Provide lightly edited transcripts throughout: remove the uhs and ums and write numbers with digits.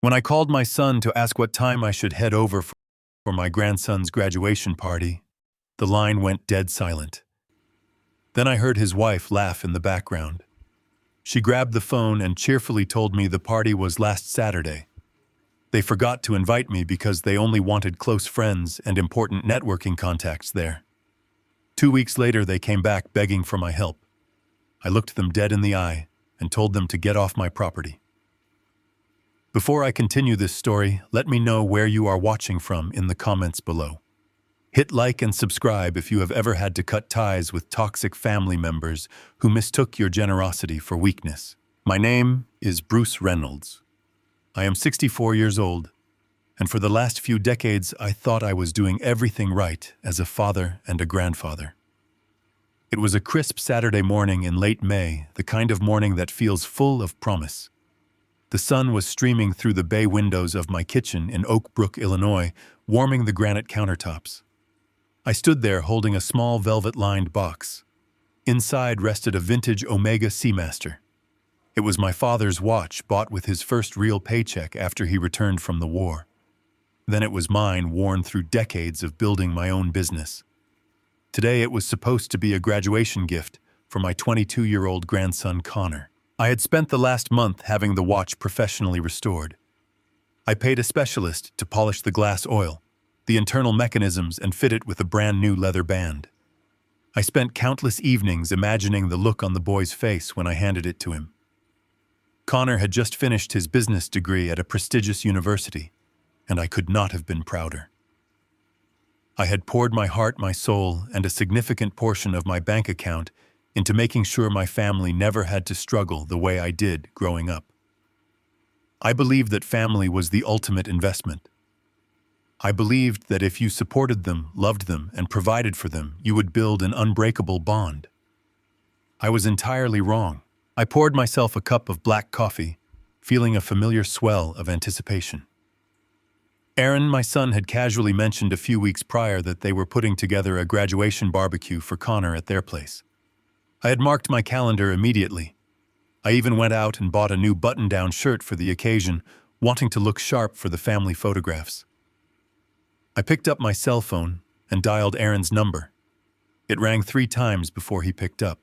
When I called my son to ask what time I should head over for my grandson's graduation party, the line went dead silent. Then I heard his wife laugh in the background. She grabbed the phone and cheerfully told me the party was last Saturday. They forgot to invite me because they only wanted close friends and important networking contacts there. 2 weeks later, they came back begging for my help. I looked them dead in the eye and told them to get off my property. Before I continue this story, let me know where you are watching from in the comments below. Hit like and subscribe if you have ever had to cut ties with toxic family members who mistook your generosity for weakness. My name is Bruce Reynolds. I am 64 years old, and for the last few decades I thought I was doing everything right as a father and a grandfather. It was a crisp Saturday morning in late May, the kind of morning that feels full of promise. The sun was streaming through the bay windows of my kitchen in Oak Brook, Illinois, warming the granite countertops. I stood there holding a small velvet-lined box. Inside rested a vintage Omega Seamaster. It was my father's watch, bought with his first real paycheck after he returned from the war. Then it was mine, worn through decades of building my own business. Today it was supposed to be a graduation gift for my 22-year-old grandson Connor. I had spent the last month having the watch professionally restored. I paid a specialist to polish the glass oil, the internal mechanisms, and fit it with a brand new leather band. I spent countless evenings imagining the look on the boy's face when I handed it to him. Connor had just finished his business degree at a prestigious university, and I could not have been prouder. I had poured my heart, my soul, and a significant portion of my bank account into making sure my family never had to struggle the way I did growing up. I believed that family was the ultimate investment. I believed that if you supported them, loved them, and provided for them, you would build an unbreakable bond. I was entirely wrong. I poured myself a cup of black coffee, feeling a familiar swell of anticipation. Aaron, my son, had casually mentioned a few weeks prior that they were putting together a graduation barbecue for Connor at their place. I had marked my calendar immediately. I even went out and bought a new button-down shirt for the occasion, wanting to look sharp for the family photographs. I picked up my cell phone and dialed Aaron's number. It rang 3 times before he picked up.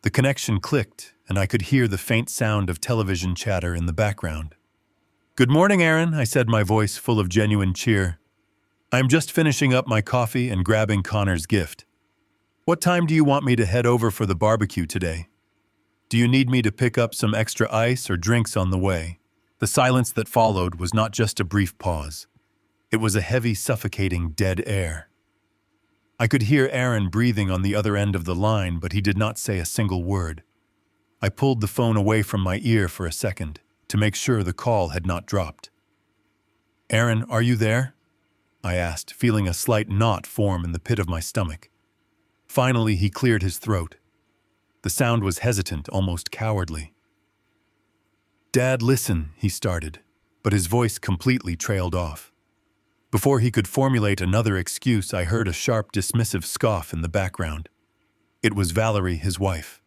The connection clicked, and I could hear the faint sound of television chatter in the background. "Good morning, Aaron," I said, my voice full of genuine cheer. "I'm just finishing up my coffee and grabbing Connor's gift. What time do you want me to head over for the barbecue today? Do you need me to pick up some extra ice or drinks on the way?" The silence that followed was not just a brief pause. It was a heavy, suffocating dead air. I could hear Aaron breathing on the other end of the line, but he did not say a single word. I pulled the phone away from my ear for a second to make sure the call had not dropped. "Aaron, are you there?" I asked, feeling a slight knot form in the pit of my stomach. Finally, he cleared his throat. The sound was hesitant, almost cowardly. "Dad, listen," he started, but his voice completely trailed off. Before he could formulate another excuse, I heard a sharp, dismissive scoff in the background. It was Valerie, his wife.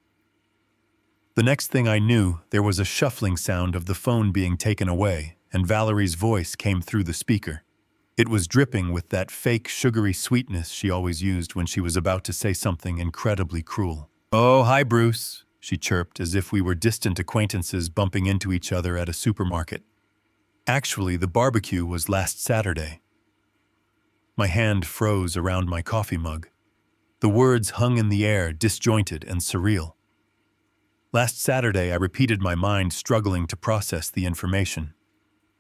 The next thing I knew, there was a shuffling sound of the phone being taken away, and Valerie's voice came through the speaker. It was dripping with that fake, sugary sweetness she always used when she was about to say something incredibly cruel. "Oh, hi, Bruce," she chirped, as if we were distant acquaintances bumping into each other at a supermarket. Actually, the barbecue was last Saturday. My hand froze around my coffee mug. The words hung in the air, disjointed and surreal. Last Saturday, I repeated my mind, struggling to process the information.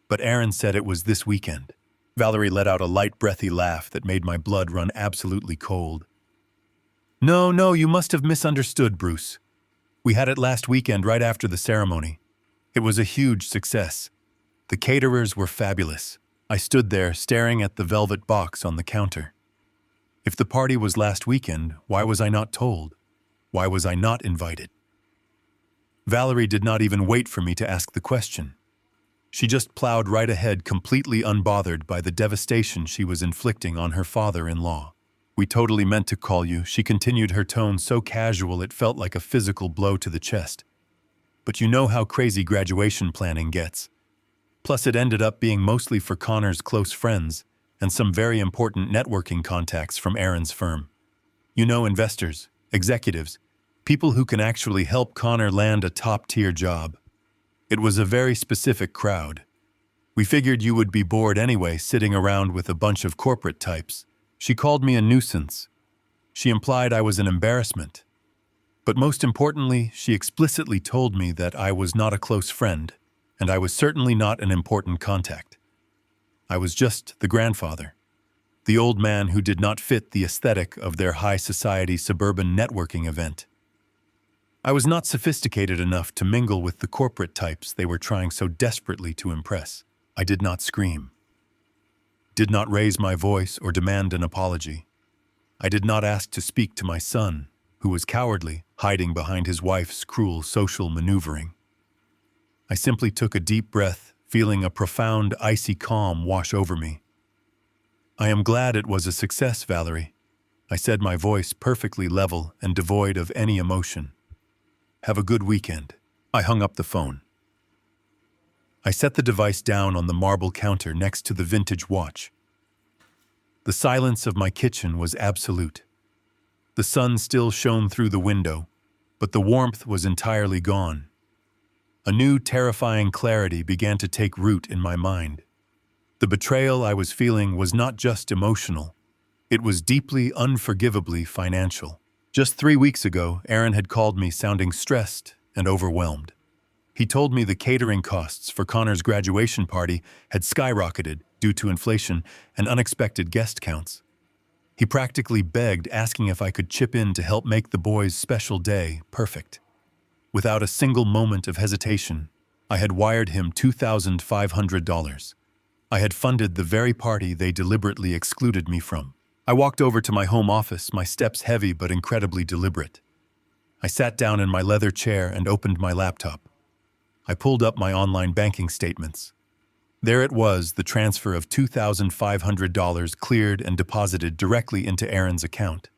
But Aaron said it was this weekend. Valerie let out a light, breathy laugh that made my blood run absolutely cold. No, you must have misunderstood, Bruce. We had it last weekend right after the ceremony. It was a huge success. The caterers were fabulous. I stood there staring at the velvet box on the counter. If the party was last weekend, why was I not told? Why was I not invited? Valerie did not even wait for me to ask the question. She just plowed right ahead, completely unbothered by the devastation she was inflicting on her father-in-law. "We totally meant to call you," she continued, her tone so casual it felt like a physical blow to the chest. "But you know how crazy graduation planning gets. Plus, it ended up being mostly for Connor's close friends and some very important networking contacts from Aaron's firm. You know, investors, executives, people who can actually help Connor land a top-tier job. It was a very specific crowd. We figured you would be bored anyway sitting around with a bunch of corporate types. She called me a nuisance. She implied I was an embarrassment. But most importantly, she explicitly told me that I was not a close friend, and I was certainly not an important contact. I was just the grandfather, the old man who did not fit the aesthetic of their high society suburban networking event. I was not sophisticated enough to mingle with the corporate types they were trying so desperately to impress. I did not scream, did not raise my voice or demand an apology. I did not ask to speak to my son, who was cowardly, hiding behind his wife's cruel social maneuvering. I simply took a deep breath, feeling a profound, icy calm wash over me. I am glad it was a success, Valerie. I said, my voice perfectly level and devoid of any emotion. Have a good weekend. I hung up the phone. I set the device down on the marble counter next to the vintage watch. The silence of my kitchen was absolute. The sun still shone through the window, but the warmth was entirely gone. A new, terrifying clarity began to take root in my mind. The betrayal I was feeling was not just emotional. It was deeply, unforgivably financial. Just 3 weeks ago, Aaron had called me sounding stressed and overwhelmed. He told me the catering costs for Connor's graduation party had skyrocketed due to inflation and unexpected guest counts. He practically begged, asking if I could chip in to help make the boys' special day perfect. Without a single moment of hesitation, I had wired him $2,500. I had funded the very party they deliberately excluded me from. I walked over to my home office, my steps heavy but incredibly deliberate. I sat down in my leather chair and opened my laptop. I pulled up my online banking statements. There it was, the transfer of $2,500 cleared and deposited directly into Aaron's account.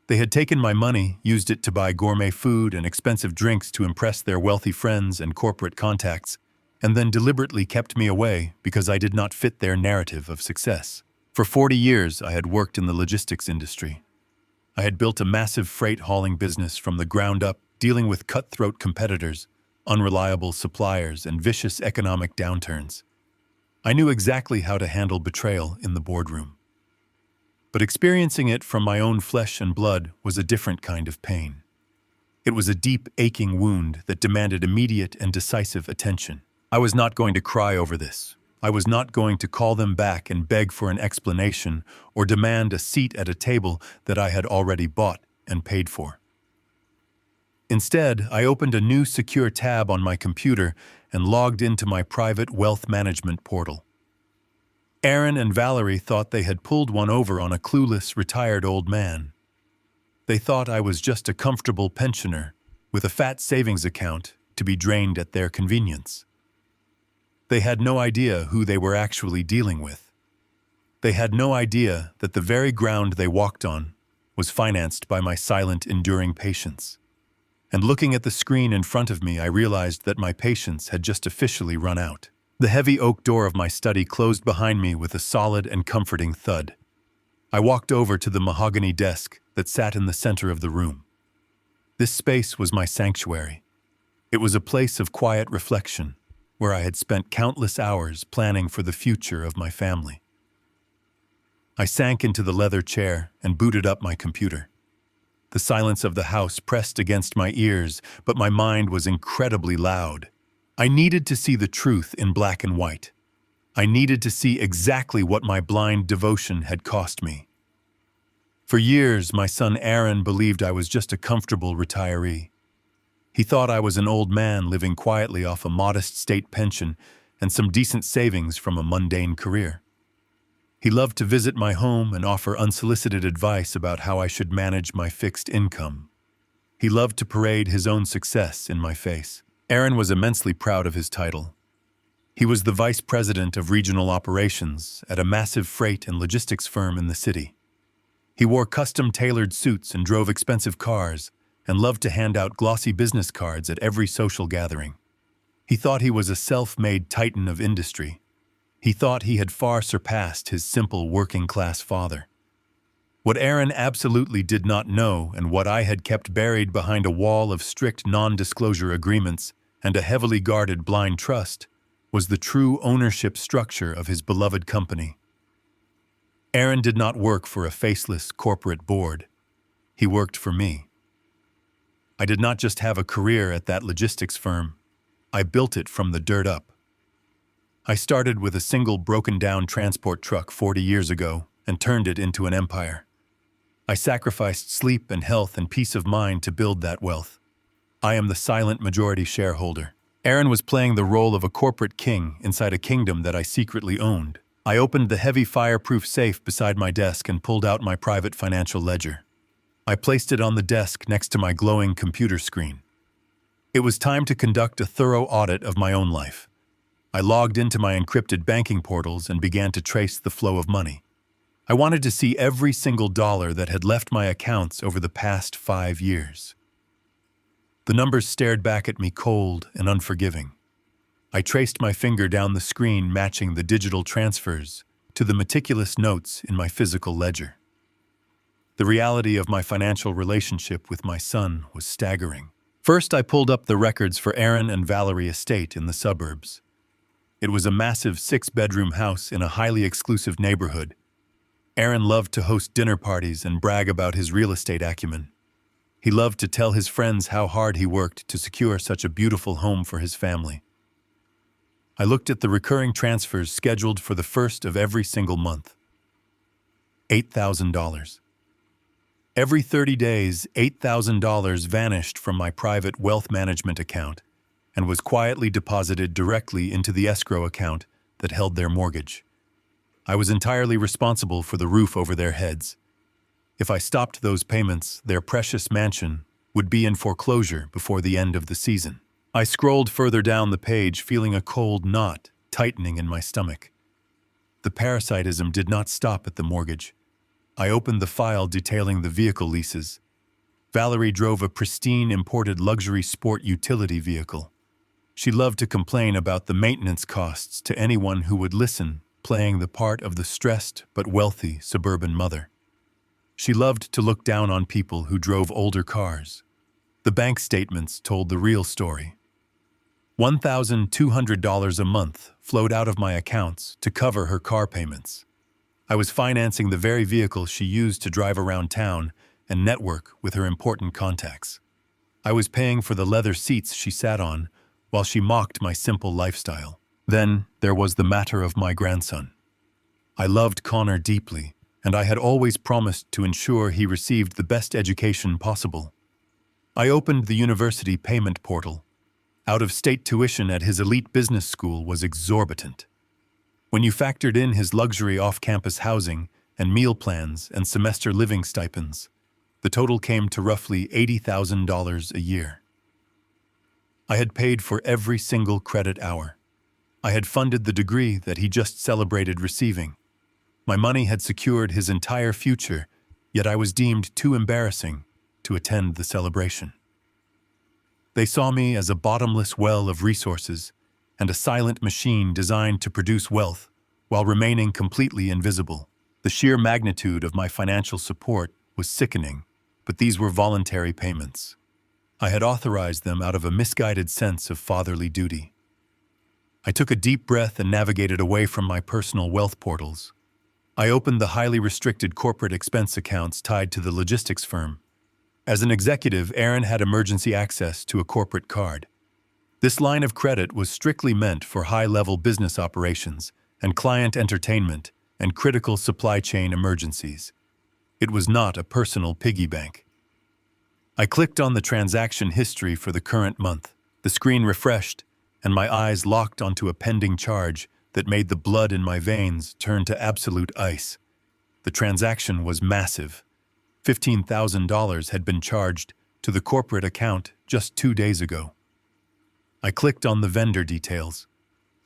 They had taken my money, used it to buy gourmet food and expensive drinks to impress their wealthy friends and corporate contacts, and then deliberately kept me away because I did not fit their narrative of success. For 40 years, I had worked in the logistics industry. I had built a massive freight hauling business from the ground up, dealing with cutthroat competitors, unreliable suppliers, and vicious economic downturns. I knew exactly how to handle betrayal in the boardroom. But experiencing it from my own flesh and blood was a different kind of pain. It was a deep, aching wound that demanded immediate and decisive attention. I was not going to cry over this. I was not going to call them back and beg for an explanation or demand a seat at a table that I had already bought and paid for. Instead, I opened a new secure tab on my computer and logged into my private wealth management portal. Aaron and Valerie thought they had pulled one over on a clueless, retired old man. They thought I was just a comfortable pensioner with a fat savings account to be drained at their convenience. They had no idea who they were actually dealing with. They had no idea that the very ground they walked on was financed by my silent, enduring patience. And looking at the screen in front of me, I realized that my patience had just officially run out. The heavy oak door of my study closed behind me with a solid and comforting thud. I walked over to the mahogany desk that sat in the center of the room. This space was my sanctuary. It was a place of quiet reflection, where I had spent countless hours planning for the future of my family. I sank into the leather chair and booted up my computer. The silence of the house pressed against my ears, but my mind was incredibly loud. I needed to see the truth in black and white. I needed to see exactly what my blind devotion had cost me. For years, my son Aaron believed I was just a comfortable retiree. He thought I was an old man living quietly off a modest state pension and some decent savings from a mundane career. He loved to visit my home and offer unsolicited advice about how I should manage my fixed income. He loved to parade his own success in my face. Aaron was immensely proud of his title. He was the vice president of regional operations at a massive freight and logistics firm in the city. He wore custom-tailored suits and drove expensive cars and loved to hand out glossy business cards at every social gathering. He thought he was a self-made titan of industry. He thought he had far surpassed his simple working-class father. What Aaron absolutely did not know, and what I had kept buried behind a wall of strict non-disclosure agreements and a heavily guarded blind trust, was the true ownership structure of his beloved company. Aaron did not work for a faceless corporate board. He worked for me. I did not just have a career at that logistics firm. I built it from the dirt up. I started with a single broken-down transport truck 40 years ago and turned it into an empire. I sacrificed sleep and health and peace of mind to build that wealth. I am the silent majority shareholder. Aaron was playing the role of a corporate king inside a kingdom that I secretly owned. I opened the heavy fireproof safe beside my desk and pulled out my private financial ledger. I placed it on the desk next to my glowing computer screen. It was time to conduct a thorough audit of my own life. I logged into my encrypted banking portals and began to trace the flow of money. I wanted to see every single dollar that had left my accounts over the past 5 years. The numbers stared back at me cold and unforgiving. I traced my finger down the screen, matching the digital transfers to the meticulous notes in my physical ledger. The reality of my financial relationship with my son was staggering. First, I pulled up the records for Aaron and Valerie Estate in the suburbs. It was a massive 6-bedroom house in a highly exclusive neighborhood. Aaron loved to host dinner parties and brag about his real estate acumen. He loved to tell his friends how hard he worked to secure such a beautiful home for his family. I looked at the recurring transfers scheduled for the first of every single month. $8,000. Every 30 days, $8,000 vanished from my private wealth management account and was quietly deposited directly into the escrow account that held their mortgage. I was entirely responsible for the roof over their heads. If I stopped those payments, their precious mansion would be in foreclosure before the end of the season. I scrolled further down the page, feeling a cold knot tightening in my stomach. The parasitism did not stop at the mortgage. I opened the file detailing the vehicle leases. Valerie drove a pristine imported luxury sport utility vehicle. She loved to complain about the maintenance costs to anyone who would listen, playing the part of the stressed but wealthy suburban mother. She loved to look down on people who drove older cars. The bank statements told the real story. $1,200 a month flowed out of my accounts to cover her car payments. I was financing the very vehicle she used to drive around town and network with her important contacts. I was paying for the leather seats she sat on while she mocked my simple lifestyle. Then there was the matter of my grandson. I loved Connor deeply, and I had always promised to ensure he received the best education possible. I opened the university payment portal. Out-of-state tuition at his elite business school was exorbitant. When you factored in his luxury off-campus housing and meal plans and semester living stipends, the total came to roughly $80,000 a year. I had paid for every single credit hour. I had funded the degree that he just celebrated receiving. My money had secured his entire future, yet I was deemed too embarrassing to attend the celebration. They saw me as a bottomless well of resources and a silent machine designed to produce wealth while remaining completely invisible. The sheer magnitude of my financial support was sickening, but these were voluntary payments. I had authorized them out of a misguided sense of fatherly duty. I took a deep breath and navigated away from my personal wealth portals. I opened the highly restricted corporate expense accounts tied to the logistics firm. As an executive, Aaron had emergency access to a corporate card. This line of credit was strictly meant for high-level business operations and client entertainment and critical supply chain emergencies. It was not a personal piggy bank. I clicked on the transaction history for the current month. The screen refreshed, and my eyes locked onto a pending charge that made the blood in my veins turn to absolute ice. The transaction was massive. $15,000 had been charged to the corporate account just 2 days ago. I clicked on the vendor details.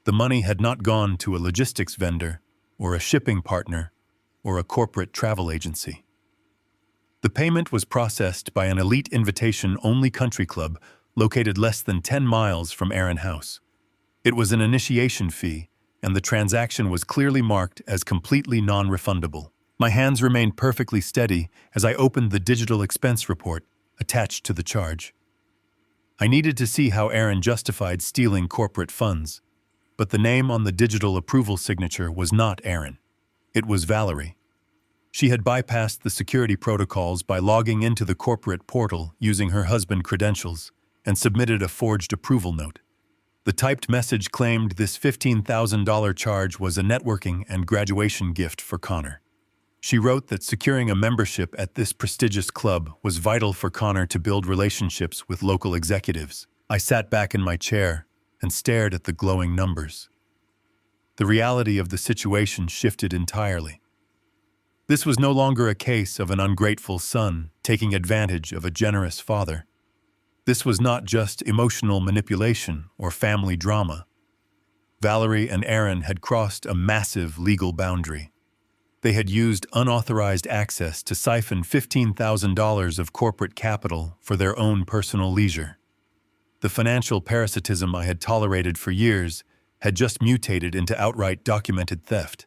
The money had not gone to a logistics vendor or a shipping partner or a corporate travel agency. The payment was processed by an elite invitation-only country club located less than 10 miles from Aaron House. It was an initiation fee, and the transaction was clearly marked as completely non-refundable. My hands remained perfectly steady as I opened the digital expense report attached to the charge. I needed to see how Aaron justified stealing corporate funds, but the name on the digital approval signature was not Aaron. It was Valerie. She had bypassed the security protocols by logging into the corporate portal using her husband's credentials and submitted a forged approval note. The typed message claimed this $15,000 charge was a networking and graduation gift for Connor. She wrote that securing a membership at this prestigious club was vital for Connor to build relationships with local executives. I sat back in my chair and stared at the glowing numbers. The reality of the situation shifted entirely. This was no longer a case of an ungrateful son taking advantage of a generous father. This was not just emotional manipulation or family drama. Valerie and Aaron had crossed a massive legal boundary. They had used unauthorized access to siphon $15,000 of corporate capital for their own personal leisure. The financial parasitism I had tolerated for years had just mutated into outright documented theft.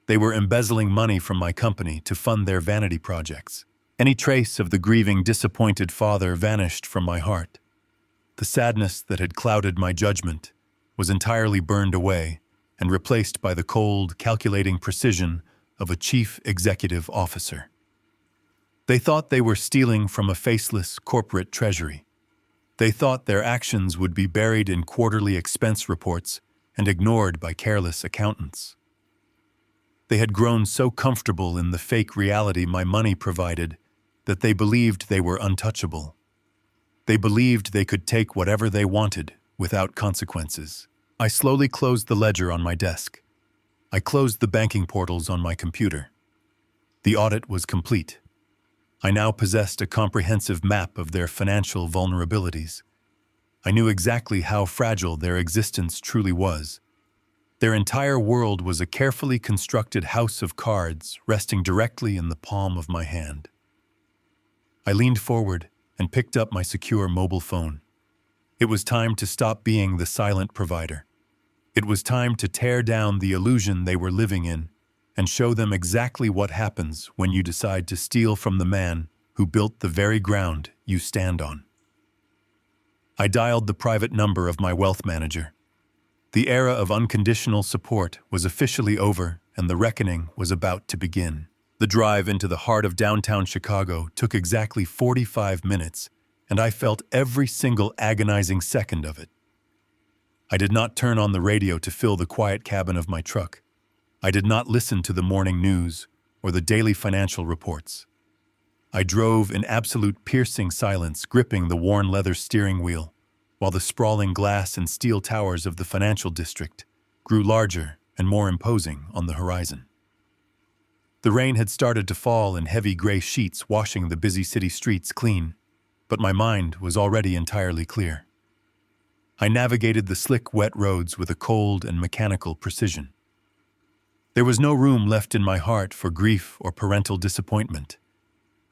They were embezzling money from my company to fund their vanity projects. Any trace of the grieving, disappointed father vanished from my heart. The sadness that had clouded my judgment was entirely burned away and replaced by the cold, calculating precision of a chief executive officer. They thought they were stealing from a faceless corporate treasury. They thought their actions would be buried in quarterly expense reports and ignored by careless accountants. They had grown so comfortable in the fake reality my money provided that they believed they were untouchable. They believed they could take whatever they wanted without consequences. I slowly closed the ledger on my desk. I closed the banking portals on my computer. The audit was complete. I now possessed a comprehensive map of their financial vulnerabilities. I knew exactly how fragile their existence truly was. Their entire world was a carefully constructed house of cards resting directly in the palm of my hand. I leaned forward and picked up my secure mobile phone. It was time to stop being the silent provider. It was time to tear down the illusion they were living in and show them exactly what happens when you decide to steal from the man who built the very ground you stand on. I dialed the private number of my wealth manager. The era of unconditional support was officially over, and the reckoning was about to begin. The drive into the heart of downtown Chicago took exactly 45 minutes, and I felt every single agonizing second of it. I did not turn on the radio to fill the quiet cabin of my truck. I did not listen to the morning news or the daily financial reports. I drove in absolute piercing silence, gripping the worn leather steering wheel, while the sprawling glass and steel towers of the financial district grew larger and more imposing on the horizon. The rain had started to fall in heavy gray sheets, washing the busy city streets clean, but my mind was already entirely clear. I navigated the slick, wet roads with a cold and mechanical precision. There was no room left in my heart for grief or parental disappointment.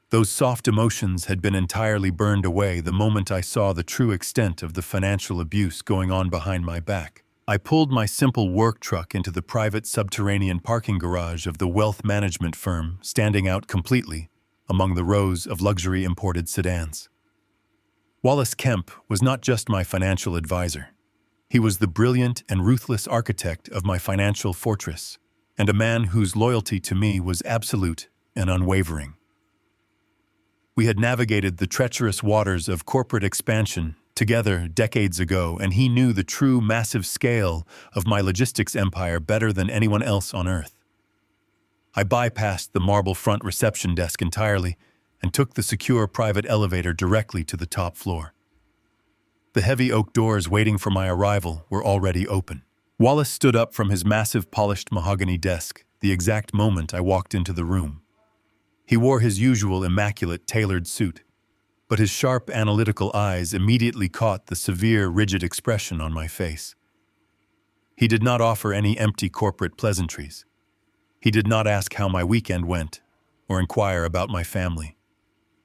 Those soft emotions had been entirely burned away the moment I saw the true extent of the financial abuse going on behind my back. I pulled my simple work truck into the private subterranean parking garage of the wealth management firm, standing out completely among the rows of luxury imported sedans. Wallace Kemp was not just my financial advisor. He was the brilliant and ruthless architect of my financial fortress, and a man whose loyalty to me was absolute and unwavering. We had navigated the treacherous waters of corporate expansion together decades ago, and he knew the true massive scale of my logistics empire better than anyone else on earth. I bypassed the marble front reception desk entirely and took the secure private elevator directly to the top floor. The heavy oak doors waiting for my arrival were already open. Wallace stood up from his massive polished mahogany desk the exact moment I walked into the room. He wore his usual immaculate tailored suit, but his sharp analytical eyes immediately caught the severe, rigid expression on my face. He did not offer any empty corporate pleasantries. He did not ask how my weekend went or inquire about my family.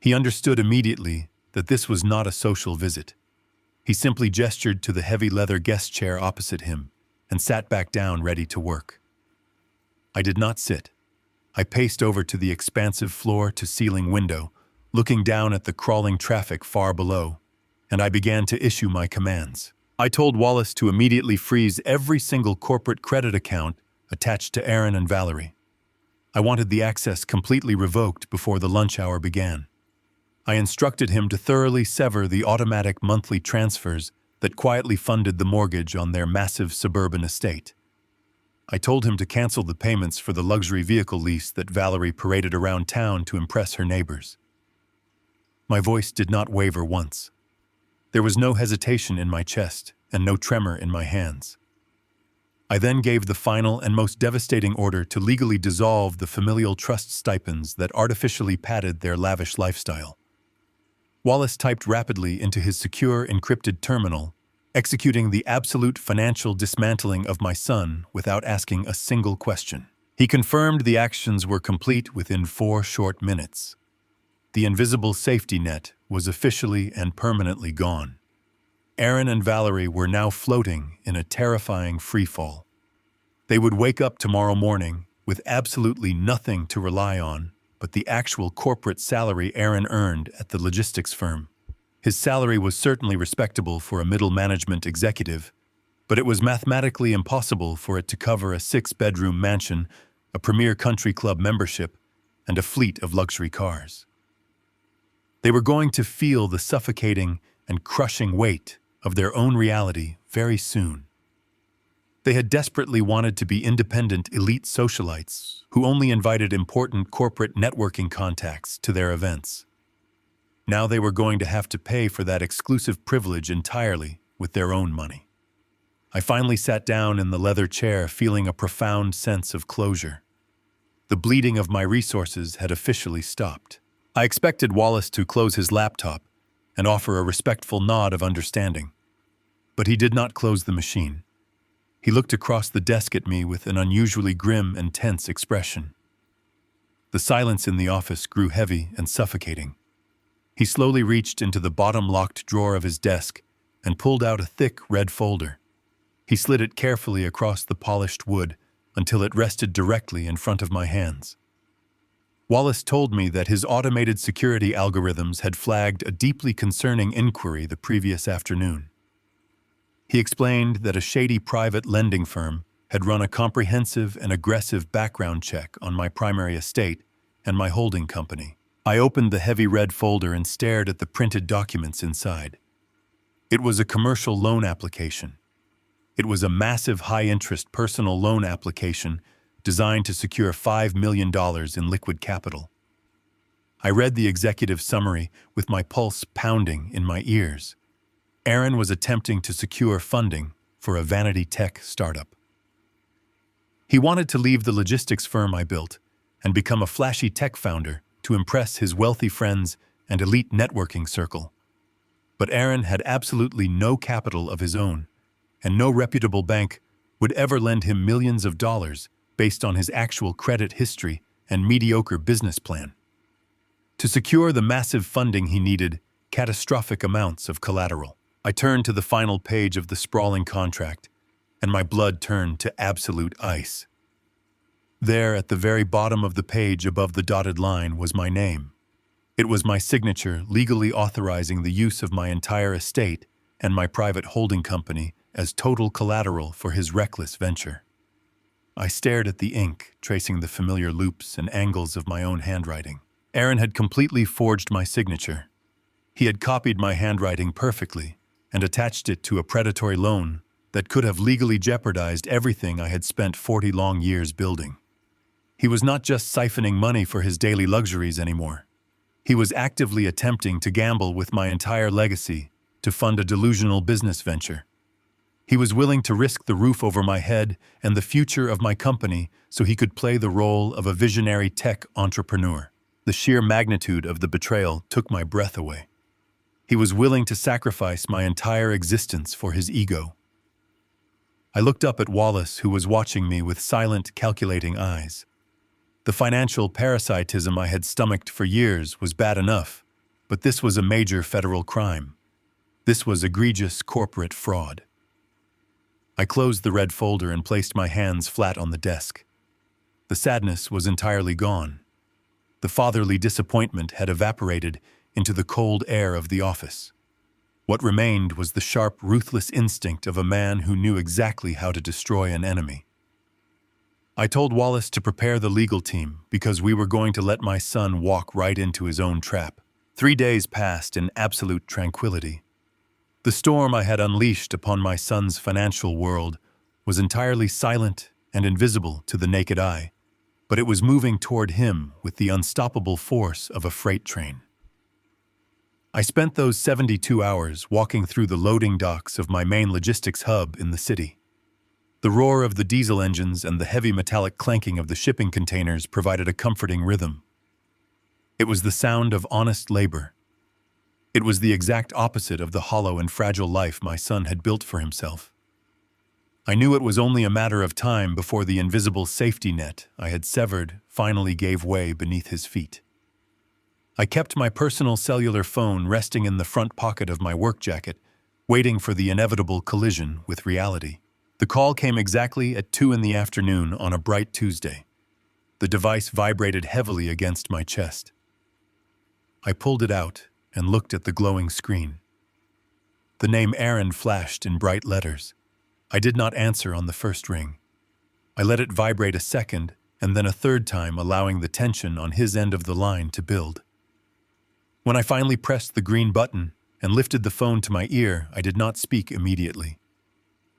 He understood immediately that this was not a social visit. He simply gestured to the heavy leather guest chair opposite him and sat back down ready to work. I did not sit. I paced over to the expansive floor-to-ceiling window, looking down at the crawling traffic far below, and I began to issue my commands. I told Wallace to immediately freeze every single corporate credit account attached to Aaron and Valerie. I wanted the access completely revoked before the lunch hour began. I instructed him to thoroughly sever the automatic monthly transfers that quietly funded the mortgage on their massive suburban estate. I told him to cancel the payments for the luxury vehicle lease that Valerie paraded around town to impress her neighbors. My voice did not waver once. There was no hesitation in my chest and no tremor in my hands. I then gave the final and most devastating order to legally dissolve the familial trust stipends that artificially padded their lavish lifestyle. Wallace typed rapidly into his secure encrypted terminal, executing the absolute financial dismantling of my son without asking a single question. He confirmed the actions were complete within 4 short minutes. The invisible safety net was officially and permanently gone. Aaron and Valerie were now floating in a terrifying freefall. They would wake up tomorrow morning with absolutely nothing to rely on but the actual corporate salary Aaron earned at the logistics firm. His salary was certainly respectable for a middle management executive, but it was mathematically impossible for it to cover a 6-bedroom mansion, a premier country club membership, and a fleet of luxury cars. They were going to feel the suffocating and crushing weight of their own reality very soon. They had desperately wanted to be independent elite socialites who only invited important corporate networking contacts to their events. Now they were going to have to pay for that exclusive privilege entirely with their own money. I finally sat down in the leather chair, feeling a profound sense of closure. The bleeding of my resources had officially stopped. I expected Wallace to close his laptop and offer a respectful nod of understanding. But he did not close the machine. He looked across the desk at me with an unusually grim and tense expression. The silence in the office grew heavy and suffocating. He slowly reached into the bottom locked drawer of his desk and pulled out a thick red folder. He slid it carefully across the polished wood until it rested directly in front of my hands. Wallace told me that his automated security algorithms had flagged a deeply concerning inquiry the previous afternoon. He explained that a shady private lending firm had run a comprehensive and aggressive background check on my primary estate and my holding company. I opened the heavy red folder and stared at the printed documents inside. It was a commercial loan application. It was a massive high-interest personal loan application designed to secure $5 million in liquid capital. I read the executive summary with my pulse pounding in my ears. Aaron was attempting to secure funding for a vanity tech startup. He wanted to leave the logistics firm I built and become a flashy tech founder to impress his wealthy friends and elite networking circle. But Aaron had absolutely no capital of his own, and no reputable bank would ever lend him millions of dollars based on his actual credit history and mediocre business plan. To secure the massive funding he needed, catastrophic amounts of collateral. I turned to the final page of the sprawling contract, and my blood turned to absolute ice. There, at the very bottom of the page above the dotted line, was my name. It was my signature legally authorizing the use of my entire estate and my private holding company as total collateral for his reckless venture. I stared at the ink, tracing the familiar loops and angles of my own handwriting. Aaron had completely forged my signature. He had copied my handwriting perfectly and attached it to a predatory loan that could have legally jeopardized everything I had spent 40 long years building. He was not just siphoning money for his daily luxuries anymore. He was actively attempting to gamble with my entire legacy to fund a delusional business venture. He was willing to risk the roof over my head and the future of my company so he could play the role of a visionary tech entrepreneur. The sheer magnitude of the betrayal took my breath away. He was willing to sacrifice my entire existence for his ego. I looked up at Wallace, who was watching me with silent, calculating eyes. The financial parasitism I had stomached for years was bad enough, but this was a major federal crime. This was egregious corporate fraud. I closed the red folder and placed my hands flat on the desk. The sadness was entirely gone. The fatherly disappointment had evaporated into the cold air of the office. What remained was the sharp, ruthless instinct of a man who knew exactly how to destroy an enemy. I told Wallace to prepare the legal team because we were going to let my son walk right into his own trap. 3 days passed in absolute tranquility. The storm I had unleashed upon my son's financial world was entirely silent and invisible to the naked eye, but it was moving toward him with the unstoppable force of a freight train. I spent those 72 hours walking through the loading docks of my main logistics hub in the city. The roar of the diesel engines and the heavy metallic clanking of the shipping containers provided a comforting rhythm. It was the sound of honest labor. It was the exact opposite of the hollow and fragile life my son had built for himself. I knew it was only a matter of time before the invisible safety net I had severed finally gave way beneath his feet. I kept my personal cellular phone resting in the front pocket of my work jacket, waiting for the inevitable collision with reality. The call came exactly at 2 p.m. on a bright Tuesday. The device vibrated heavily against my chest. I pulled it out and looked at the glowing screen. The name Aaron flashed in bright letters. I did not answer on the first ring. I let it vibrate a second and then a third time, allowing the tension on his end of the line to build. When I finally pressed the green button and lifted the phone to my ear, I did not speak immediately.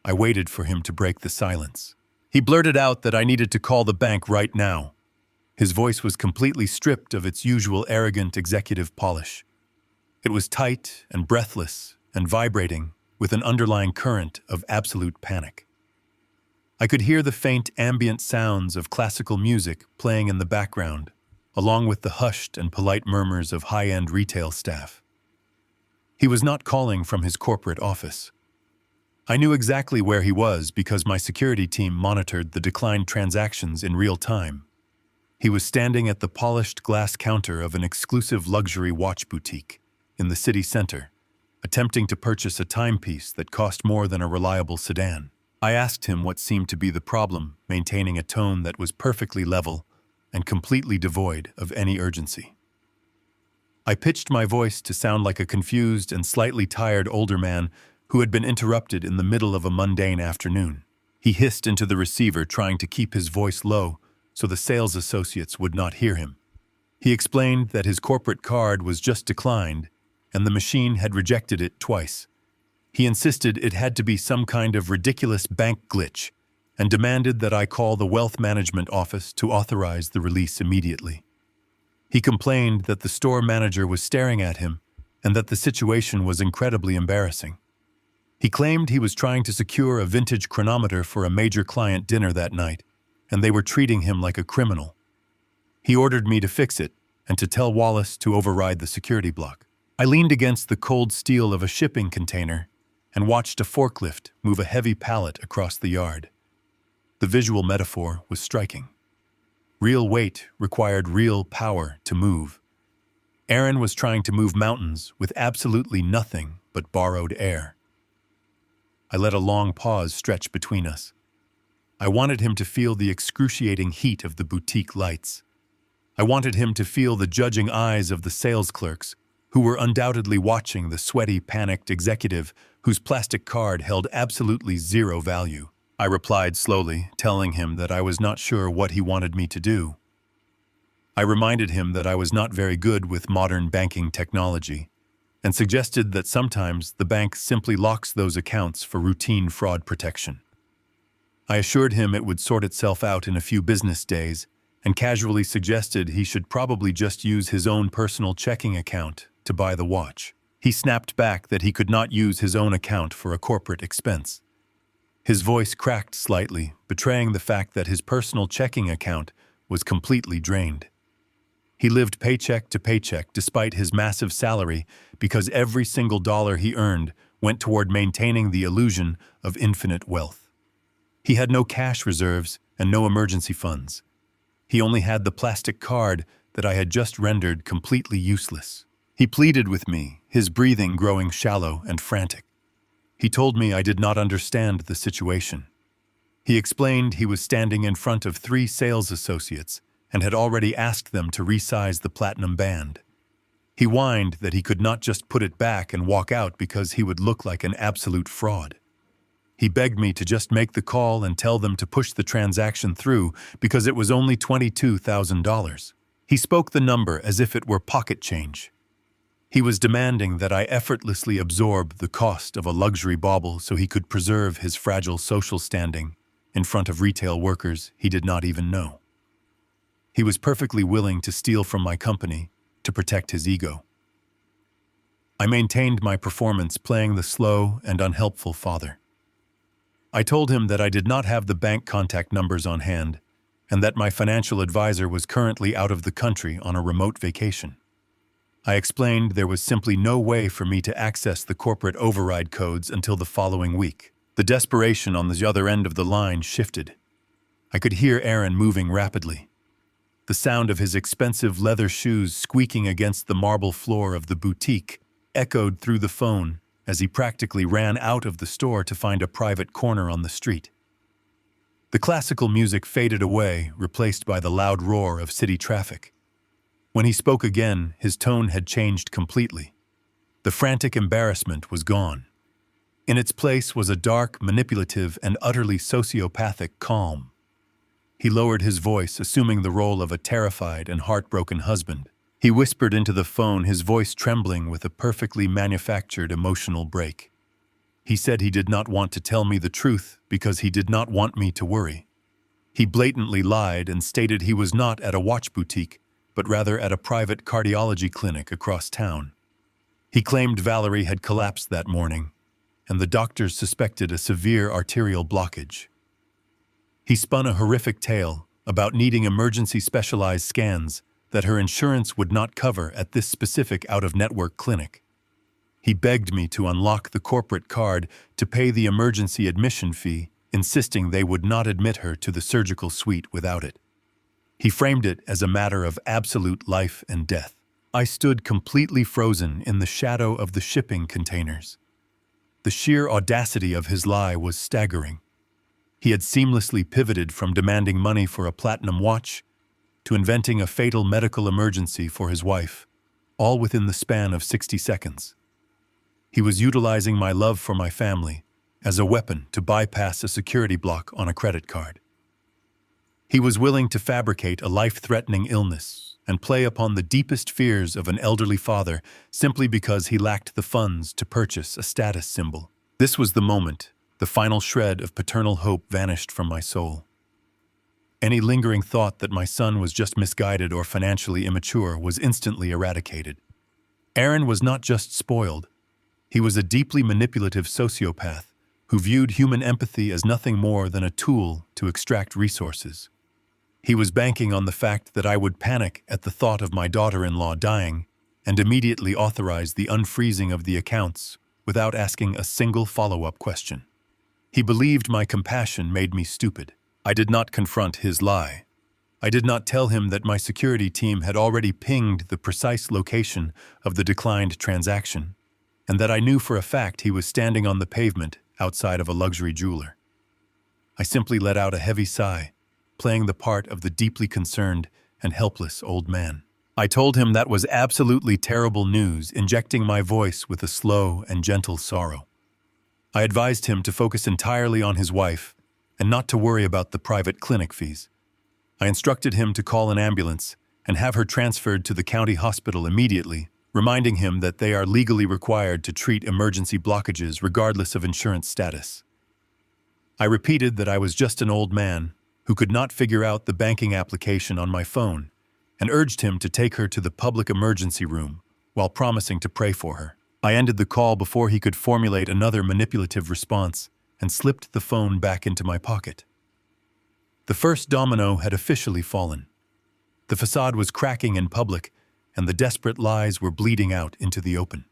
I waited for him to break the silence. He blurted out that I needed to call the bank right now. His voice was completely stripped of its usual arrogant executive polish. It was tight and breathless and vibrating with an underlying current of absolute panic. I could hear the faint ambient sounds of classical music playing in the background, along with the hushed and polite murmurs of high-end retail staff. He was not calling from his corporate office. I knew exactly where he was because my security team monitored the declined transactions in real time. He was standing at the polished glass counter of an exclusive luxury watch boutique in the city center, attempting to purchase a timepiece that cost more than a reliable sedan. I asked him what seemed to be the problem, maintaining a tone that was perfectly level and completely devoid of any urgency. I pitched my voice to sound like a confused and slightly tired older man who had been interrupted in the middle of a mundane afternoon. He hissed into the receiver, trying to keep his voice low so the sales associates would not hear him. He explained that his corporate card was just declined and the machine had rejected it twice. He insisted it had to be some kind of ridiculous bank glitch and demanded that I call the wealth management office to authorize the release immediately. He complained that the store manager was staring at him and that the situation was incredibly embarrassing. He claimed he was trying to secure a vintage chronometer for a major client dinner that night, and they were treating him like a criminal. He ordered me to fix it and to tell Wallace to override the security block. I leaned against the cold steel of a shipping container and watched a forklift move a heavy pallet across the yard. The visual metaphor was striking. Real weight required real power to move. Aaron was trying to move mountains with absolutely nothing but borrowed air. I let a long pause stretch between us. I wanted him to feel the excruciating heat of the boutique lights. I wanted him to feel the judging eyes of the sales clerks, who were undoubtedly watching the sweaty, panicked executive whose plastic card held absolutely zero value. I replied slowly, telling him that I was not sure what he wanted me to do. I reminded him that I was not very good with modern banking technology, and suggested that sometimes the bank simply locks those accounts for routine fraud protection. I assured him it would sort itself out in a few business days, and casually suggested he should probably just use his own personal checking account to buy the watch. He snapped back that he could not use his own account for a corporate expense. His voice cracked slightly, betraying the fact that his personal checking account was completely drained. He lived paycheck to paycheck despite his massive salary because every single dollar he earned went toward maintaining the illusion of infinite wealth. He had no cash reserves and no emergency funds. He only had the plastic card that I had just rendered completely useless. He pleaded with me, his breathing growing shallow and frantic. He told me I did not understand the situation. He explained he was standing in front of 3 sales associates and had already asked them to resize the platinum band. He whined that he could not just put it back and walk out because he would look like an absolute fraud. He begged me to just make the call and tell them to push the transaction through because it was only $22,000. He spoke the number as if it were pocket change. He was demanding that I effortlessly absorb the cost of a luxury bauble so he could preserve his fragile social standing in front of retail workers he did not even know. He was perfectly willing to steal from my company to protect his ego. I maintained my performance playing the slow and unhelpful father. I told him that I did not have the bank contact numbers on hand and that my financial advisor was currently out of the country on a remote vacation. I explained there was simply no way for me to access the corporate override codes until the following week. The desperation on the other end of the line shifted. I could hear Aaron moving rapidly. The sound of his expensive leather shoes squeaking against the marble floor of the boutique echoed through the phone as he practically ran out of the store to find a private corner on the street. The classical music faded away, replaced by the loud roar of city traffic. When he spoke again, his tone had changed completely. The frantic embarrassment was gone. In its place was a dark, manipulative, and utterly sociopathic calm. He lowered his voice, assuming the role of a terrified and heartbroken husband. He whispered into the phone, his voice trembling with a perfectly manufactured emotional break. He said he did not want to tell me the truth because he did not want me to worry. He blatantly lied and stated he was not at a watch boutique, but rather at a private cardiology clinic across town. He claimed Valerie had collapsed that morning, and the doctors suspected a severe arterial blockage. He spun a horrific tale about needing emergency specialized scans that her insurance would not cover at this specific out-of-network clinic. He begged me to unlock the corporate card to pay the emergency admission fee, insisting they would not admit her to the surgical suite without it. He framed it as a matter of absolute life and death. I stood completely frozen in the shadow of the shipping containers. The sheer audacity of his lie was staggering. He had seamlessly pivoted from demanding money for a platinum watch to inventing a fatal medical emergency for his wife, all within the span of 60 seconds. He was utilizing my love for my family as a weapon to bypass a security block on a credit card. He was willing to fabricate a life-threatening illness and play upon the deepest fears of an elderly father simply because he lacked the funds to purchase a status symbol. This was the moment the final shred of paternal hope vanished from my soul. Any lingering thought that my son was just misguided or financially immature was instantly eradicated. Aaron was not just spoiled. He was a deeply manipulative sociopath who viewed human empathy as nothing more than a tool to extract resources. He was banking on the fact that I would panic at the thought of my daughter-in-law dying and immediately authorize the unfreezing of the accounts without asking a single follow-up question. He believed my compassion made me stupid. I did not confront his lie. I did not tell him that my security team had already pinged the precise location of the declined transaction, and that I knew for a fact he was standing on the pavement outside of a luxury jeweler. I simply let out a heavy sigh, playing the part of the deeply concerned and helpless old man. I told him that was absolutely terrible news, injecting my voice with a slow and gentle sorrow. I advised him to focus entirely on his wife and not to worry about the private clinic fees. I instructed him to call an ambulance and have her transferred to the county hospital immediately, reminding him that they are legally required to treat emergency blockages regardless of insurance status. I repeated that I was just an old man who could not figure out the banking application on my phone and urged him to take her to the public emergency room while promising to pray for her. I ended the call before he could formulate another manipulative response and slipped the phone back into my pocket. The first domino had officially fallen. The facade was cracking in public, and the desperate lies were bleeding out into the open.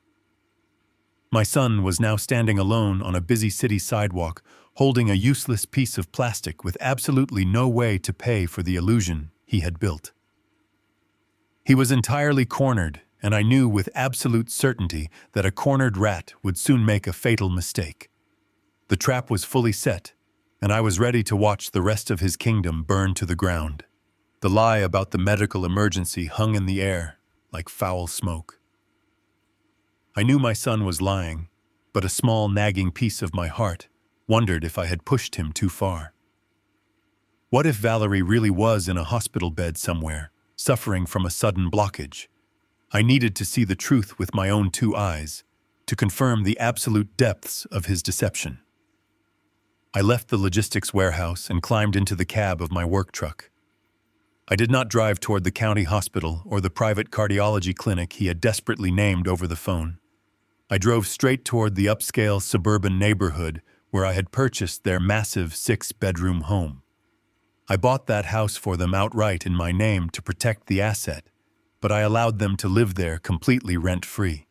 My son was now standing alone on a busy city sidewalk, holding a useless piece of plastic with absolutely no way to pay for the illusion he had built. He was entirely cornered and I knew with absolute certainty that a cornered rat would soon make a fatal mistake. The trap was fully set, and I was ready to watch the rest of his kingdom burn to the ground. The lie about the medical emergency hung in the air like foul smoke. I knew my son was lying, but a small nagging piece of my heart wondered if I had pushed him too far. What if Valerie really was in a hospital bed somewhere, suffering from a sudden blockage? I needed to see the truth with my own two eyes, to confirm the absolute depths of his deception. I left the logistics warehouse and climbed into the cab of my work truck. I did not drive toward the county hospital or the private cardiology clinic he had desperately named over the phone. I drove straight toward the upscale suburban neighborhood where I had purchased their massive 6-bedroom home. I bought that house for them outright in my name to protect the asset, but I allowed them to live there completely rent-free.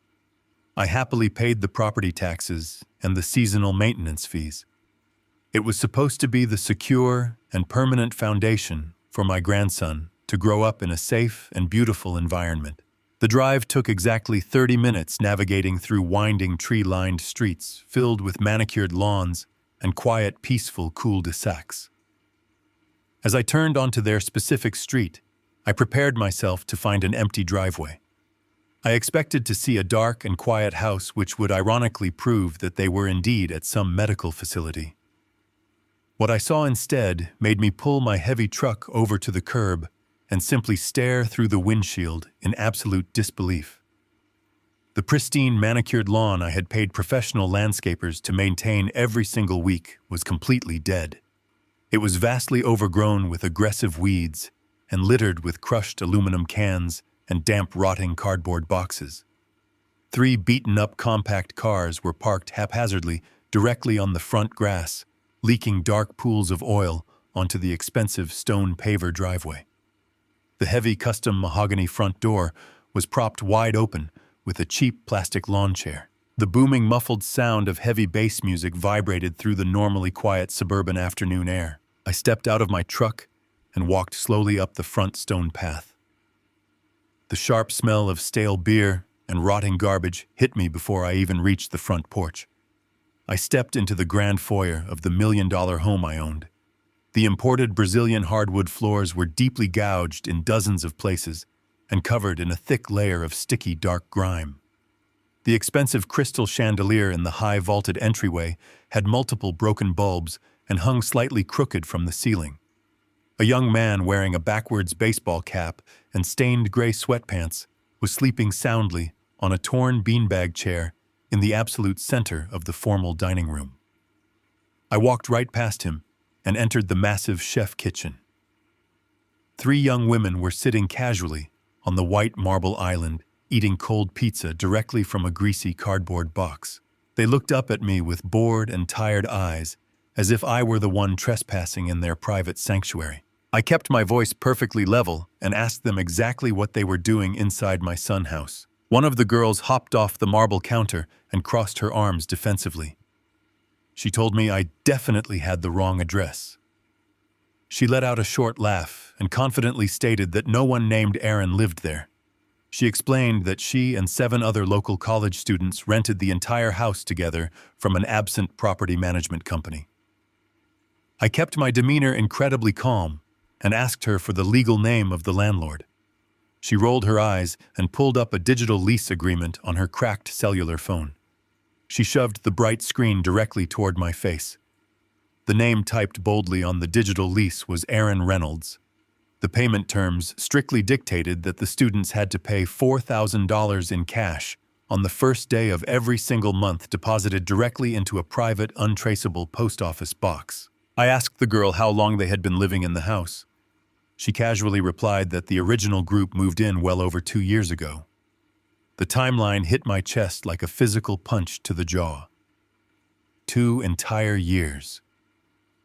I happily paid the property taxes and the seasonal maintenance fees. It was supposed to be the secure and permanent foundation for my grandson to grow up in a safe and beautiful environment. The drive took exactly 30 minutes, navigating through winding tree-lined streets filled with manicured lawns and quiet, peaceful cul-de-sacs. As I turned onto their specific street, I prepared myself to find an empty driveway. I expected to see a dark and quiet house which would ironically prove that they were indeed at some medical facility. What I saw instead made me pull my heavy truck over to the curb and simply stare through the windshield in absolute disbelief. The pristine manicured lawn I had paid professional landscapers to maintain every single week was completely dead. It was vastly overgrown with aggressive weeds and littered with crushed aluminum cans and damp, rotting cardboard boxes. 3 beaten-up compact cars were parked haphazardly directly on the front grass, leaking dark pools of oil onto the expensive stone paver driveway. The heavy custom mahogany front door was propped wide open with a cheap plastic lawn chair. The booming muffled sound of heavy bass music vibrated through the normally quiet suburban afternoon air. I stepped out of my truck and walked slowly up the front stone path. The sharp smell of stale beer and rotting garbage hit me before I even reached the front porch. I stepped into the grand foyer of the million-dollar home I owned. The imported Brazilian hardwood floors were deeply gouged in dozens of places and covered in a thick layer of sticky, dark grime. The expensive crystal chandelier in the high vaulted entryway had multiple broken bulbs and hung slightly crooked from the ceiling. A young man wearing a backwards baseball cap and stained gray sweatpants was sleeping soundly on a torn beanbag chair in the absolute center of the formal dining room. I walked right past him and entered the massive chef kitchen. 3 young women were sitting casually on the white marble island, eating cold pizza directly from a greasy cardboard box. They looked up at me with bored and tired eyes, as if I were the one trespassing in their private sanctuary. I kept my voice perfectly level and asked them exactly what they were doing inside my son house. One of the girls hopped off the marble counter and crossed her arms defensively. She told me I definitely had the wrong address. She let out a short laugh and confidently stated that no one named Aaron lived there. She explained that she and 7 other local college students rented the entire house together from an absent property management company. I kept my demeanor incredibly calm and asked her for the legal name of the landlord. She rolled her eyes and pulled up a digital lease agreement on her cracked cellular phone. She shoved the bright screen directly toward my face. The name typed boldly on the digital lease was Aaron Reynolds. The payment terms strictly dictated that the students had to pay $4,000 in cash on the first day of every single month, deposited directly into a private, untraceable post office box. I asked the girl how long they had been living in the house. She casually replied that the original group moved in well over 2 years ago. The timeline hit my chest like a physical punch to the jaw. 2 entire years.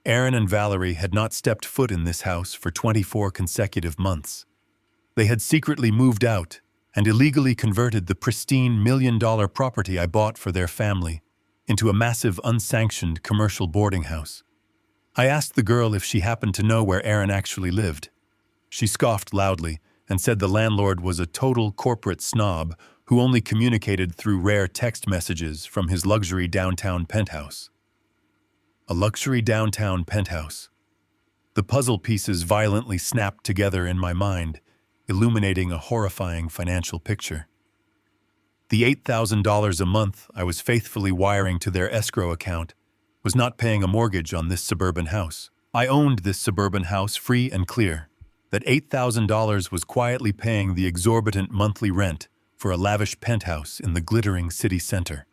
Aaron and Valerie had not stepped foot in this house for 24 consecutive months. They had secretly moved out and illegally converted the pristine million-dollar property I bought for their family into a massive, unsanctioned commercial boarding house. I asked the girl if she happened to know where Aaron actually lived. She scoffed loudly and said the landlord was a total corporate snob who only communicated through rare text messages from his luxury downtown penthouse. A luxury downtown penthouse. The puzzle pieces violently snapped together in my mind, illuminating a horrifying financial picture. The $8,000 a month I was faithfully wiring to their escrow account was not paying a mortgage on this suburban house. I owned this suburban house free and clear. That $8,000 was quietly paying the exorbitant monthly rent for a lavish penthouse in the glittering city center.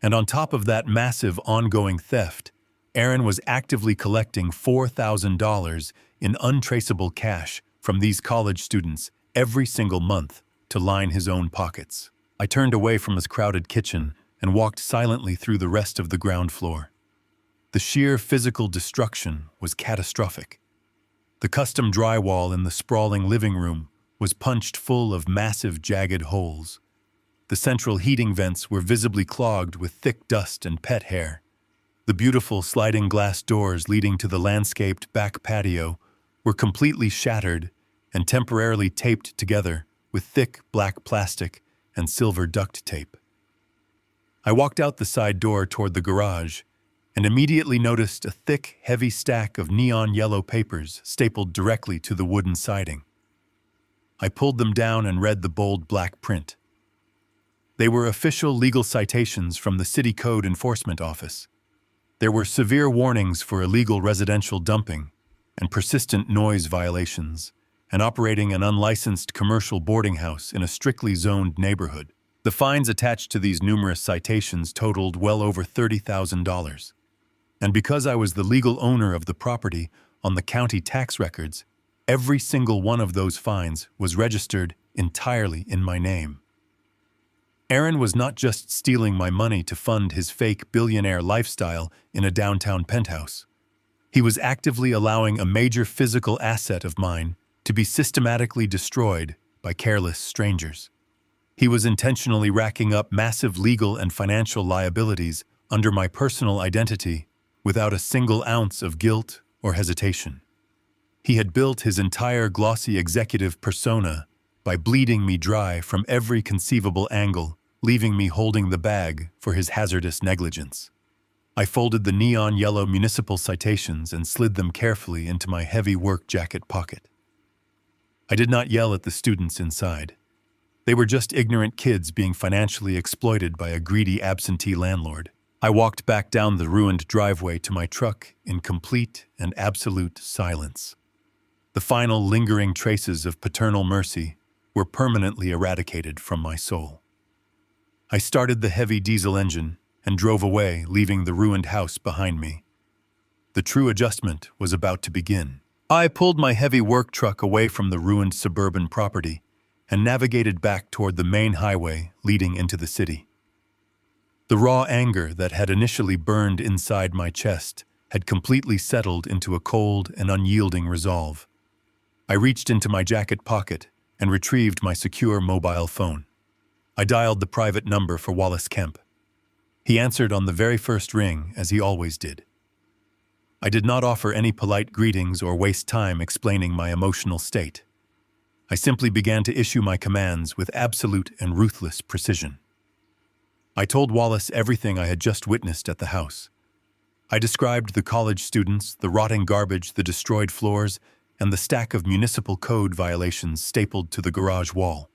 And on top of that massive ongoing theft, Aaron was actively collecting $4,000 in untraceable cash from these college students every single month to line his own pockets. I turned away from his crowded kitchen and walked silently through the rest of the ground floor. The sheer physical destruction was catastrophic. The custom drywall in the sprawling living room was punched full of massive jagged holes. The central heating vents were visibly clogged with thick dust and pet hair. The beautiful sliding glass doors leading to the landscaped back patio were completely shattered and temporarily taped together with thick black plastic and silver duct tape. I walked out the side door toward the garage and immediately noticed a thick, heavy stack of neon yellow papers stapled directly to the wooden siding. I pulled them down and read the bold black print. They were official legal citations from the City Code Enforcement Office. There were severe warnings for illegal residential dumping and persistent noise violations, and operating an unlicensed commercial boarding house in a strictly zoned neighborhood. The fines attached to these numerous citations totaled well over $30,000. And because I was the legal owner of the property on the county tax records, every single one of those fines was registered entirely in my name. Aaron was not just stealing my money to fund his fake billionaire lifestyle in a downtown penthouse. He was actively allowing a major physical asset of mine to be systematically destroyed by careless strangers. He was intentionally racking up massive legal and financial liabilities under my personal identity without a single ounce of guilt or hesitation. He had built his entire glossy executive persona by bleeding me dry from every conceivable angle, leaving me holding the bag for his hazardous negligence. I folded the neon yellow municipal citations and slid them carefully into my heavy work jacket pocket. I did not yell at the students inside. They were just ignorant kids being financially exploited by a greedy absentee landlord. I walked back down the ruined driveway to my truck in complete and absolute silence. The final lingering traces of paternal mercy were permanently eradicated from my soul. I started the heavy diesel engine and drove away, leaving the ruined house behind me. The true adjustment was about to begin. I pulled my heavy work truck away from the ruined suburban property and navigated back toward the main highway leading into the city. The raw anger that had initially burned inside my chest had completely settled into a cold and unyielding resolve. I reached into my jacket pocket and retrieved my secure mobile phone. I dialed the private number for Wallace Kemp. He answered on the very first ring, as he always did. I did not offer any polite greetings or waste time explaining my emotional state. I simply began to issue my commands with absolute and ruthless precision. I told Wallace everything I had just witnessed at the house. I described the college students, the rotting garbage, the destroyed floors, and the stack of municipal code violations stapled to the garage wall.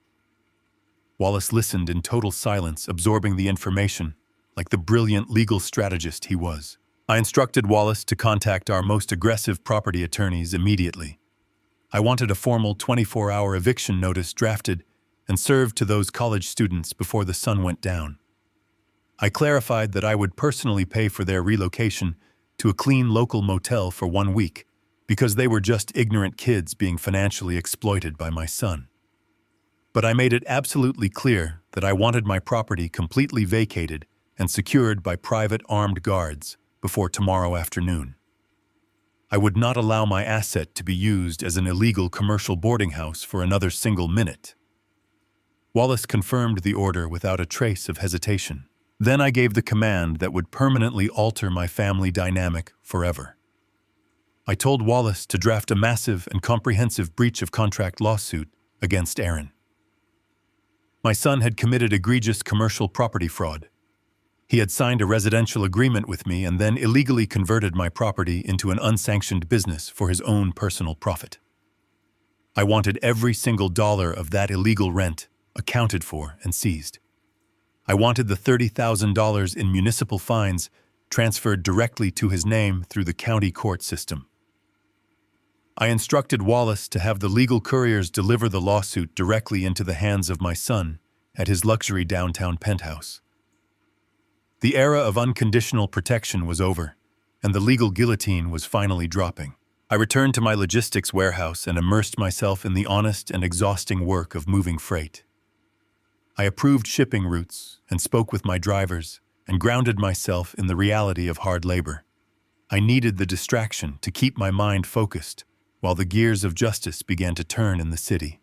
Wallace listened in total silence, absorbing the information, like the brilliant legal strategist he was. I instructed Wallace to contact our most aggressive property attorneys immediately. I wanted a formal 24-hour eviction notice drafted and served to those college students before the sun went down. I clarified that I would personally pay for their relocation to a clean local motel for 1 week because they were just ignorant kids being financially exploited by my son. But I made it absolutely clear that I wanted my property completely vacated and secured by private armed guards before tomorrow afternoon. I would not allow my asset to be used as an illegal commercial boarding house for another single minute. Wallace confirmed the order without a trace of hesitation. Then I gave the command that would permanently alter my family dynamic forever. I told Wallace to draft a massive and comprehensive breach of contract lawsuit against Aaron. My son had committed egregious commercial property fraud. He had signed a residential agreement with me and then illegally converted my property into an unsanctioned business for his own personal profit. I wanted every single dollar of that illegal rent accounted for and seized. I wanted the $30,000 in municipal fines transferred directly to his name through the county court system. I instructed Wallace to have the legal couriers deliver the lawsuit directly into the hands of my son at his luxury downtown penthouse. The era of unconditional protection was over, and the legal guillotine was finally dropping. I returned to my logistics warehouse and immersed myself in the honest and exhausting work of moving freight. I approved shipping routes and spoke with my drivers and grounded myself in the reality of hard labor. I needed the distraction to keep my mind focused while the gears of justice began to turn in the city.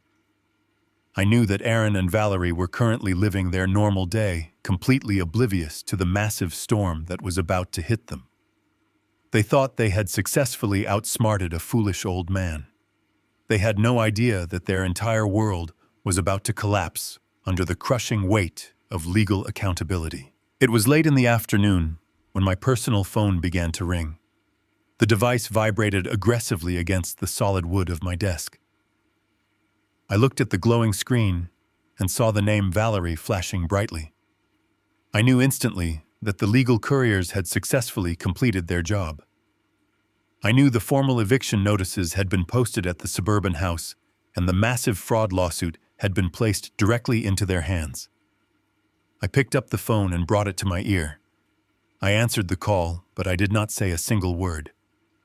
I knew that Aaron and Valerie were currently living their normal day, completely oblivious to the massive storm that was about to hit them. They thought they had successfully outsmarted a foolish old man. They had no idea that their entire world was about to collapse under the crushing weight of legal accountability. It was late in the afternoon when my personal phone began to ring. The device vibrated aggressively against the solid wood of my desk. I looked at the glowing screen and saw the name Valerie flashing brightly. I knew instantly that the legal couriers had successfully completed their job. I knew the formal eviction notices had been posted at the suburban house, and the massive fraud lawsuit had been placed directly into their hands. I picked up the phone and brought it to my ear. I answered the call, but I did not say a single word.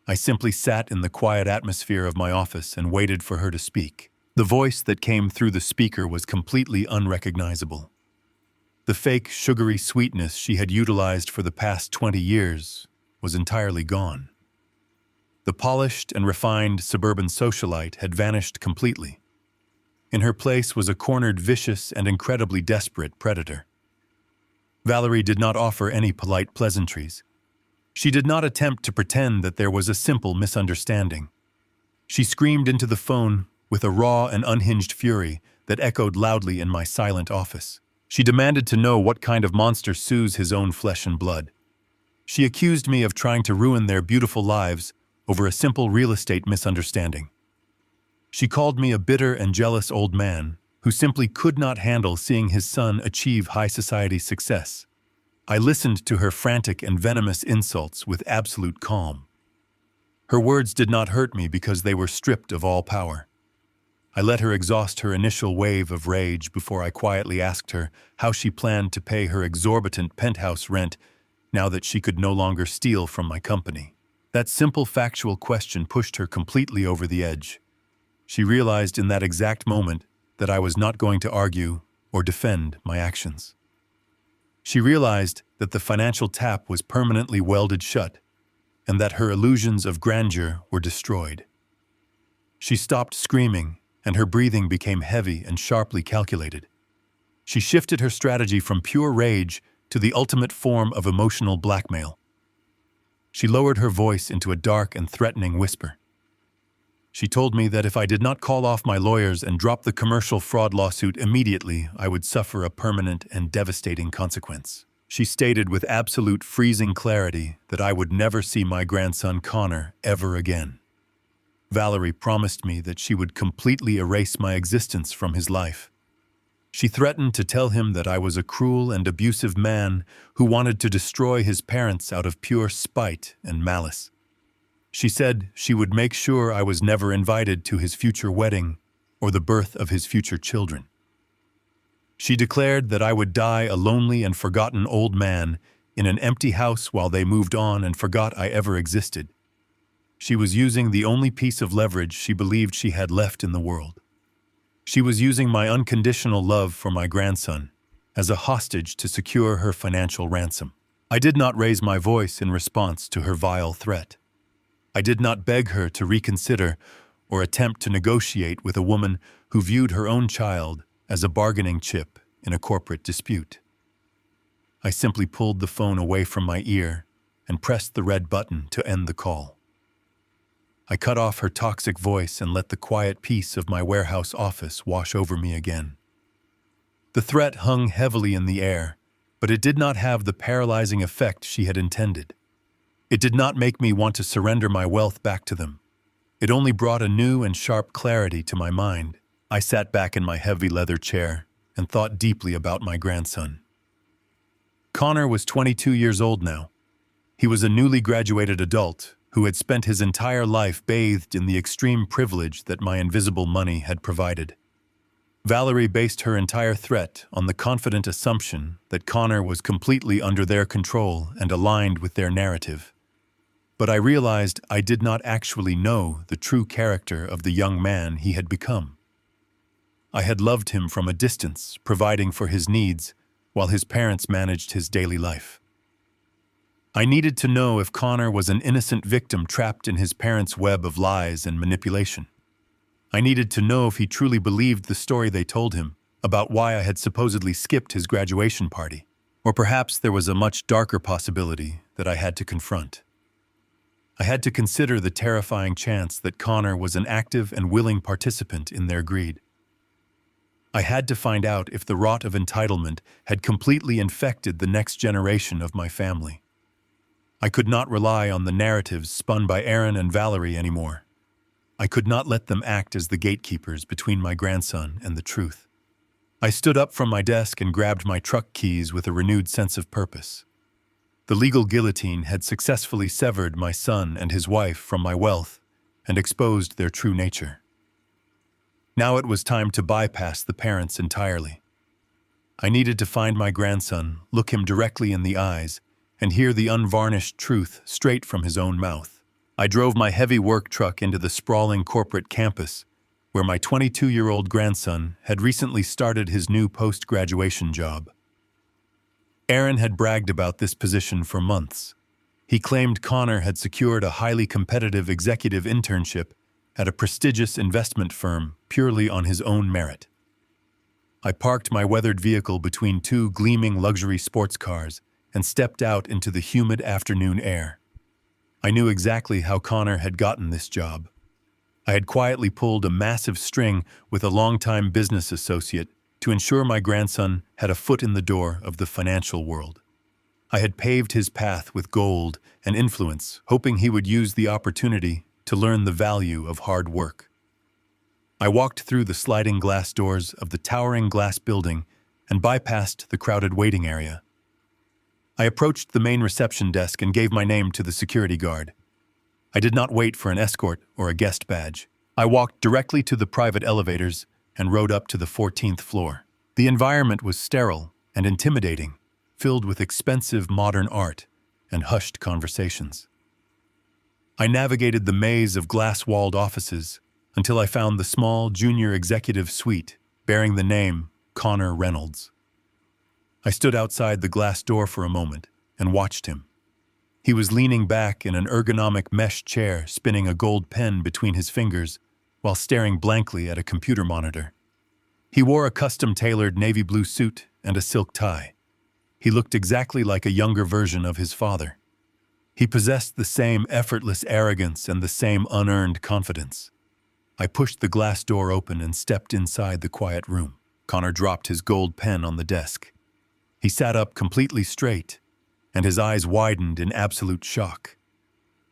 I simply sat in the quiet atmosphere of my office and waited for her to speak. The voice that came through the speaker was completely unrecognizable. The fake, sugary sweetness she had utilized for the past 20 years was entirely gone. The polished and refined suburban socialite had vanished completely. In her place was a cornered, vicious, and incredibly desperate predator. Valerie did not offer any polite pleasantries. She did not attempt to pretend that there was a simple misunderstanding. She screamed into the phone with a raw and unhinged fury that echoed loudly in my silent office. She demanded to know what kind of monster sues his own flesh and blood. She accused me of trying to ruin their beautiful lives over a simple real estate misunderstanding. She called me a bitter and jealous old man who simply could not handle seeing his son achieve high society success. I listened to her frantic and venomous insults with absolute calm. Her words did not hurt me because they were stripped of all power. I let her exhaust her initial wave of rage before I quietly asked her how she planned to pay her exorbitant penthouse rent now that she could no longer steal from my company. That simple factual question pushed her completely over the edge. She realized in that exact moment that I was not going to argue or defend my actions. She realized that the financial tap was permanently welded shut and that her illusions of grandeur were destroyed. She stopped screaming, and her breathing became heavy and sharply calculated. She shifted her strategy from pure rage to the ultimate form of emotional blackmail. She lowered her voice into a dark and threatening whisper. She told me that if I did not call off my lawyers and drop the commercial fraud lawsuit immediately, I would suffer a permanent and devastating consequence. She stated with absolute freezing clarity that I would never see my grandson Connor ever again. Valerie promised me that she would completely erase my existence from his life. She threatened to tell him that I was a cruel and abusive man who wanted to destroy his parents out of pure spite and malice. She said she would make sure I was never invited to his future wedding or the birth of his future children. She declared that I would die a lonely and forgotten old man in an empty house while they moved on and forgot I ever existed. She was using the only piece of leverage she believed she had left in the world. She was using my unconditional love for my grandson as a hostage to secure her financial ransom. I did not raise my voice in response to her vile threat. I did not beg her to reconsider or attempt to negotiate with a woman who viewed her own child as a bargaining chip in a corporate dispute. I simply pulled the phone away from my ear and pressed the red button to end the call. I cut off her toxic voice and let the quiet peace of my warehouse office wash over me again. The threat hung heavily in the air, but it did not have the paralyzing effect she had intended. It did not make me want to surrender my wealth back to them. It only brought a new and sharp clarity to my mind. I sat back in my heavy leather chair and thought deeply about my grandson. Connor was 22 years old now. He was a newly graduated adult who had spent his entire life bathed in the extreme privilege that my invisible money had provided. Valerie based her entire threat on the confident assumption that Connor was completely under their control and aligned with their narrative. But I realized I did not actually know the true character of the young man he had become. I had loved him from a distance, providing for his needs, while his parents managed his daily life. I needed to know if Connor was an innocent victim trapped in his parents' web of lies and manipulation. I needed to know if he truly believed the story they told him about why I had supposedly skipped his graduation party, or perhaps there was a much darker possibility that I had to confront. I had to consider the terrifying chance that Connor was an active and willing participant in their greed. I had to find out if the rot of entitlement had completely infected the next generation of my family. I could not rely on the narratives spun by Aaron and Valerie anymore. I could not let them act as the gatekeepers between my grandson and the truth. I stood up from my desk and grabbed my truck keys with a renewed sense of purpose. The legal guillotine had successfully severed my son and his wife from my wealth and exposed their true nature. Now it was time to bypass the parents entirely. I needed to find my grandson, look him directly in the eyes, and hear the unvarnished truth straight from his own mouth. I drove my heavy work truck into the sprawling corporate campus, where my 22-year-old grandson had recently started his new post-graduation job. Aaron had bragged about this position for months. He claimed Connor had secured a highly competitive executive internship at a prestigious investment firm purely on his own merit. I parked my weathered vehicle between two gleaming luxury sports cars and stepped out into the humid afternoon air. I knew exactly how Connor had gotten this job. I had quietly pulled a massive string with a longtime business associate to ensure my grandson had a foot in the door of the financial world. I had paved his path with gold and influence, hoping he would use the opportunity to learn the value of hard work. I walked through the sliding glass doors of the towering glass building and bypassed the crowded waiting area. I approached the main reception desk and gave my name to the security guard. I did not wait for an escort or a guest badge. I walked directly to the private elevators and rode up to the 14th floor. The environment was sterile and intimidating, filled with expensive modern art and hushed conversations. I navigated the maze of glass-walled offices until I found the small junior executive suite bearing the name Connor Reynolds. I stood outside the glass door for a moment and watched him. He was leaning back in an ergonomic mesh chair, spinning a gold pen between his fingers while staring blankly at a computer monitor. He wore a custom-tailored navy blue suit and a silk tie. He looked exactly like a younger version of his father. He possessed the same effortless arrogance and the same unearned confidence. I pushed the glass door open and stepped inside the quiet room. Connor dropped his gold pen on the desk. He sat up completely straight, and his eyes widened in absolute shock.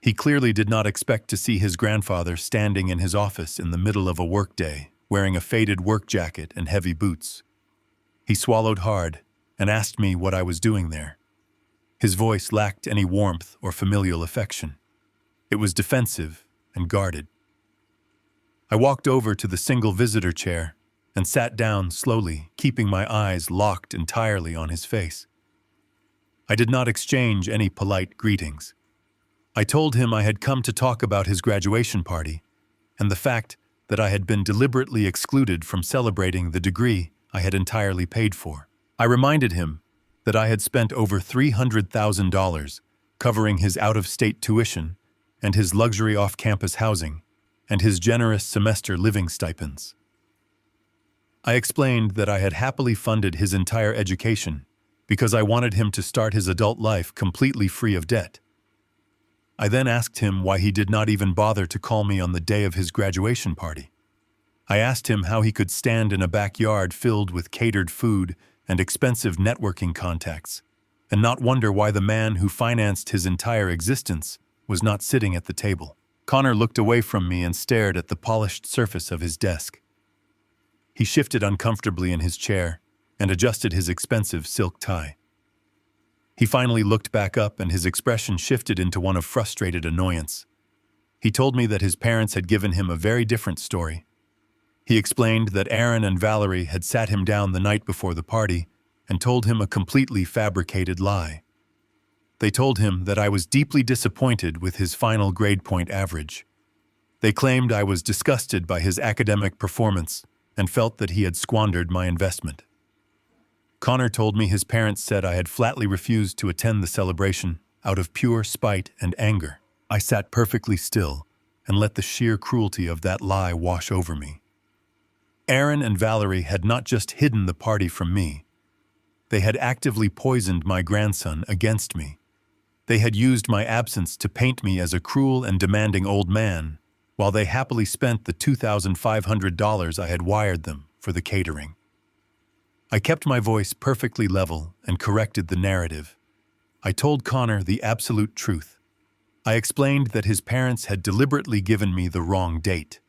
He clearly did not expect to see his grandfather standing in his office in the middle of a workday, wearing a faded work jacket and heavy boots. He swallowed hard and asked me what I was doing there. His voice lacked any warmth or familial affection. It was defensive and guarded. I walked over to the single visitor chair and sat down slowly, keeping my eyes locked entirely on his face. I did not exchange any polite greetings. I told him I had come to talk about his graduation party and the fact that I had been deliberately excluded from celebrating the degree I had entirely paid for. I reminded him that I had spent over $300,000 covering his out-of-state tuition and his luxury off-campus housing and his generous semester living stipends. I explained that I had happily funded his entire education because I wanted him to start his adult life completely free of debt. I then asked him why he did not even bother to call me on the day of his graduation party. I asked him how he could stand in a backyard filled with catered food and expensive networking contacts, and not wonder why the man who financed his entire existence was not sitting at the table. Connor looked away from me and stared at the polished surface of his desk. He shifted uncomfortably in his chair and adjusted his expensive silk tie. He finally looked back up and his expression shifted into one of frustrated annoyance. He told me that his parents had given him a very different story. He explained that Aaron and Valerie had sat him down the night before the party and told him a completely fabricated lie. They told him that I was deeply disappointed with his final grade point average. They claimed I was disgusted by his academic performance and felt that he had squandered my investment. Connor told me his parents said I had flatly refused to attend the celebration out of pure spite and anger. I sat perfectly still and let the sheer cruelty of that lie wash over me. Aaron and Valerie had not just hidden the party from me. They had actively poisoned my grandson against me. They had used my absence to paint me as a cruel and demanding old man, while they happily spent the $2,500 I had wired them for the catering. I kept my voice perfectly level and corrected the narrative. I told Connor the absolute truth. I explained that his parents had deliberately given me the wrong date.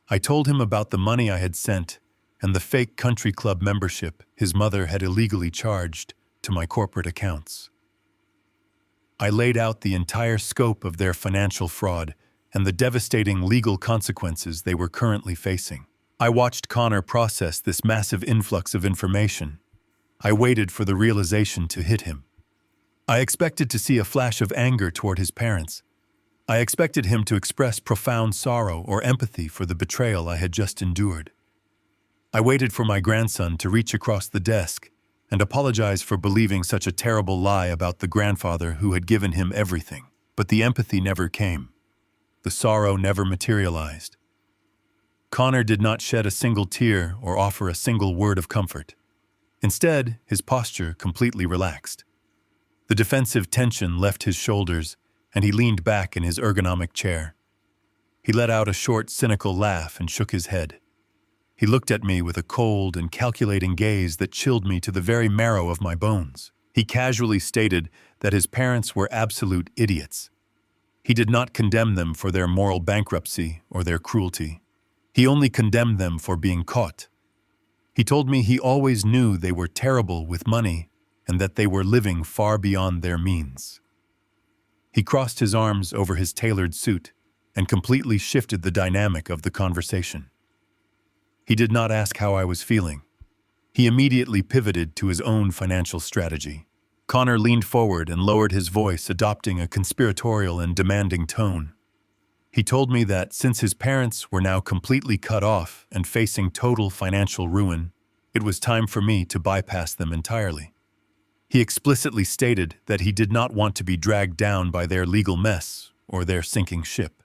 I told him about the money I had sent and the fake country club membership his mother had illegally charged to my corporate accounts. I laid out the entire scope of their financial fraud and the devastating legal consequences they were currently facing. I watched Connor process this massive influx of information. I waited for the realization to hit him. I expected to see a flash of anger toward his parents. I expected him to express profound sorrow or empathy for the betrayal I had just endured. I waited for my grandson to reach across the desk and apologize for believing such a terrible lie about the grandfather who had given him everything. But the empathy never came. The sorrow never materialized. Connor did not shed a single tear or offer a single word of comfort. Instead, his posture completely relaxed. The defensive tension left his shoulders, and he leaned back in his ergonomic chair. He let out a short, cynical laugh and shook his head. He looked at me with a cold and calculating gaze that chilled me to the very marrow of my bones. He casually stated that his parents were absolute idiots. He did not condemn them for their moral bankruptcy or their cruelty. He only condemned them for being caught. He told me he always knew they were terrible with money and that they were living far beyond their means. He crossed his arms over his tailored suit and completely shifted the dynamic of the conversation. He did not ask how I was feeling. He immediately pivoted to his own financial strategy. Connor leaned forward and lowered his voice, adopting a conspiratorial and demanding tone. He told me that since his parents were now completely cut off and facing total financial ruin, it was time for me to bypass them entirely. He explicitly stated that he did not want to be dragged down by their legal mess or their sinking ship.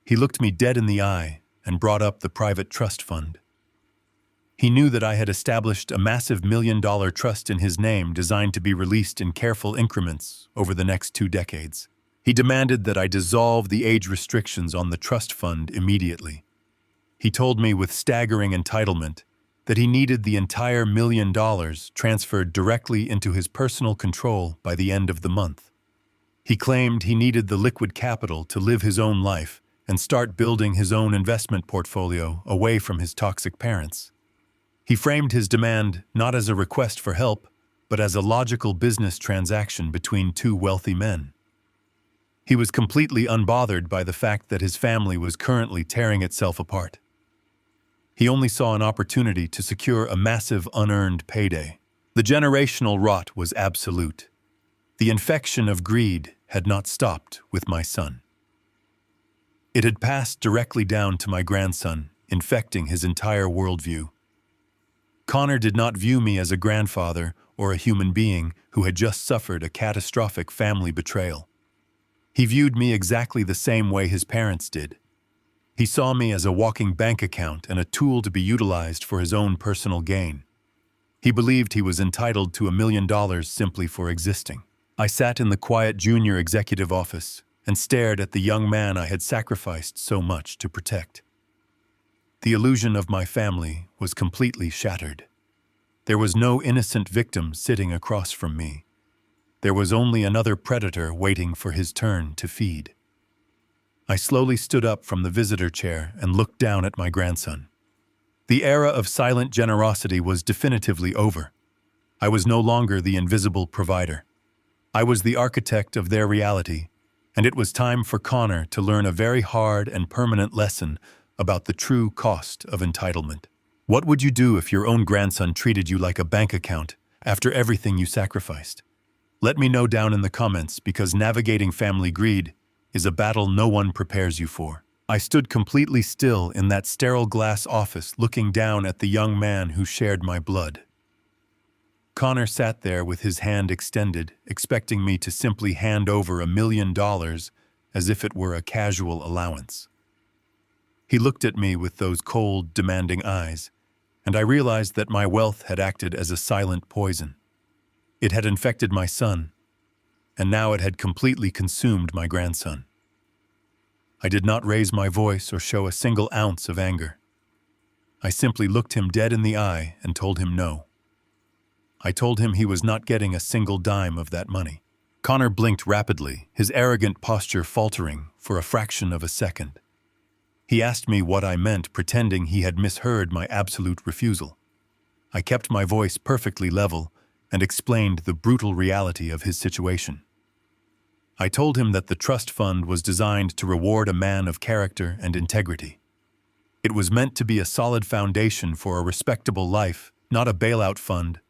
He looked me dead in the eye and brought up the private trust fund. He knew that I had established a massive $1 million trust in his name designed to be released in careful increments over the next 2 decades. He demanded that I dissolve the age restrictions on the trust fund immediately. He told me with staggering entitlement that he needed the entire $1 million transferred directly into his personal control by the end of the month. He claimed he needed the liquid capital to live his own life and start building his own investment portfolio away from his toxic parents. He framed his demand not as a request for help, but as a logical business transaction between 2 wealthy men. He was completely unbothered by the fact that his family was currently tearing itself apart. He only saw an opportunity to secure a massive unearned payday. The generational rot was absolute. The infection of greed had not stopped with my son. It had passed directly down to my grandson, infecting his entire worldview. Connor did not view me as a grandfather or a human being who had just suffered a catastrophic family betrayal. He viewed me exactly the same way his parents did. He saw me as a walking bank account and a tool to be utilized for his own personal gain. He believed he was entitled to $1 million simply for existing. I sat in the quiet junior executive office and stared at the young man I had sacrificed so much to protect. The illusion of my family was completely shattered. There was no innocent victim sitting across from me. There was only another predator waiting for his turn to feed. I slowly stood up from the visitor chair and looked down at my grandson. The era of silent generosity was definitively over. I was no longer the invisible provider. I was the architect of their reality, and it was time for Connor to learn a very hard and permanent lesson about the true cost of entitlement. What would you do if your own grandson treated you like a bank account after everything you sacrificed? Let me know down in the comments, because navigating family greed is a battle no one prepares you for. I stood completely still in that sterile glass office, looking down at the young man who shared my blood. Connor sat there with his hand extended, expecting me to simply hand over $1 million as if it were a casual allowance. He looked at me with those cold, demanding eyes, and I realized that my wealth had acted as a silent poison. It had infected my son, and now it had completely consumed my grandson. I did not raise my voice or show a single ounce of anger. I simply looked him dead in the eye and told him no. I told him he was not getting a single dime of that money. Connor blinked rapidly, his arrogant posture faltering for a fraction of a second. He asked me what I meant, pretending he had misheard my absolute refusal. I kept my voice perfectly level and explained the brutal reality of his situation. I told him that the trust fund was designed to reward a man of character and integrity. It was meant to be a solid foundation for a respectable life, not a bailout fund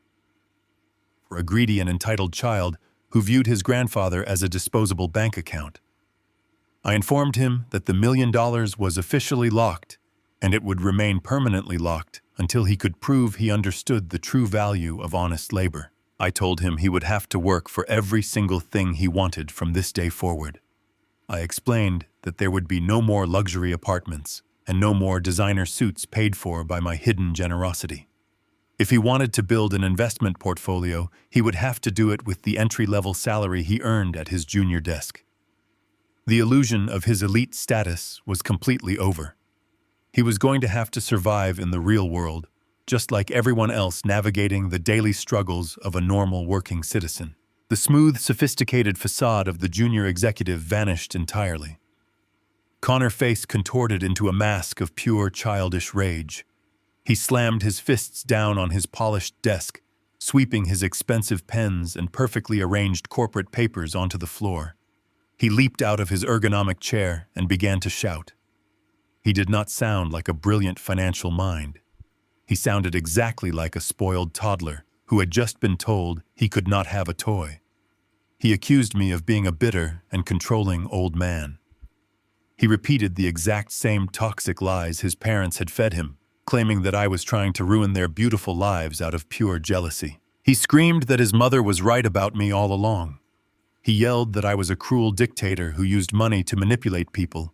for a greedy and entitled child who viewed his grandfather as a disposable bank account. I informed him that the $1 million was officially locked, and it would remain permanently locked until he could prove he understood the true value of honest labor. I told him he would have to work for every single thing he wanted from this day forward. I explained that there would be no more luxury apartments and no more designer suits paid for by my hidden generosity. If he wanted to build an investment portfolio, he would have to do it with the entry-level salary he earned at his junior desk. The illusion of his elite status was completely over. He was going to have to survive in the real world, just like everyone else navigating the daily struggles of a normal working citizen. The smooth, sophisticated facade of the junior executive vanished entirely. Connor's face contorted into a mask of pure childish rage. He slammed his fists down on his polished desk, sweeping his expensive pens and perfectly arranged corporate papers onto the floor. He leaped out of his ergonomic chair and began to shout. He did not sound like a brilliant financial mind. He sounded exactly like a spoiled toddler who had just been told he could not have a toy. He accused me of being a bitter and controlling old man. He repeated the exact same toxic lies his parents had fed him, claiming that I was trying to ruin their beautiful lives out of pure jealousy. He screamed that his mother was right about me all along. He yelled that I was a cruel dictator who used money to manipulate people,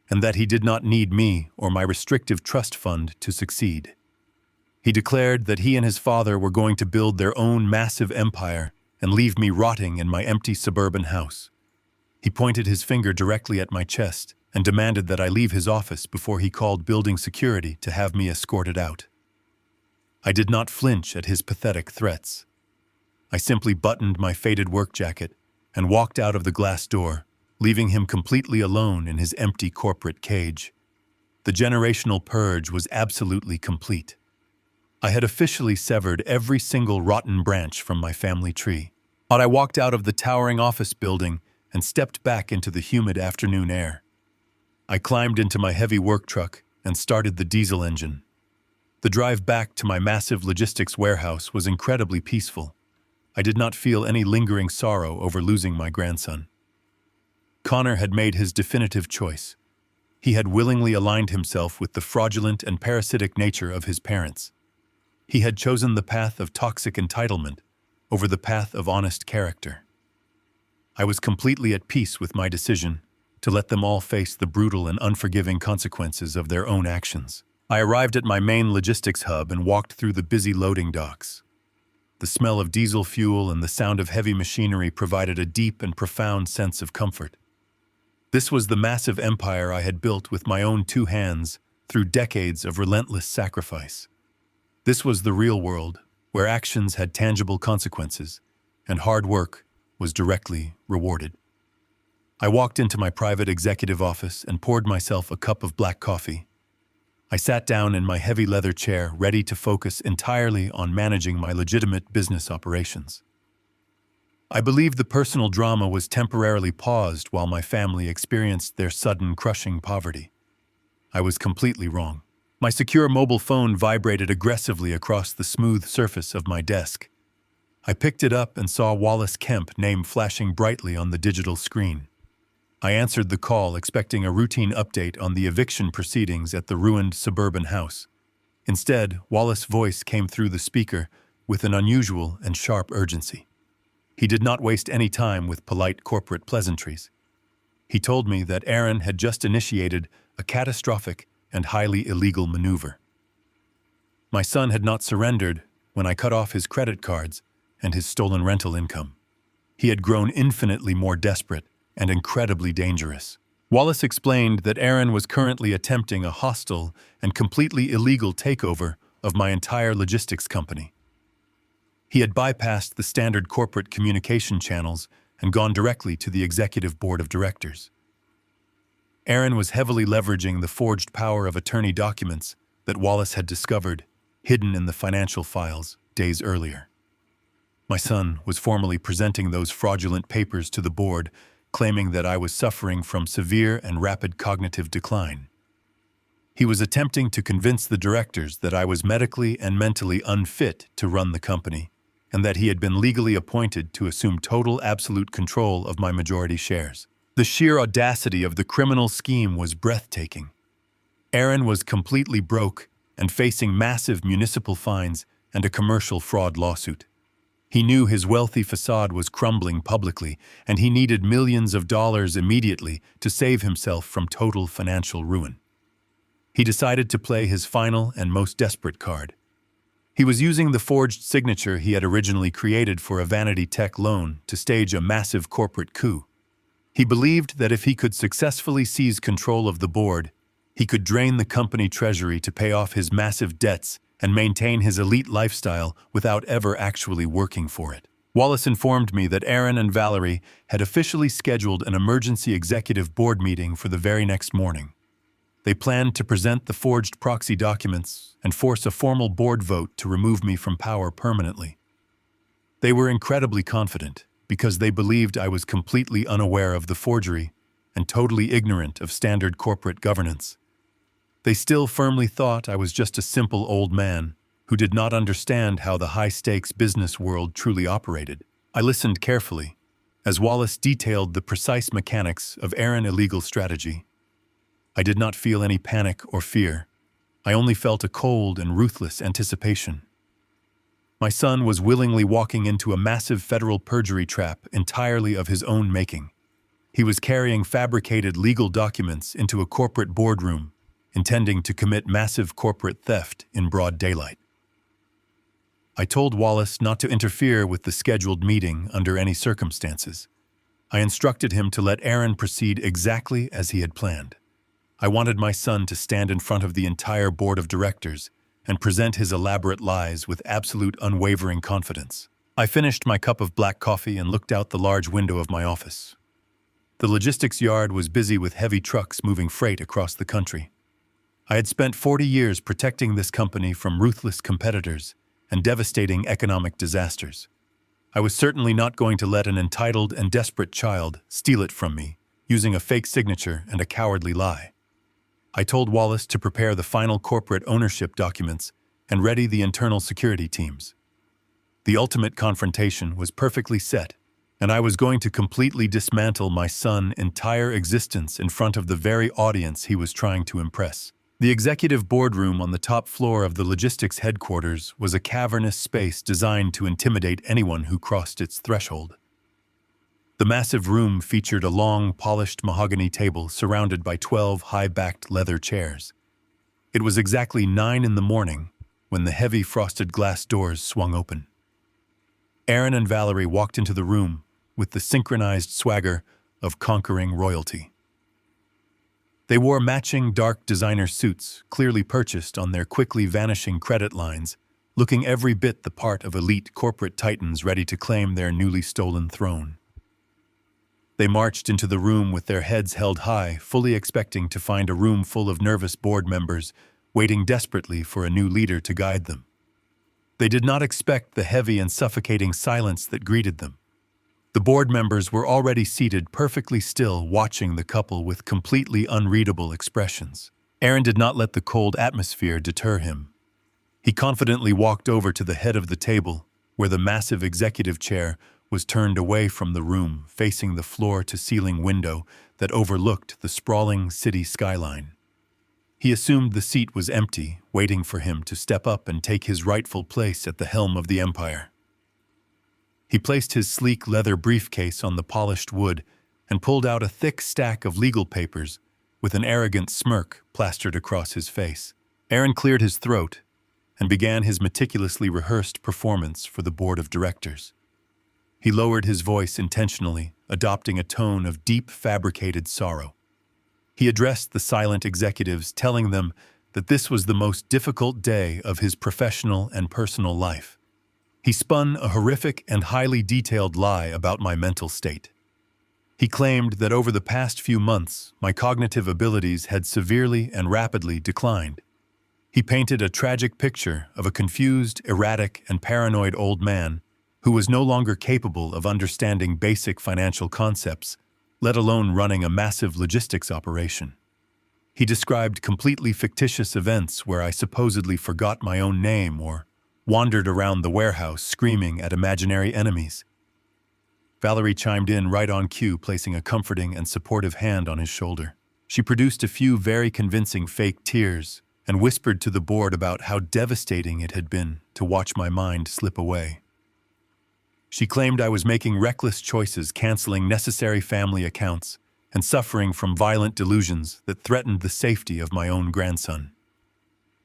and that he did not need me or my restrictive trust fund to succeed. He declared that he and his father were going to build their own massive empire and leave me rotting in my empty suburban house. He pointed his finger directly at my chest and demanded that I leave his office before he called building security to have me escorted out. I did not flinch at his pathetic threats. I simply buttoned my faded work jacket and walked out of the glass door, leaving him completely alone in his empty corporate cage. The generational purge was absolutely complete. I had officially severed every single rotten branch from my family tree. But I walked out of the towering office building and stepped back into the humid afternoon air. I climbed into my heavy work truck and started the diesel engine. The drive back to my massive logistics warehouse was incredibly peaceful. I did not feel any lingering sorrow over losing my grandson. Connor had made his definitive choice. He had willingly aligned himself with the fraudulent and parasitic nature of his parents. He had chosen the path of toxic entitlement over the path of honest character. I was completely at peace with my decision to let them all face the brutal and unforgiving consequences of their own actions. I arrived at my main logistics hub and walked through the busy loading docks. The smell of diesel fuel and the sound of heavy machinery provided a deep and profound sense of comfort. This was the massive empire I had built with my own two hands through decades of relentless sacrifice. This was the real world, where actions had tangible consequences, and hard work was directly rewarded. I walked into my private executive office and poured myself a cup of black coffee. I sat down in my heavy leather chair, ready to focus entirely on managing my legitimate business operations. I believed the personal drama was temporarily paused while my family experienced their sudden crushing poverty. I was completely wrong. My secure mobile phone vibrated aggressively across the smooth surface of my desk. I picked it up and saw Wallace Kemp name flashing brightly on the digital screen. I answered the call, expecting a routine update on the eviction proceedings at the ruined suburban house. Instead, Wallace's voice came through the speaker with an unusual and sharp urgency. He did not waste any time with polite corporate pleasantries. He told me that Aaron had just initiated a catastrophic and highly illegal maneuver. My son had not surrendered when I cut off his credit cards and his stolen rental income. He had grown infinitely more desperate and incredibly dangerous. Wallace explained that Aaron was currently attempting a hostile and completely illegal takeover of my entire logistics company. He had bypassed the standard corporate communication channels and gone directly to the executive board of directors. Aaron was heavily leveraging the forged power of attorney documents that Wallace had discovered, hidden in the financial files days earlier. My son was formally presenting those fraudulent papers to the board, claiming that I was suffering from severe and rapid cognitive decline. He was attempting to convince the directors that I was medically and mentally unfit to run the company, and that he had been legally appointed to assume total absolute control of my majority shares. The sheer audacity of the criminal scheme was breathtaking. Aaron was completely broke and facing massive municipal fines and a commercial fraud lawsuit. He knew his wealthy facade was crumbling publicly, and he needed millions of dollars immediately to save himself from total financial ruin. He decided to play his final and most desperate card. He was using the forged signature he had originally created for a vanity tech loan to stage a massive corporate coup. He believed that if he could successfully seize control of the board, he could drain the company treasury to pay off his massive debts and maintain his elite lifestyle without ever actually working for it. Wallace informed me that Aaron and Valerie had officially scheduled an emergency executive board meeting for the very next morning. They planned to present the forged proxy documents and force a formal board vote to remove me from power permanently. They were incredibly confident because they believed I was completely unaware of the forgery and totally ignorant of standard corporate governance. They still firmly thought I was just a simple old man who did not understand how the high-stakes business world truly operated. I listened carefully as Wallace detailed the precise mechanics of Aaron's illegal strategy. I did not feel any panic or fear. I only felt a cold and ruthless anticipation. My son was willingly walking into a massive federal perjury trap entirely of his own making. He was carrying fabricated legal documents into a corporate boardroom, intending to commit massive corporate theft in broad daylight. I told Wallace not to interfere with the scheduled meeting under any circumstances. I instructed him to let Aaron proceed exactly as he had planned. I wanted my son to stand in front of the entire board of directors and present his elaborate lies with absolute unwavering confidence. I finished my cup of black coffee and looked out the large window of my office. The logistics yard was busy with heavy trucks moving freight across the country. I had spent 40 years protecting this company from ruthless competitors and devastating economic disasters. I was certainly not going to let an entitled and desperate child steal it from me, using a fake signature and a cowardly lie. I told Wallace to prepare the final corporate ownership documents and ready the internal security teams. The ultimate confrontation was perfectly set, and I was going to completely dismantle my son's entire existence in front of the very audience he was trying to impress. The executive boardroom on the top floor of the logistics headquarters was a cavernous space designed to intimidate anyone who crossed its threshold. The massive room featured a long, polished mahogany table surrounded by 12 high-backed leather chairs. It was exactly 9 in the morning when the heavy frosted glass doors swung open. Aaron and Valerie walked into the room with the synchronized swagger of conquering royalty. They wore matching dark designer suits, clearly purchased on their quickly vanishing credit lines, looking every bit the part of elite corporate titans ready to claim their newly stolen throne. They marched into the room with their heads held high, fully expecting to find a room full of nervous board members, waiting desperately for a new leader to guide them. They did not expect the heavy and suffocating silence that greeted them. The board members were already seated perfectly still, watching the couple with completely unreadable expressions. Aaron did not let the cold atmosphere deter him. He confidently walked over to the head of the table, where the massive executive chair was turned away from the room, facing the floor-to-ceiling window that overlooked the sprawling city skyline. He assumed the seat was empty, waiting for him to step up and take his rightful place at the helm of the empire. He placed his sleek leather briefcase on the polished wood and pulled out a thick stack of legal papers with an arrogant smirk plastered across his face. Aaron cleared his throat and began his meticulously rehearsed performance for the board of directors. He lowered his voice intentionally, adopting a tone of deep fabricated sorrow. He addressed the silent executives, telling them that this was the most difficult day of his professional and personal life. He spun a horrific and highly detailed lie about my mental state. He claimed that over the past few months, my cognitive abilities had severely and rapidly declined. He painted a tragic picture of a confused, erratic, and paranoid old man who was no longer capable of understanding basic financial concepts, let alone running a massive logistics operation. He described completely fictitious events where I supposedly forgot my own name or wandered around the warehouse screaming at imaginary enemies. Valerie chimed in right on cue, placing a comforting and supportive hand on his shoulder. She produced a few very convincing fake tears and whispered to the board about how devastating it had been to watch my mind slip away. She claimed I was making reckless choices, canceling necessary family accounts, and suffering from violent delusions that threatened the safety of my own grandson.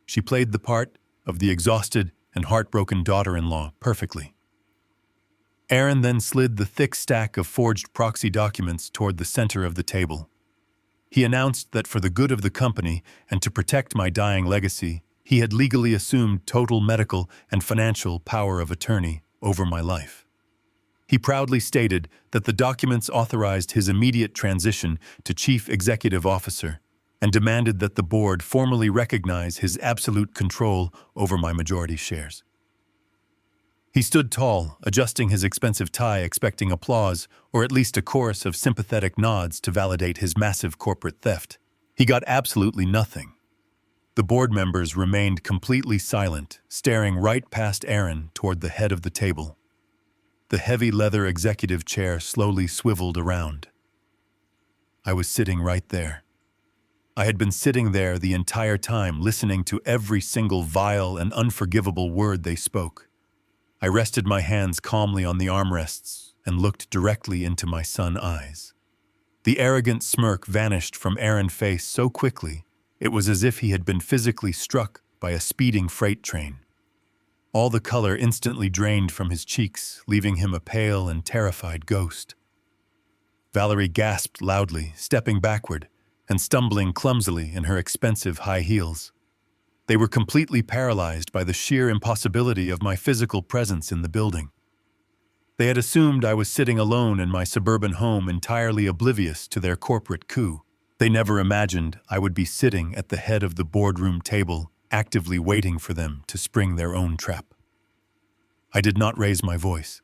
She played the part of the exhausted and heartbroken daughter-in-law perfectly. Aaron then slid the thick stack of forged proxy documents toward the center of the table. He announced that for the good of the company and to protect my dying legacy, he had legally assumed total medical and financial power of attorney over my life. He proudly stated that the documents authorized his immediate transition to Chief Executive Officer and demanded that the board formally recognize his absolute control over my majority shares. He stood tall, adjusting his expensive tie, expecting applause or at least a chorus of sympathetic nods to validate his massive corporate theft. He got absolutely nothing. The board members remained completely silent, staring right past Aaron toward the head of the table. The heavy leather executive chair slowly swiveled around. I was sitting right there. I had been sitting there the entire time, listening to every single vile and unforgivable word they spoke. I rested my hands calmly on the armrests and looked directly into my son's eyes. The arrogant smirk vanished from Aaron's face so quickly, it was as if he had been physically struck by a speeding freight train. All the color instantly drained from his cheeks, leaving him a pale and terrified ghost. Valerie gasped loudly, stepping backward and stumbling clumsily in her expensive high heels. They were completely paralyzed by the sheer impossibility of my physical presence in the building. They had assumed I was sitting alone in my suburban home, entirely oblivious to their corporate coup. They never imagined I would be sitting at the head of the boardroom table, actively waiting for them to spring their own trap. I did not raise my voice.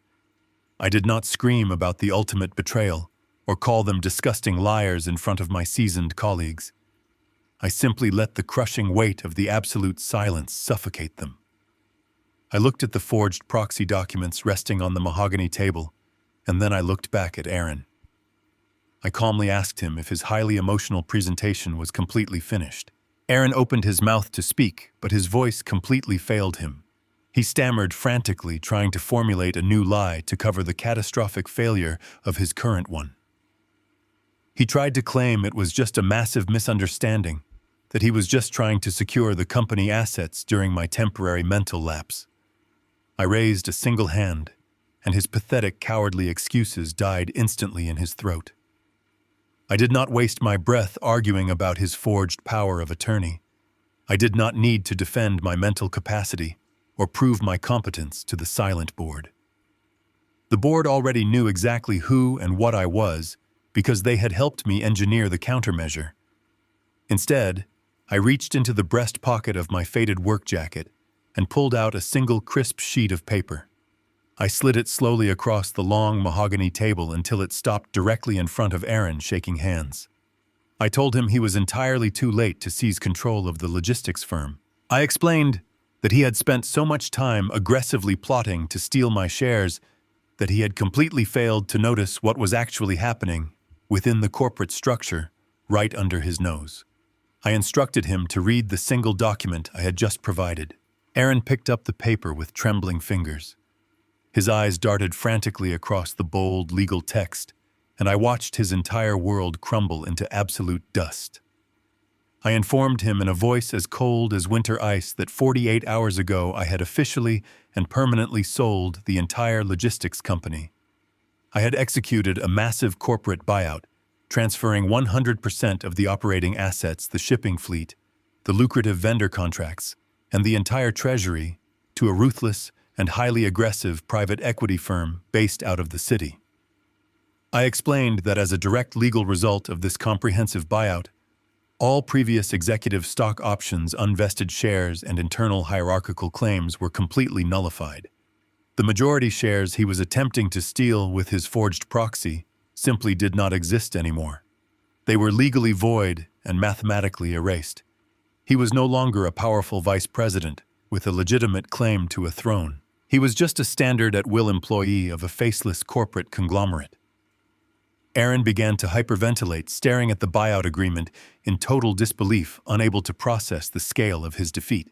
I did not scream about the ultimate betrayal or call them disgusting liars in front of my seasoned colleagues. I simply let the crushing weight of the absolute silence suffocate them. I looked at the forged proxy documents resting on the mahogany table, and then I looked back at Aaron. I calmly asked him if his highly emotional presentation was completely finished. Aaron opened his mouth to speak, but his voice completely failed him. He stammered frantically, trying to formulate a new lie to cover the catastrophic failure of his current one. He tried to claim it was just a massive misunderstanding, that he was just trying to secure the company assets during my temporary mental lapse. I raised a single hand, and his pathetic, cowardly excuses died instantly in his throat. I did not waste my breath arguing about his forged power of attorney. I did not need to defend my mental capacity or prove my competence to the silent board. The board already knew exactly who and what I was because they had helped me engineer the countermeasure. Instead, I reached into the breast pocket of my faded work jacket and pulled out a single crisp sheet of paper. I slid it slowly across the long mahogany table until it stopped directly in front of Aaron, shaking hands. I told him he was entirely too late to seize control of the logistics firm. I explained that he had spent so much time aggressively plotting to steal my shares that he had completely failed to notice what was actually happening within the corporate structure right under his nose. I instructed him to read the single document I had just provided. Aaron picked up the paper with trembling fingers. His eyes darted frantically across the bold legal text, and I watched his entire world crumble into absolute dust. I informed him in a voice as cold as winter ice that 48 hours ago I had officially and permanently sold the entire logistics company. I had executed a massive corporate buyout, transferring 100% of the operating assets, the shipping fleet, the lucrative vendor contracts, and the entire treasury to a ruthless and highly aggressive private equity firm based out of the city. I explained that as a direct legal result of this comprehensive buyout, all previous executive stock options, unvested shares, and internal hierarchical claims were completely nullified. The majority shares he was attempting to steal with his forged proxy simply did not exist anymore. They were legally void and mathematically erased. He was no longer a powerful vice president with a legitimate claim to a throne. He was just a standard at-will employee of a faceless corporate conglomerate. Aaron began to hyperventilate, staring at the buyout agreement in total disbelief, unable to process the scale of his defeat.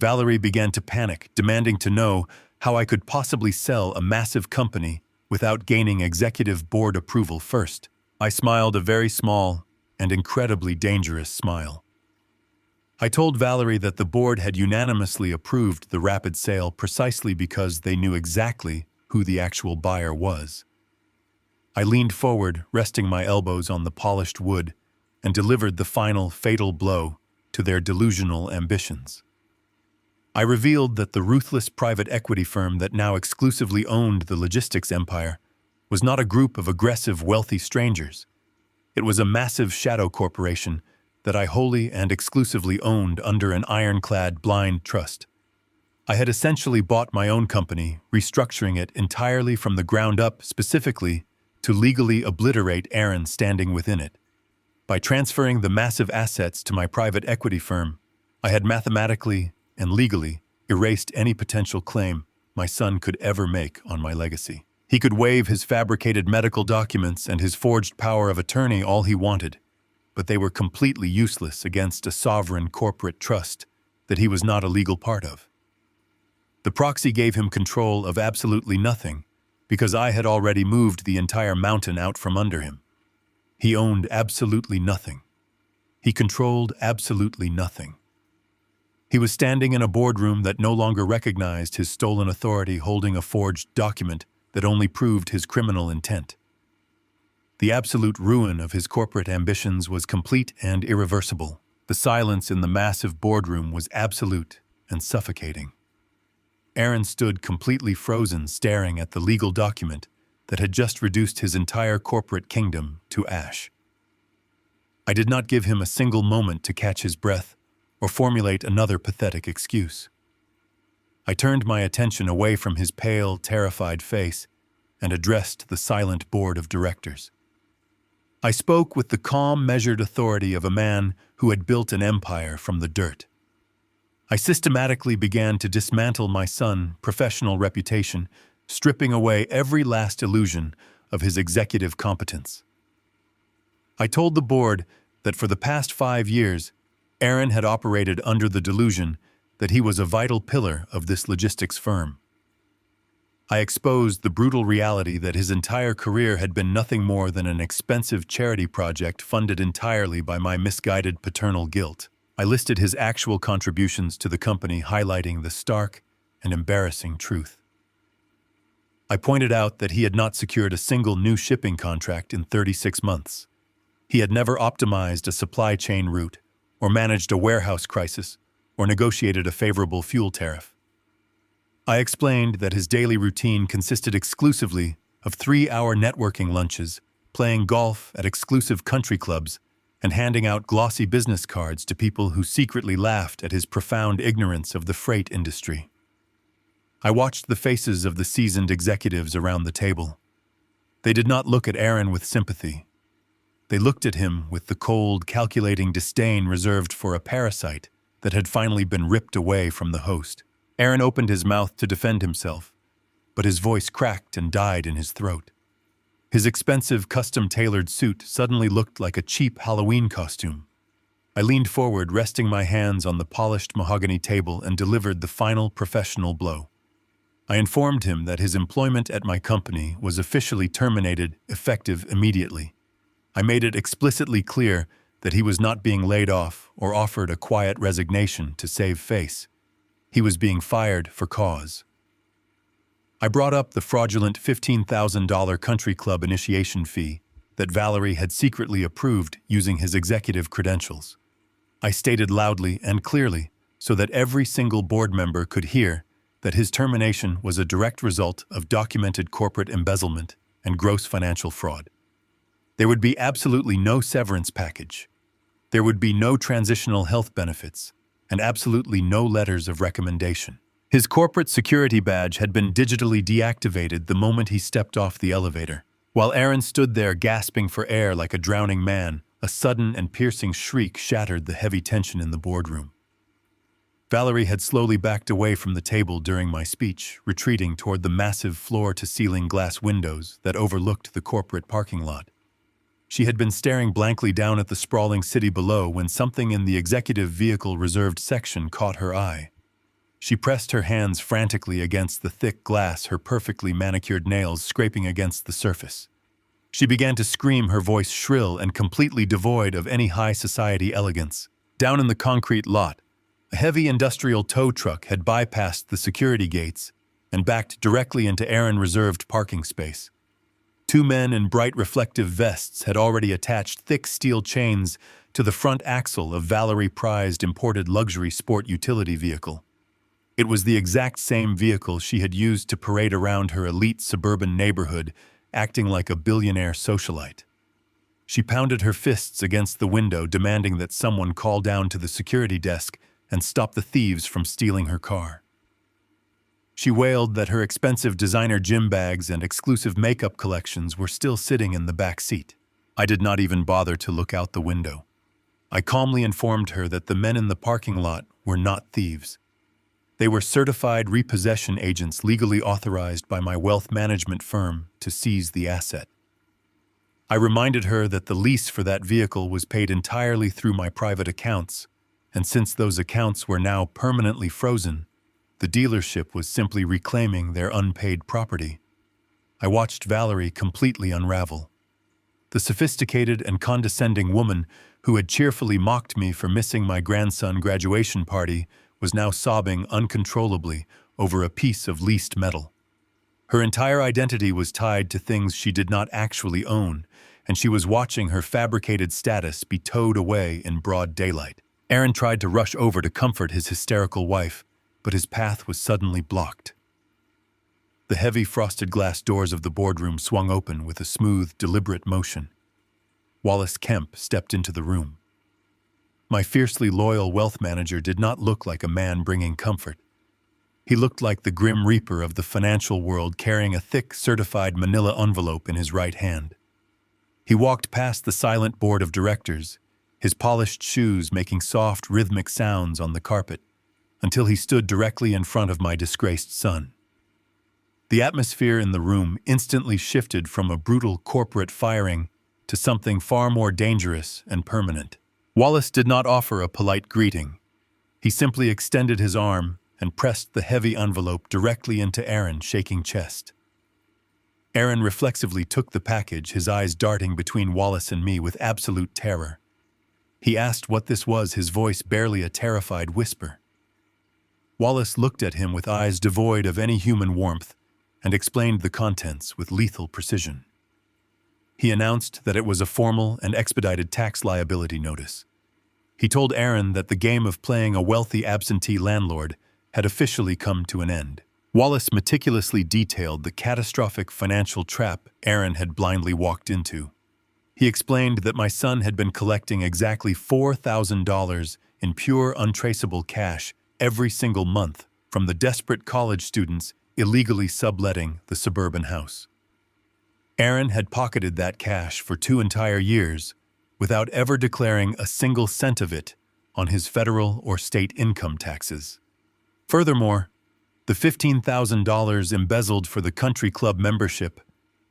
Valerie began to panic, demanding to know how I could possibly sell a massive company without gaining executive board approval first. I smiled, a very small and incredibly dangerous smile. I told Valerie that the board had unanimously approved the rapid sale precisely because they knew exactly who the actual buyer was. I leaned forward, resting my elbows on the polished wood, and delivered the final fatal blow to their delusional ambitions. I revealed that the ruthless private equity firm that now exclusively owned the logistics empire was not a group of aggressive, wealthy strangers. It was a massive shadow corporation that I wholly and exclusively owned under an ironclad blind trust. I had essentially bought my own company, restructuring it entirely from the ground up, specifically to legally obliterate Aaron standing within it. By transferring the massive assets to my private equity firm, I had mathematically and legally erased any potential claim my son could ever make on my legacy. He could wave his fabricated medical documents and his forged power of attorney all he wanted, but they were completely useless against a sovereign corporate trust that he was not a legal part of. The proxy gave him control of absolutely nothing, because I had already moved the entire mountain out from under him. He owned absolutely nothing. He controlled absolutely nothing. He was standing in a boardroom that no longer recognized his stolen authority, holding a forged document that only proved his criminal intent. The absolute ruin of his corporate ambitions was complete and irreversible. The silence in the massive boardroom was absolute and suffocating. Aaron stood completely frozen, staring at the legal document that had just reduced his entire corporate kingdom to ash. I did not give him a single moment to catch his breath or formulate another pathetic excuse. I turned my attention away from his pale, terrified face and addressed the silent board of directors. I spoke with the calm, measured authority of a man who had built an empire from the dirt. I systematically began to dismantle my son's professional reputation, stripping away every last illusion of his executive competence. I told the board that for the past 5 years, Aaron had operated under the delusion that he was a vital pillar of this logistics firm. I exposed the brutal reality that his entire career had been nothing more than an expensive charity project funded entirely by my misguided paternal guilt. I listed his actual contributions to the company, highlighting the stark and embarrassing truth. I pointed out that he had not secured a single new shipping contract in 36 months. He had never optimized a supply chain route, or managed a warehouse crisis, or negotiated a favorable fuel tariff. I explained that his daily routine consisted exclusively of 3-hour networking lunches, playing golf at exclusive country clubs, and handing out glossy business cards to people who secretly laughed at his profound ignorance of the freight industry. I watched the faces of the seasoned executives around the table. They did not look at Aaron with sympathy. They looked at him with the cold, calculating disdain reserved for a parasite that had finally been ripped away from the host. Aaron opened his mouth to defend himself, but his voice cracked and died in his throat. His expensive, custom-tailored suit suddenly looked like a cheap Halloween costume. I leaned forward, resting my hands on the polished mahogany table, and delivered the final professional blow. I informed him that his employment at my company was officially terminated, effective immediately. I made it explicitly clear that he was not being laid off or offered a quiet resignation to save face. He was being fired for cause. I brought up the fraudulent $15,000 country club initiation fee that Valerie had secretly approved using his executive credentials. I stated loudly and clearly, so that every single board member could hear, that his termination was a direct result of documented corporate embezzlement and gross financial fraud. There would be absolutely no severance package. There would be no transitional health benefits, and absolutely no letters of recommendation. His corporate security badge had been digitally deactivated the moment he stepped off the elevator. While Aaron stood there gasping for air like a drowning man, a sudden and piercing shriek shattered the heavy tension in the boardroom. Valerie had slowly backed away from the table during my speech, retreating toward the massive floor-to-ceiling glass windows that overlooked the corporate parking lot. She had been staring blankly down at the sprawling city below when something in the executive vehicle reserved section caught her eye. She pressed her hands frantically against the thick glass, her perfectly manicured nails scraping against the surface. She began to scream, her voice shrill and completely devoid of any high society elegance. Down in the concrete lot, a heavy industrial tow truck had bypassed the security gates and backed directly into Aaron-reserved parking space. 2 men in bright reflective vests had already attached thick steel chains to the front axle of Valerie-prized imported luxury sport utility vehicle. It was the exact same vehicle she had used to parade around her elite suburban neighborhood, acting like a billionaire socialite. She pounded her fists against the window, demanding that someone call down to the security desk and stop the thieves from stealing her car. She wailed that her expensive designer gym bags and exclusive makeup collections were still sitting in the back seat. I did not even bother to look out the window. I calmly informed her that the men in the parking lot were not thieves. They were certified repossession agents legally authorized by my wealth management firm to seize the asset. I reminded her that the lease for that vehicle was paid entirely through my private accounts, and since those accounts were now permanently frozen, the dealership was simply reclaiming their unpaid property. I watched Valerie completely unravel. The sophisticated and condescending woman who had cheerfully mocked me for missing my grandson graduation party was now sobbing uncontrollably over a piece of leased metal. Her entire identity was tied to things she did not actually own, and she was watching her fabricated status be towed away in broad daylight. Aaron tried to rush over to comfort his hysterical wife, but his path was suddenly blocked. The heavy frosted glass doors of the boardroom swung open with a smooth, deliberate motion. Wallace Kemp stepped into the room. My fiercely loyal wealth manager did not look like a man bringing comfort. He looked like the grim reaper of the financial world, carrying a thick, certified manila envelope in his right hand. He walked past the silent board of directors, his polished shoes making soft, rhythmic sounds on the carpet, until he stood directly in front of my disgraced son. The atmosphere in the room instantly shifted from a brutal corporate firing to something far more dangerous and permanent. Wallace did not offer a polite greeting. He simply extended his arm and pressed the heavy envelope directly into Aaron's shaking chest. Aaron reflexively took the package, his eyes darting between Wallace and me with absolute terror. He asked what this was, his voice barely a terrified whisper. Wallace looked at him with eyes devoid of any human warmth, and explained the contents with lethal precision. He announced that it was a formal and expedited tax liability notice. He told Aaron that the game of playing a wealthy absentee landlord had officially come to an end. Wallace meticulously detailed the catastrophic financial trap Aaron had blindly walked into. He explained that my son had been collecting exactly $4,000 in pure untraceable cash every single month from the desperate college students illegally subletting the suburban house. Aaron had pocketed that cash for 2 entire years without ever declaring a single cent of it on his federal or state income taxes. Furthermore, the $15,000 embezzled for the country club membership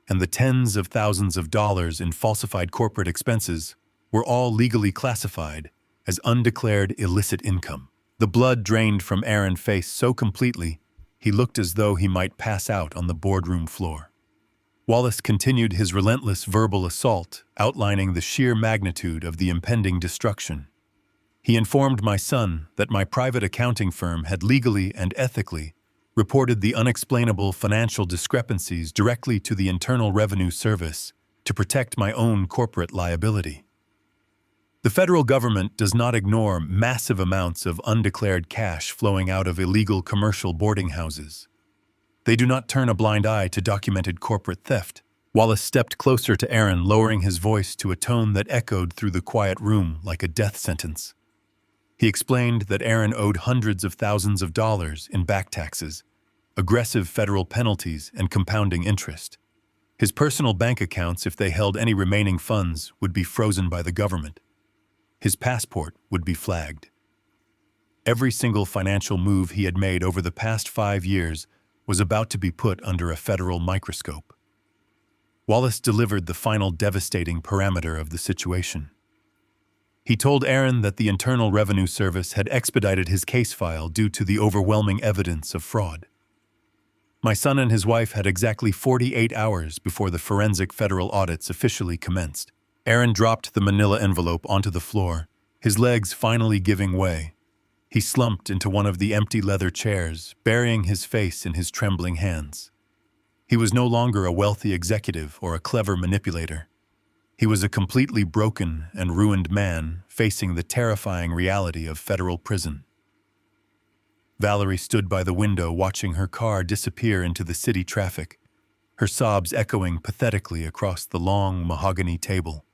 and the tens of thousands of dollars in falsified corporate expenses were all legally classified as undeclared illicit income. The blood drained from Aaron's face so completely, he looked as though he might pass out on the boardroom floor. Wallace continued his relentless verbal assault, outlining the sheer magnitude of the impending destruction. He informed my son that my private accounting firm had legally and ethically reported the unexplainable financial discrepancies directly to the Internal Revenue Service to protect my own corporate liability. The federal government does not ignore massive amounts of undeclared cash flowing out of illegal commercial boarding houses. They do not turn a blind eye to documented corporate theft. Wallace stepped closer to Aaron, lowering his voice to a tone that echoed through the quiet room like a death sentence. He explained that Aaron owed hundreds of thousands of dollars in back taxes, aggressive federal penalties, and compounding interest. His personal bank accounts, if they held any remaining funds, would be frozen by the government. His passport would be flagged. Every single financial move he had made over the past 5 years was about to be put under a federal microscope. Wallace delivered the final devastating parameter of the situation. He told Aaron that the Internal Revenue Service had expedited his case file due to the overwhelming evidence of fraud. My son and his wife had exactly 48 hours before the forensic federal audits officially commenced. Aaron dropped the manila envelope onto the floor, his legs finally giving way. He slumped into one of the empty leather chairs, burying his face in his trembling hands. He was no longer a wealthy executive or a clever manipulator. He was a completely broken and ruined man facing the terrifying reality of federal prison. Valerie stood by the window watching her car disappear into the city traffic, her sobs echoing pathetically across the long mahogany table.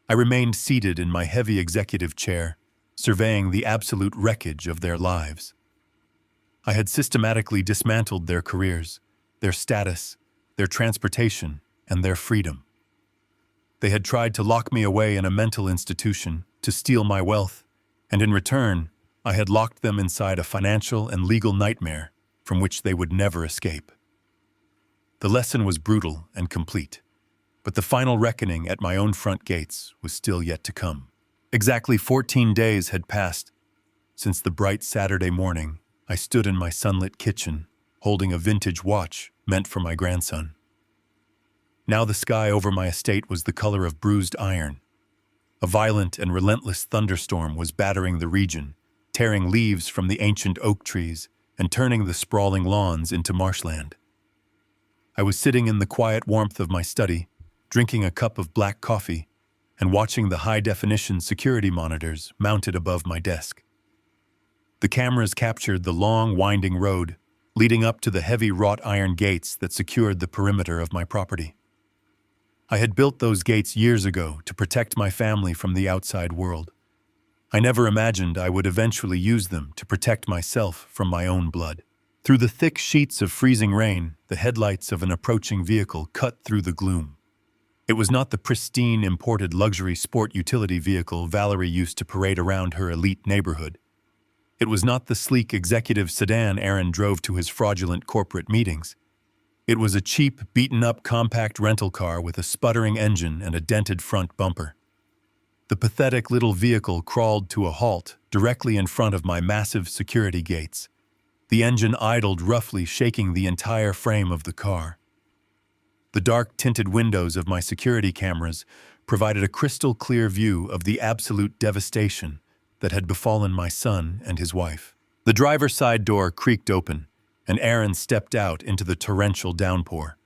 I remained seated in my heavy executive chair, surveying the absolute wreckage of their lives. I had systematically dismantled their careers, their status, their transportation, and their freedom. They had tried to lock me away in a mental institution, to steal my wealth, and in return, I had locked them inside a financial and legal nightmare from which they would never escape. The lesson was brutal and complete, but the final reckoning at my own front gates was still yet to come. Exactly 14 days had passed since the bright Saturday morning I stood in my sunlit kitchen, holding a vintage watch meant for my grandson. Now the sky over my estate was the color of bruised iron. A violent and relentless thunderstorm was battering the region, tearing leaves from the ancient oak trees and turning the sprawling lawns into marshland. I was sitting in the quiet warmth of my study, drinking a cup of black coffee, and watching the high-definition security monitors mounted above my desk. The cameras captured the long, winding road leading up to the heavy wrought iron gates that secured the perimeter of my property. I had built those gates years ago to protect my family from the outside world. I never imagined I would eventually use them to protect myself from my own blood. Through the thick sheets of freezing rain, the headlights of an approaching vehicle cut through the gloom. It was not the pristine imported luxury sport utility vehicle Valerie used to parade around her elite neighborhood. It was not the sleek executive sedan Aaron drove to his fraudulent corporate meetings. It was a cheap, beaten-up compact rental car with a sputtering engine and a dented front bumper. The pathetic little vehicle crawled to a halt directly in front of my massive security gates. The engine idled roughly, shaking the entire frame of the car. The dark-tinted windows of my security cameras provided a crystal-clear view of the absolute devastation that had befallen my son and his wife. The driver's side door creaked open, and Aaron stepped out into the torrential downpour.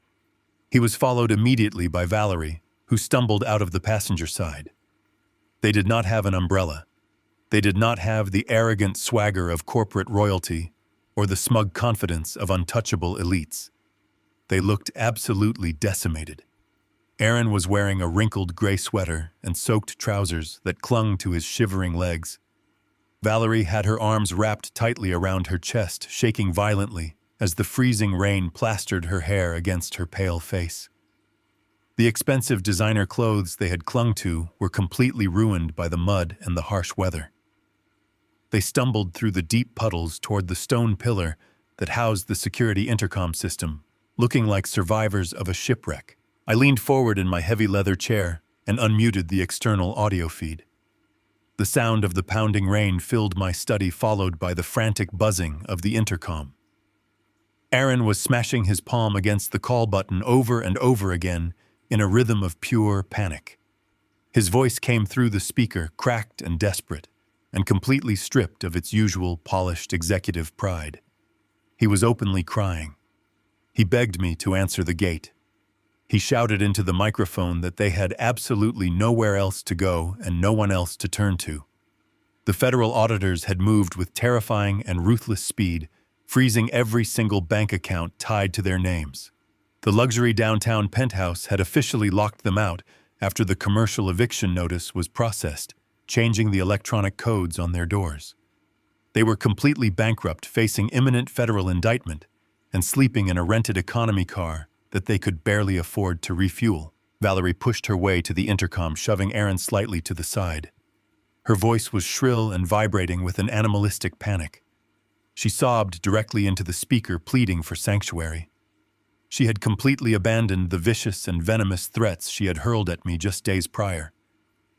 He was followed immediately by Valerie, who stumbled out of the passenger side. They did not have an umbrella. They did not have the arrogant swagger of corporate royalty or the smug confidence of untouchable elites. They looked absolutely decimated. Aaron was wearing a wrinkled gray sweater and soaked trousers that clung to his shivering legs. Valerie had her arms wrapped tightly around her chest, shaking violently as the freezing rain plastered her hair against her pale face. The expensive designer clothes they had clung to were completely ruined by the mud and the harsh weather. They stumbled through the deep puddles toward the stone pillar that housed the security intercom system, looking like survivors of a shipwreck. I leaned forward in my heavy leather chair and unmuted the external audio feed. The sound of the pounding rain filled my study, followed by the frantic buzzing of the intercom. Aaron was smashing his palm against the call button over and over again in a rhythm of pure panic. His voice came through the speaker, cracked and desperate, and completely stripped of its usual polished executive pride. He was openly crying. He begged me to answer the gate. He shouted into the microphone that they had absolutely nowhere else to go and no one else to turn to. The federal auditors had moved with terrifying and ruthless speed, freezing every single bank account tied to their names. The luxury downtown penthouse had officially locked them out after the commercial eviction notice was processed, changing the electronic codes on their doors. They were completely bankrupt, facing imminent federal indictment, and sleeping in a rented economy car that they could barely afford to refuel. Valerie pushed her way to the intercom, shoving Aaron slightly to the side. Her voice was shrill and vibrating with an animalistic panic. She sobbed directly into the speaker, pleading for sanctuary. She had completely abandoned the vicious and venomous threats she had hurled at me just days prior.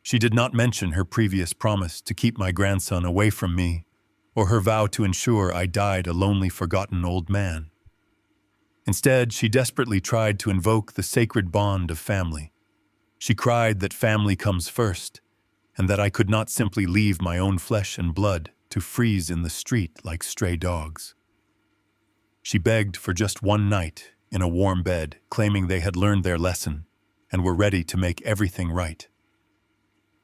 She did not mention her previous promise to keep my grandson away from me, or her vow to ensure I died a lonely, forgotten old man. Instead, she desperately tried to invoke the sacred bond of family. She cried that family comes first, and that I could not simply leave my own flesh and blood to freeze in the street like stray dogs. She begged for just one night in a warm bed, claiming they had learned their lesson and were ready to make everything right.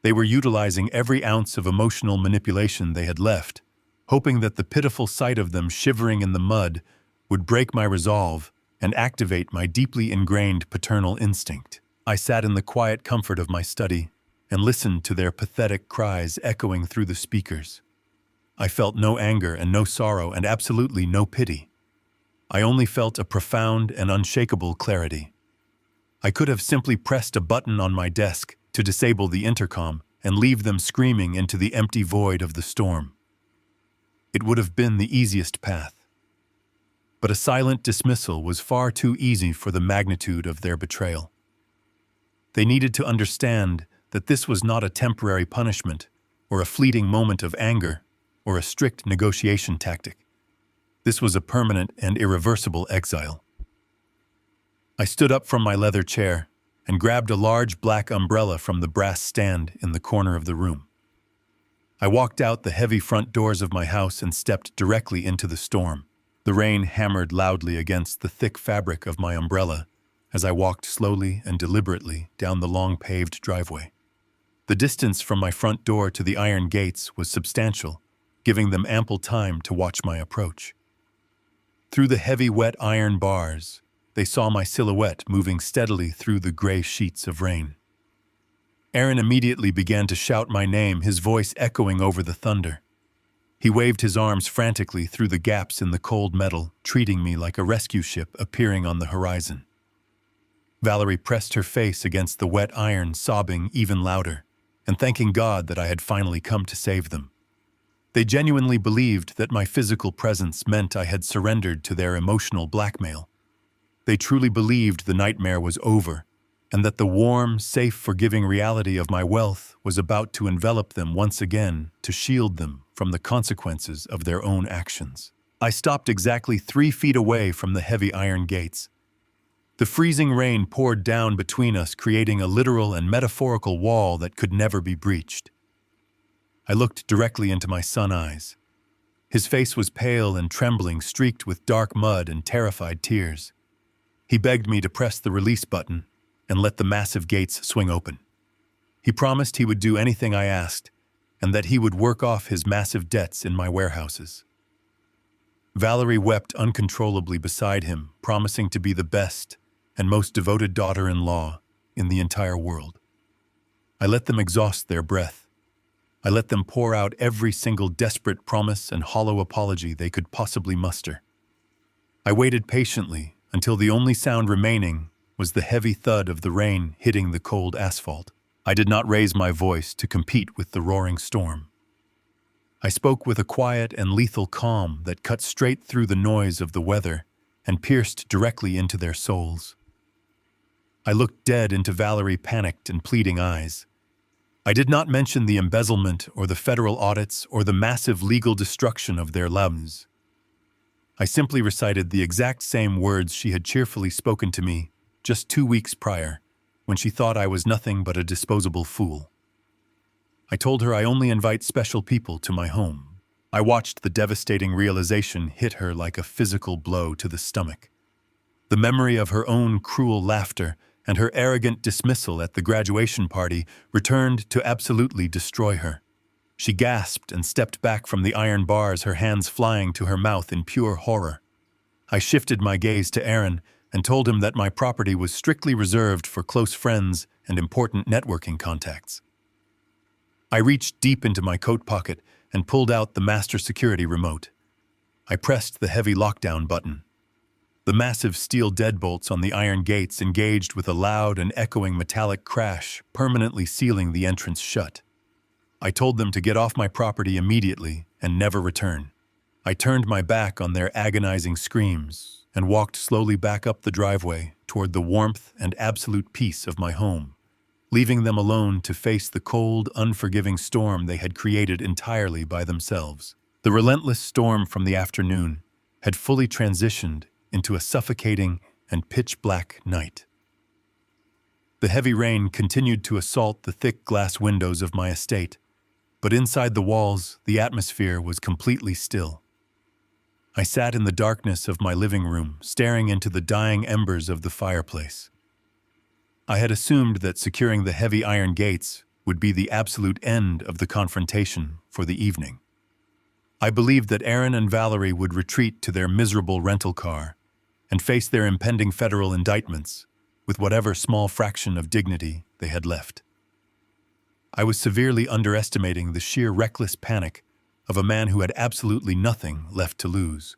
They were utilizing every ounce of emotional manipulation they had left, hoping that the pitiful sight of them shivering in the mud would break my resolve and activate my deeply ingrained paternal instinct. I sat in the quiet comfort of my study and listened to their pathetic cries echoing through the speakers. I felt no anger and no sorrow and absolutely no pity. I only felt a profound and unshakable clarity. I could have simply pressed a button on my desk to disable the intercom and leave them screaming into the empty void of the storm. It would have been the easiest path. But a silent dismissal was far too easy for the magnitude of their betrayal. They needed to understand that this was not a temporary punishment or a fleeting moment of anger or a strict negotiation tactic. This was a permanent and irreversible exile. I stood up from my leather chair and grabbed a large black umbrella from the brass stand in the corner of the room. I walked out the heavy front doors of my house and stepped directly into the storm. The rain hammered loudly against the thick fabric of my umbrella as I walked slowly and deliberately down the long paved driveway. The distance from my front door to the iron gates was substantial, giving them ample time to watch my approach. Through the heavy, wet iron bars, they saw my silhouette moving steadily through the gray sheets of rain. Aaron immediately began to shout my name, his voice echoing over the thunder. He waved his arms frantically through the gaps in the cold metal, treating me like a rescue ship appearing on the horizon. Valerie pressed her face against the wet iron, sobbing even louder, and thanking God that I had finally come to save them. They genuinely believed that my physical presence meant I had surrendered to their emotional blackmail. They truly believed the nightmare was over, and that the warm, safe, forgiving reality of my wealth was about to envelop them once again to shield them from the consequences of their own actions. I stopped exactly 3 feet away from the heavy iron gates. The freezing rain poured down between us, creating a literal and metaphorical wall that could never be breached. I looked directly into my son's eyes. His face was pale and trembling, streaked with dark mud and terrified tears. He begged me to press the release button and let the massive gates swing open. He promised he would do anything I asked, and that he would work off his massive debts in my warehouses. Valerie wept uncontrollably beside him, promising to be the best and most devoted daughter-in-law in the entire world. I let them exhaust their breath. I let them pour out every single desperate promise and hollow apology they could possibly muster. I waited patiently until the only sound remaining was the heavy thud of the rain hitting the cold asphalt. I did not raise my voice to compete with the roaring storm. I spoke with a quiet and lethal calm that cut straight through the noise of the weather and pierced directly into their souls. I looked dead into Valerie's panicked and pleading eyes. I did not mention the embezzlement or the federal audits or the massive legal destruction of their lives. I simply recited the exact same words she had cheerfully spoken to me just 2 weeks prior, when she thought I was nothing but a disposable fool. I told her I only invite special people to my home. I watched the devastating realization hit her like a physical blow to the stomach. The memory of her own cruel laughter and her arrogant dismissal at the graduation party returned to absolutely destroy her. She gasped and stepped back from the iron bars, her hands flying to her mouth in pure horror. I shifted my gaze to Aaron and told him that my property was strictly reserved for close friends and important networking contacts. I reached deep into my coat pocket and pulled out the master security remote. I pressed the heavy lockdown button. The massive steel deadbolts on the iron gates engaged with a loud and echoing metallic crash, permanently sealing the entrance shut. I told them to get off my property immediately and never return. I turned my back on their agonizing screams and walked slowly back up the driveway toward the warmth and absolute peace of my home, leaving them alone to face the cold, unforgiving storm they had created entirely by themselves. The relentless storm from the afternoon had fully transitioned into a suffocating and pitch-black night. The heavy rain continued to assault the thick glass windows of my estate, but inside the walls, the atmosphere was completely still. I sat in the darkness of my living room, staring into the dying embers of the fireplace. I had assumed that securing the heavy iron gates would be the absolute end of the confrontation for the evening. I believed that Aaron and Valerie would retreat to their miserable rental car and face their impending federal indictments with whatever small fraction of dignity they had left. I was severely underestimating the sheer reckless panic of a man who had absolutely nothing left to lose.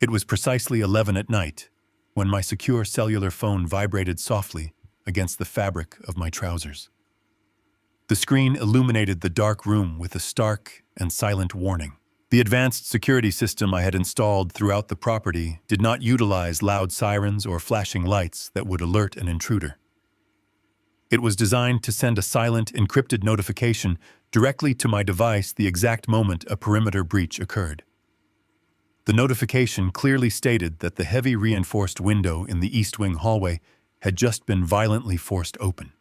It was precisely 11 at night when my secure cellular phone vibrated softly against the fabric of my trousers. The screen illuminated the dark room with a stark and silent warning. The advanced security system I had installed throughout the property did not utilize loud sirens or flashing lights that would alert an intruder. It was designed to send a silent, encrypted notification directly to my device the exact moment a perimeter breach occurred. The notification clearly stated that the heavy reinforced window in the East Wing hallway had just been violently forced open.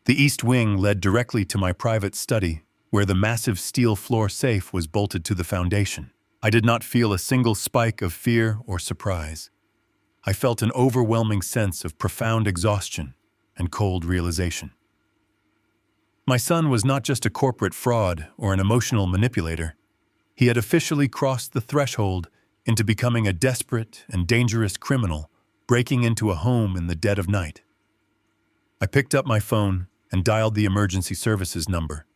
The East Wing led directly to my private study, where the massive steel floor safe was bolted to the foundation. I did not feel a single spike of fear or surprise. I felt an overwhelming sense of profound exhaustion and cold realization. My son was not just a corporate fraud or an emotional manipulator. He had officially crossed the threshold into becoming a desperate and dangerous criminal breaking into a home in the dead of night. I picked up my phone and dialed the emergency services number.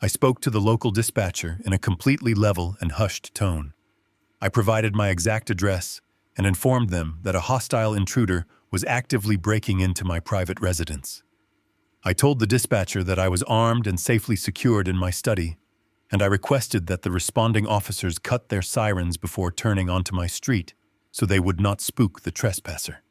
I spoke to the local dispatcher in a completely level and hushed tone. I provided my exact address and informed them that a hostile intruder was actively breaking into my private residence. I told the dispatcher that I was armed and safely secured in my study, and I requested that the responding officers cut their sirens before turning onto my street so they would not spook the trespasser.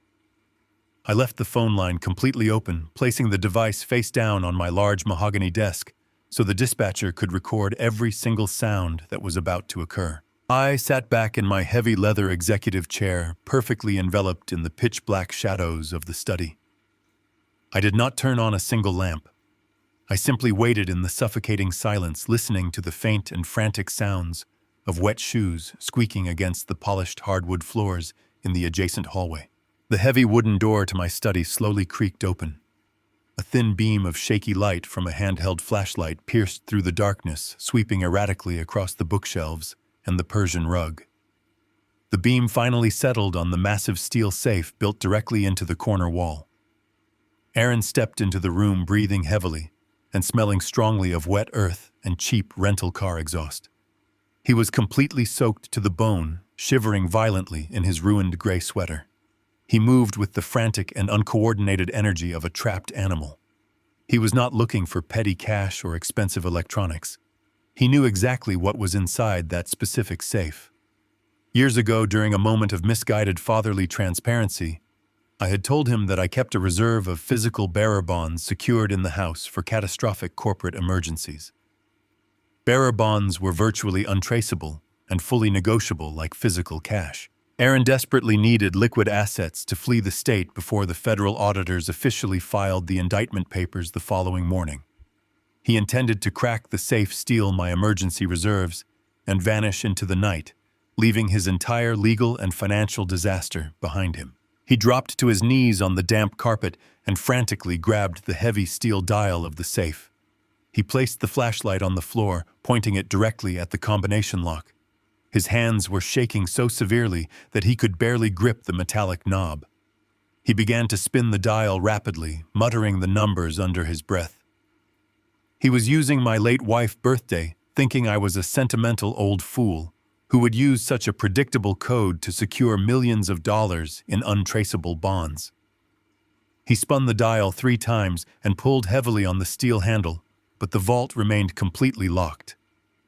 I left the phone line completely open, placing the device face down on my large mahogany desk so the dispatcher could record every single sound that was about to occur. I sat back in my heavy leather executive chair, perfectly enveloped in the pitch-black shadows of the study. I did not turn on a single lamp. I simply waited in the suffocating silence, listening to the faint and frantic sounds of wet shoes squeaking against the polished hardwood floors in the adjacent hallway. The heavy wooden door to my study slowly creaked open. A thin beam of shaky light from a handheld flashlight pierced through the darkness, sweeping erratically across the bookshelves and the Persian rug. The beam finally settled on the massive steel safe built directly into the corner wall. Aaron stepped into the room breathing heavily and smelling strongly of wet earth and cheap rental car exhaust. He was completely soaked to the bone, shivering violently in his ruined gray sweater. He moved with the frantic and uncoordinated energy of a trapped animal. He was not looking for petty cash or expensive electronics. He knew exactly what was inside that specific safe. Years ago, during a moment of misguided fatherly transparency, I had told him that I kept a reserve of physical bearer bonds secured in the house for catastrophic corporate emergencies. Bearer bonds were virtually untraceable and fully negotiable like physical cash. Aaron desperately needed liquid assets to flee the state before the federal auditors officially filed the indictment papers the following morning. He intended to crack the safe, steal my emergency reserves, and vanish into the night, leaving his entire legal and financial disaster behind him. He dropped to his knees on the damp carpet and frantically grabbed the heavy steel dial of the safe. He placed the flashlight on the floor, pointing it directly at the combination lock. His hands were shaking so severely that he could barely grip the metallic knob. He began to spin the dial rapidly, muttering the numbers under his breath. He was using my late wife's birthday, thinking I was a sentimental old fool who would use such a predictable code to secure millions of dollars in untraceable bonds. He spun the dial 3 times and pulled heavily on the steel handle, but the vault remained completely locked.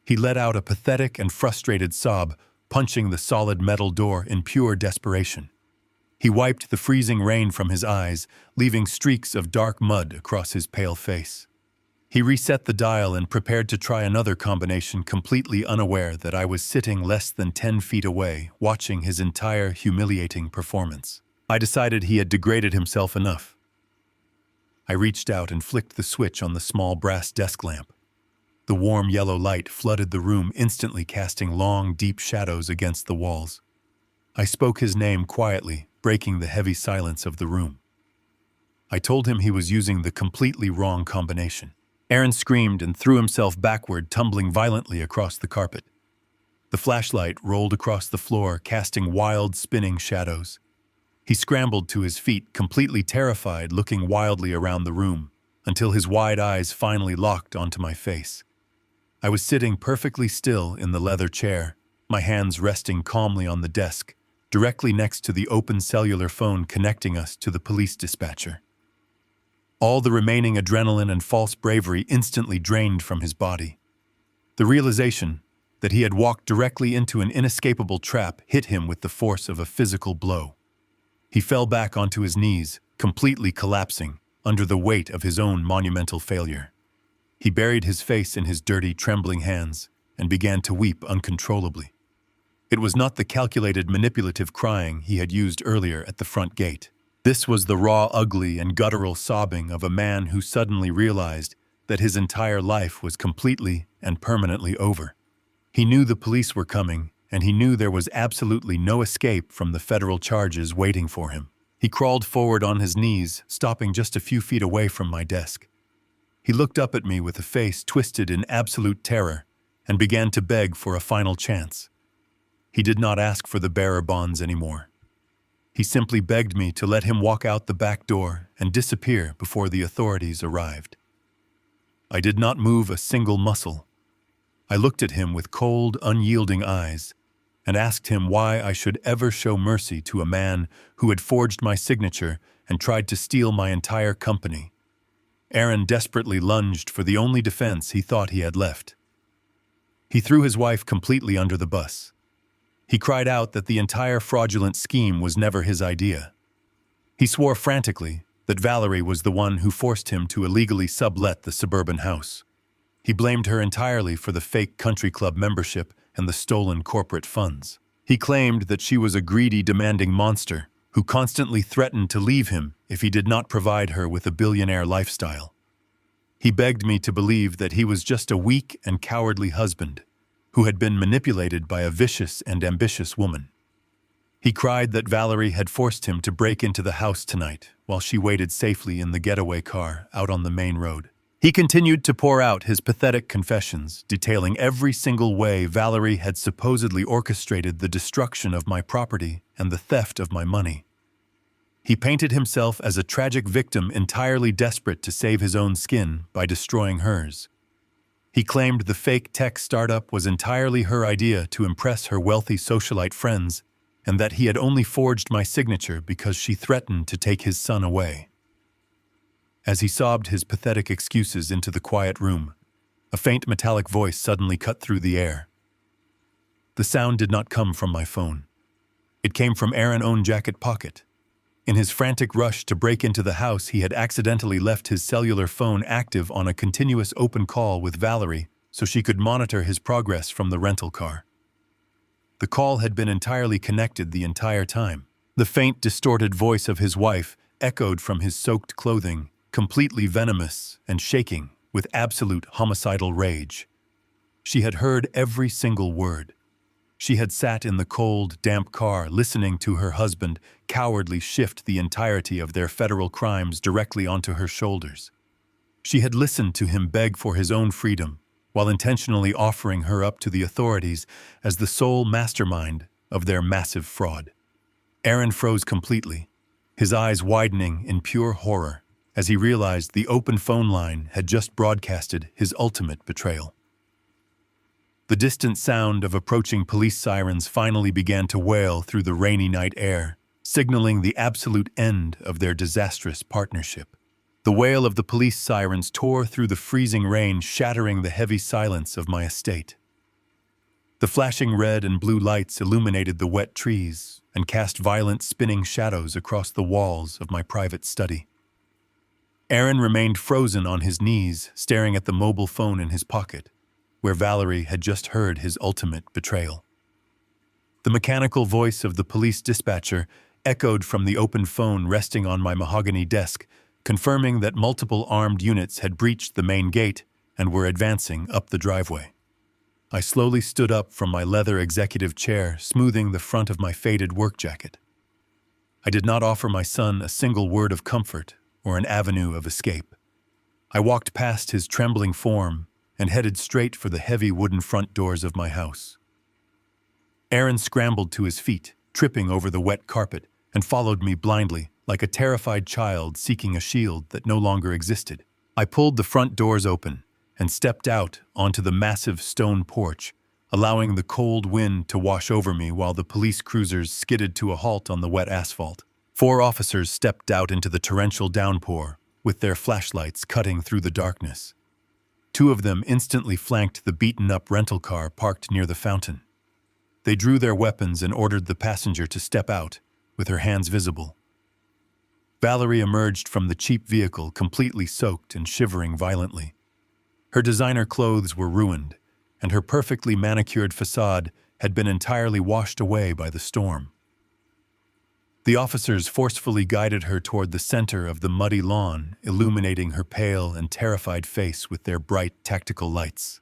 He let out a pathetic and frustrated sob, punching the solid metal door in pure desperation. He wiped the freezing rain from his eyes, leaving streaks of dark mud across his pale face. He reset the dial and prepared to try another combination, completely unaware that I was sitting less than 10 feet away, watching his entire humiliating performance. I decided he had degraded himself enough. I reached out and flicked the switch on the small brass desk lamp. The warm yellow light flooded the room, instantly casting long, deep shadows against the walls. I spoke his name quietly, breaking the heavy silence of the room. I told him he was using the completely wrong combination. Aaron screamed and threw himself backward, tumbling violently across the carpet. The flashlight rolled across the floor, casting wild, spinning shadows. He scrambled to his feet, completely terrified, looking wildly around the room, until his wide eyes finally locked onto my face. I was sitting perfectly still in the leather chair, my hands resting calmly on the desk, directly next to the open cellular phone connecting us to the police dispatcher. All the remaining adrenaline and false bravery instantly drained from his body. The realization that he had walked directly into an inescapable trap hit him with the force of a physical blow. He fell back onto his knees, completely collapsing under the weight of his own monumental failure. He buried his face in his dirty, trembling hands and began to weep uncontrollably. It was not the calculated, manipulative crying he had used earlier at the front gate. This was the raw, ugly, and guttural sobbing of a man who suddenly realized that his entire life was completely and permanently over. He knew the police were coming, and he knew there was absolutely no escape from the federal charges waiting for him. He crawled forward on his knees, stopping just a few feet away from my desk. He looked up at me with a face twisted in absolute terror and began to beg for a final chance. He did not ask for the bearer bonds anymore. He simply begged me to let him walk out the back door and disappear before the authorities arrived. I did not move a single muscle. I looked at him with cold, unyielding eyes and asked him why I should ever show mercy to a man who had forged my signature and tried to steal my entire company. Aaron desperately lunged for the only defense he thought he had left. He threw his wife completely under the bus. He cried out that the entire fraudulent scheme was never his idea. He swore frantically that Valerie was the one who forced him to illegally sublet the suburban house. He blamed her entirely for the fake country club membership and the stolen corporate funds. He claimed that she was a greedy, demanding monster who constantly threatened to leave him if he did not provide her with a billionaire lifestyle. He begged me to believe that he was just a weak and cowardly husband who had been manipulated by a vicious and ambitious woman. He cried that Valerie had forced him to break into the house tonight while she waited safely in the getaway car out on the main road. He continued to pour out his pathetic confessions, detailing every single way Valerie had supposedly orchestrated the destruction of my property and the theft of my money. He painted himself as a tragic victim entirely desperate to save his own skin by destroying hers. He claimed the fake tech startup was entirely her idea to impress her wealthy socialite friends, and that he had only forged my signature because she threatened to take his son away. As he sobbed his pathetic excuses into the quiet room, a faint metallic voice suddenly cut through the air. The sound did not come from my phone. It came from Aaron's own jacket pocket. In his frantic rush to break into the house, he had accidentally left his cellular phone active on a continuous open call with Valerie so she could monitor his progress from the rental car. The call had been entirely connected the entire time. The faint, distorted voice of his wife echoed from his soaked clothing, completely venomous and shaking with absolute homicidal rage. She had heard every single word. She had sat in the cold, damp car listening to her husband cowardly shift the entirety of their federal crimes directly onto her shoulders. She had listened to him beg for his own freedom, while intentionally offering her up to the authorities as the sole mastermind of their massive fraud. Aaron froze completely, his eyes widening in pure horror as he realized the open phone line had just broadcasted his ultimate betrayal. The distant sound of approaching police sirens finally began to wail through the rainy night air, signaling the absolute end of their disastrous partnership. The wail of the police sirens tore through the freezing rain, shattering the heavy silence of my estate. The flashing red and blue lights illuminated the wet trees and cast violent spinning shadows across the walls of my private study. Aaron remained frozen on his knees, staring at the mobile phone in his pocket, where Valerie had just heard his ultimate betrayal. The mechanical voice of the police dispatcher echoed from the open phone resting on my mahogany desk, confirming that multiple armed units had breached the main gate and were advancing up the driveway. I slowly stood up from my leather executive chair, smoothing the front of my faded work jacket. I did not offer my son a single word of comfort or an avenue of escape. I walked past his trembling form and headed straight for the heavy wooden front doors of my house. Aaron scrambled to his feet, tripping over the wet carpet, and followed me blindly, like a terrified child seeking a shield that no longer existed. I pulled the front doors open and stepped out onto the massive stone porch, allowing the cold wind to wash over me while the police cruisers skidded to a halt on the wet asphalt. 4 officers stepped out into the torrential downpour, with their flashlights cutting through the darkness. 2 of them instantly flanked the beaten-up rental car parked near the fountain. They drew their weapons and ordered the passenger to step out, with her hands visible. Valerie emerged from the cheap vehicle completely soaked and shivering violently. Her designer clothes were ruined, and her perfectly manicured facade had been entirely washed away by the storm. The officers forcefully guided her toward the center of the muddy lawn, illuminating her pale and terrified face with their bright tactical lights.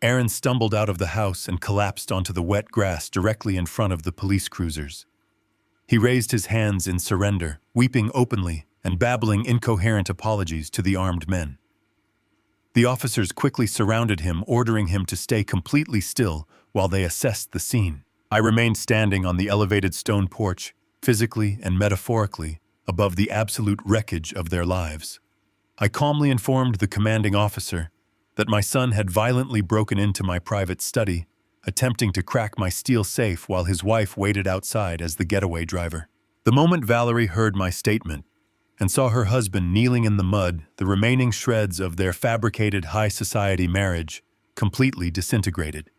Aaron stumbled out of the house and collapsed onto the wet grass directly in front of the police cruisers. He raised his hands in surrender, weeping openly and babbling incoherent apologies to the armed men. The officers quickly surrounded him, ordering him to stay completely still while they assessed the scene. I remained standing on the elevated stone porch, physically and metaphorically, above the absolute wreckage of their lives. I calmly informed the commanding officer that my son had violently broken into my private study, attempting to crack my steel safe while his wife waited outside as the getaway driver. The moment Valerie heard my statement and saw her husband kneeling in the mud, the remaining shreds of their fabricated high society marriage completely disintegrated.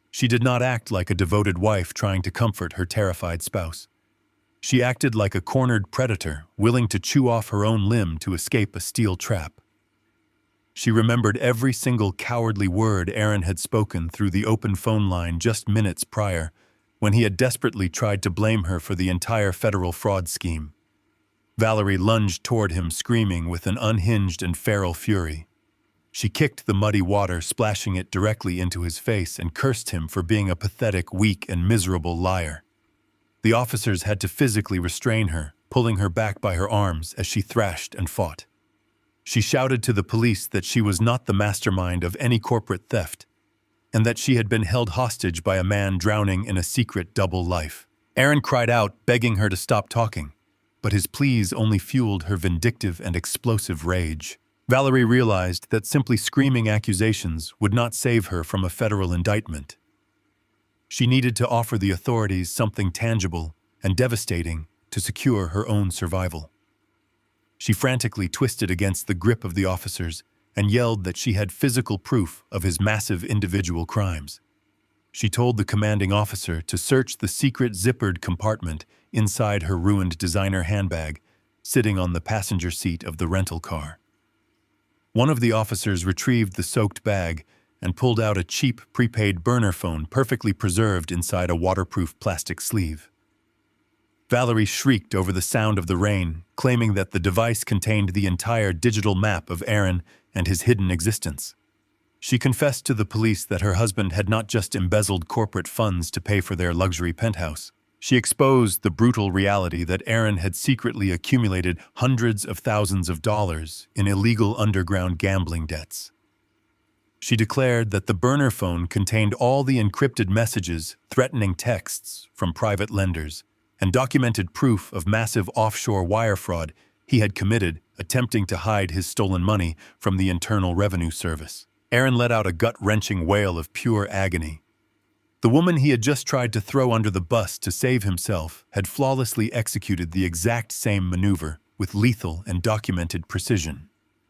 She did not act like a devoted wife trying to comfort her terrified spouse. She acted like a cornered predator, willing to chew off her own limb to escape a steel trap. She remembered every single cowardly word Aaron had spoken through the open phone line just minutes prior, when he had desperately tried to blame her for the entire federal fraud scheme. Valerie lunged toward him, screaming with an unhinged and feral fury. She kicked the muddy water, splashing it directly into his face, and cursed him for being a pathetic, weak, and miserable liar. The officers had to physically restrain her, pulling her back by her arms as she thrashed and fought. She shouted to the police that she was not the mastermind of any corporate theft, and that she had been held hostage by a man drowning in a secret double life. Aaron cried out, begging her to stop talking, but his pleas only fueled her vindictive and explosive rage. Valerie realized that simply screaming accusations would not save her from a federal indictment. She needed to offer the authorities something tangible and devastating to secure her own survival. She frantically twisted against the grip of the officers and yelled that she had physical proof of his massive individual crimes. She told the commanding officer to search the secret zippered compartment inside her ruined designer handbag, sitting on the passenger seat of the rental car. One of the officers retrieved the soaked bag and pulled out a cheap prepaid burner phone perfectly preserved inside a waterproof plastic sleeve. Valerie shrieked over the sound of the rain, claiming that the device contained the entire digital map of Aaron and his hidden existence. She confessed to the police that her husband had not just embezzled corporate funds to pay for their luxury penthouse. She exposed the brutal reality that Aaron had secretly accumulated hundreds of thousands of dollars in illegal underground gambling debts. She declared that the burner phone contained all the encrypted messages, threatening texts from private lenders, and documented proof of massive offshore wire fraud he had committed attempting to hide his stolen money from the Internal Revenue Service. Aaron let out a gut-wrenching wail of pure agony. The woman he had just tried to throw under the bus to save himself had flawlessly executed the exact same maneuver with lethal and documented precision.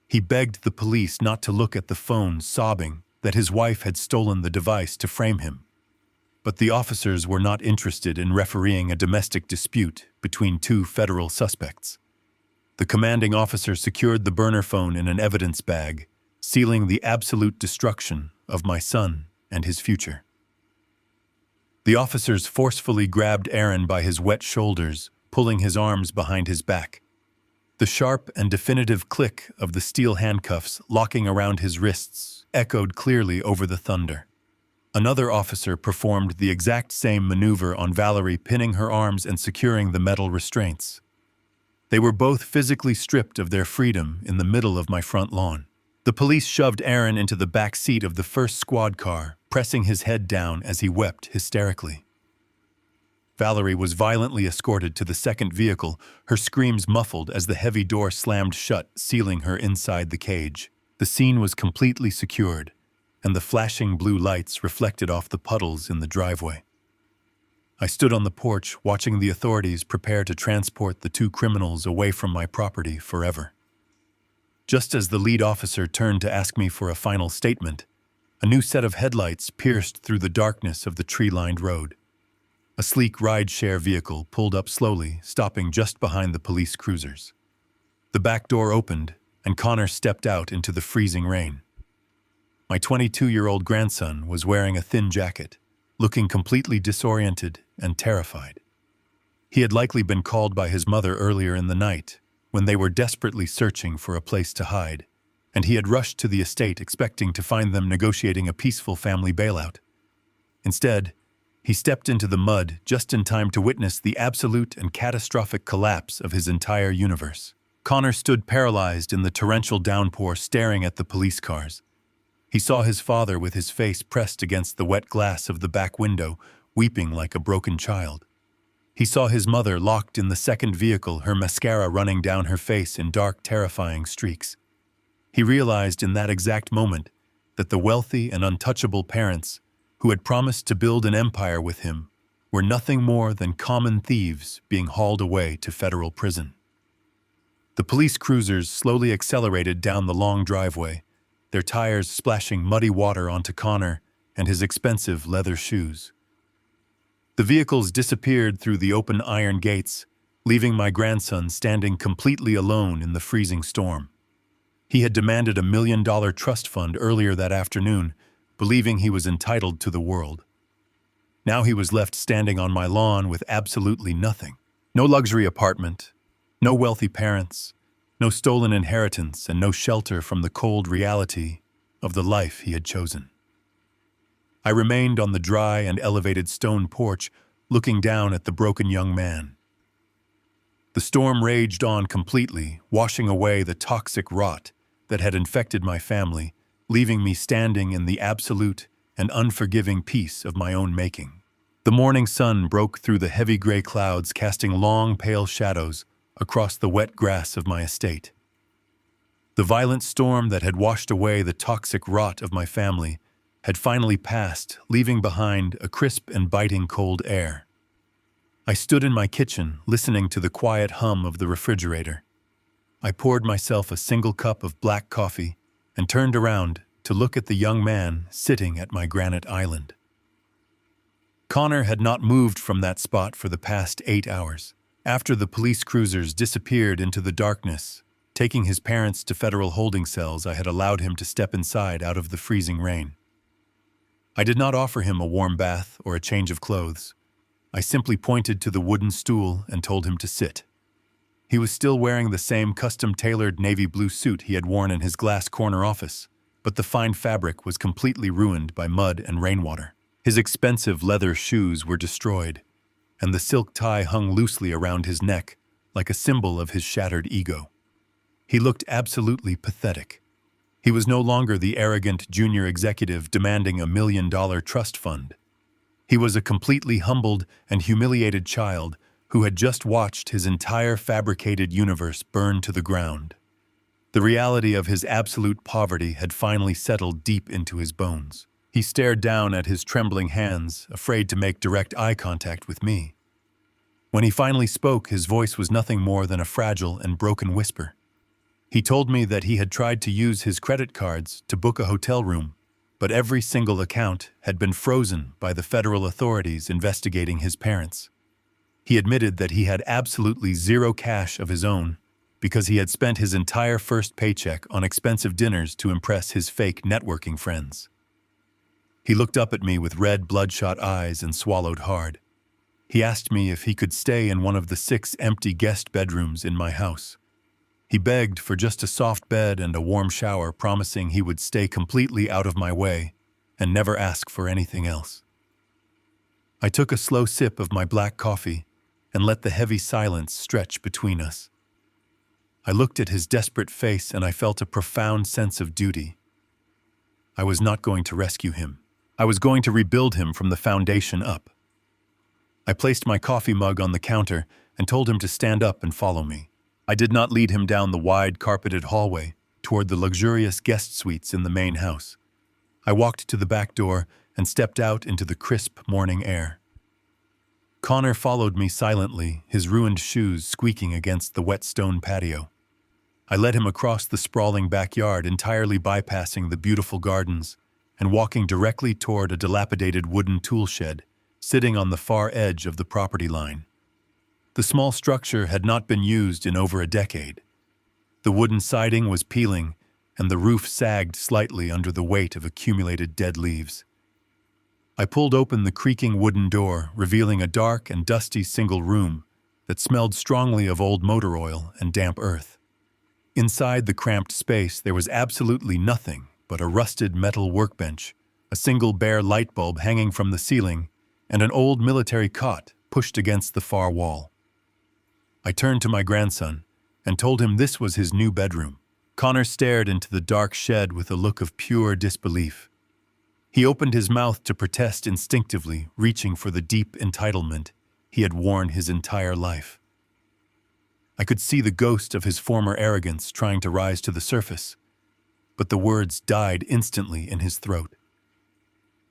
He begged the police not to look at the phone, sobbing that his wife had stolen the device to frame him. But the officers were not interested in refereeing a domestic dispute between two federal suspects. The commanding officer secured the burner phone in an evidence bag, sealing the absolute destruction of my son and his future. The officers forcefully grabbed Aaron by his wet shoulders, pulling his arms behind his back. The sharp and definitive click of the steel handcuffs locking around his wrists echoed clearly over the thunder. Another officer performed the exact same maneuver on Valerie, pinning her arms and securing the metal restraints. They were both physically stripped of their freedom in the middle of my front lawn. The police shoved Aaron into the back seat of the first squad car, pressing his head down as he wept hysterically. Valerie was violently escorted to the second vehicle, her screams muffled as the heavy door slammed shut, sealing her inside the cage. The scene was completely secured, and the flashing blue lights reflected off the puddles in the driveway. I stood on the porch, watching the authorities prepare to transport the two criminals away from my property forever. Just as the lead officer turned to ask me for a final statement, a new set of headlights pierced through the darkness of the tree-lined road. A sleek ride-share vehicle pulled up slowly, stopping just behind the police cruisers. The back door opened, and Connor stepped out into the freezing rain. My 22-year-old grandson was wearing a thin jacket, looking completely disoriented and terrified. He had likely been called by his mother earlier in the night, when they were desperately searching for a place to hide, and he had rushed to the estate expecting to find them negotiating a peaceful family bailout. Instead, he stepped into the mud just in time to witness the absolute and catastrophic collapse of his entire universe. Connor stood paralyzed in the torrential downpour, staring at the police cars. He saw his father with his face pressed against the wet glass of the back window, weeping like a broken child. He saw his mother locked in the second vehicle, her mascara running down her face in dark, terrifying streaks. He realized in that exact moment that the wealthy and untouchable parents who had promised to build an empire with him were nothing more than common thieves being hauled away to federal prison. The police cruisers slowly accelerated down the long driveway, their tires splashing muddy water onto Connor and his expensive leather shoes. The vehicles disappeared through the open iron gates, leaving my grandson standing completely alone in the freezing storm. He had demanded $1 million trust fund earlier that afternoon, believing he was entitled to the world. Now he was left standing on my lawn with absolutely nothing. No luxury apartment, No wealthy parents, no stolen inheritance, and no shelter from the cold reality of the life he had chosen. I remained on the dry and elevated stone porch, looking down at the broken young man. The storm raged on completely, washing away the toxic rot that had infected my family, leaving me standing in the absolute and unforgiving peace of my own making. The morning sun broke through the heavy gray clouds, casting long, pale shadows across the wet grass of my estate. The violent storm that had washed away the toxic rot of my family had finally passed, leaving behind a crisp and biting cold air. I stood in my kitchen, listening to the quiet hum of the refrigerator. I poured myself a single cup of black coffee and turned around to look at the young man sitting at my granite island. Connor had not moved from that spot for the past 8 hours. After the police cruisers disappeared into the darkness, taking his parents to federal holding cells, I had allowed him to step inside out of the freezing rain. I did not offer him a warm bath or a change of clothes. I simply pointed to the wooden stool and told him to sit. He was still wearing the same custom-tailored navy blue suit he had worn in his glass corner office, but the fine fabric was completely ruined by mud and rainwater. His expensive leather shoes were destroyed, and the silk tie hung loosely around his neck like a symbol of his shattered ego. He looked absolutely pathetic. He was no longer the arrogant junior executive demanding $1 million trust fund. He was a completely humbled and humiliated child who had just watched his entire fabricated universe burn to the ground. The reality of his absolute poverty had finally settled deep into his bones. He stared down at his trembling hands, afraid to make direct eye contact with me. When he finally spoke, his voice was nothing more than a fragile and broken whisper. He told me that he had tried to use his credit cards to book a hotel room, but every single account had been frozen by the federal authorities investigating his parents. He admitted that he had absolutely zero cash of his own because he had spent his entire first paycheck on expensive dinners to impress his fake networking friends. He looked up at me with red, bloodshot eyes and swallowed hard. He asked me if he could stay in one of the 6 empty guest bedrooms in my house. He begged for just a soft bed and a warm shower, promising he would stay completely out of my way and never ask for anything else. I took a slow sip of my black coffee and let the heavy silence stretch between us. I looked at his desperate face and I felt a profound sense of duty. I was not going to rescue him. I was going to rebuild him from the foundation up. I placed my coffee mug on the counter and told him to stand up and follow me. I did not lead him down the wide, carpeted hallway toward the luxurious guest suites in the main house. I walked to the back door and stepped out into the crisp morning air. Connor followed me silently, his ruined shoes squeaking against the wet stone patio. I led him across the sprawling backyard, entirely bypassing the beautiful gardens, and walking directly toward a dilapidated wooden tool shed, sitting on the far edge of the property line. The small structure had not been used in over a decade. The wooden siding was peeling, and the roof sagged slightly under the weight of accumulated dead leaves. I pulled open the creaking wooden door, revealing a dark and dusty single room that smelled strongly of old motor oil and damp earth. Inside the cramped space, there was absolutely nothing but a rusted metal workbench, a single bare light bulb hanging from the ceiling, and an old military cot pushed against the far wall. I turned to my grandson and told him this was his new bedroom. Connor stared into the dark shed with a look of pure disbelief. He opened his mouth to protest instinctively, reaching for the deep entitlement he had worn his entire life. I could see the ghost of his former arrogance trying to rise to the surface, but the words died instantly in his throat.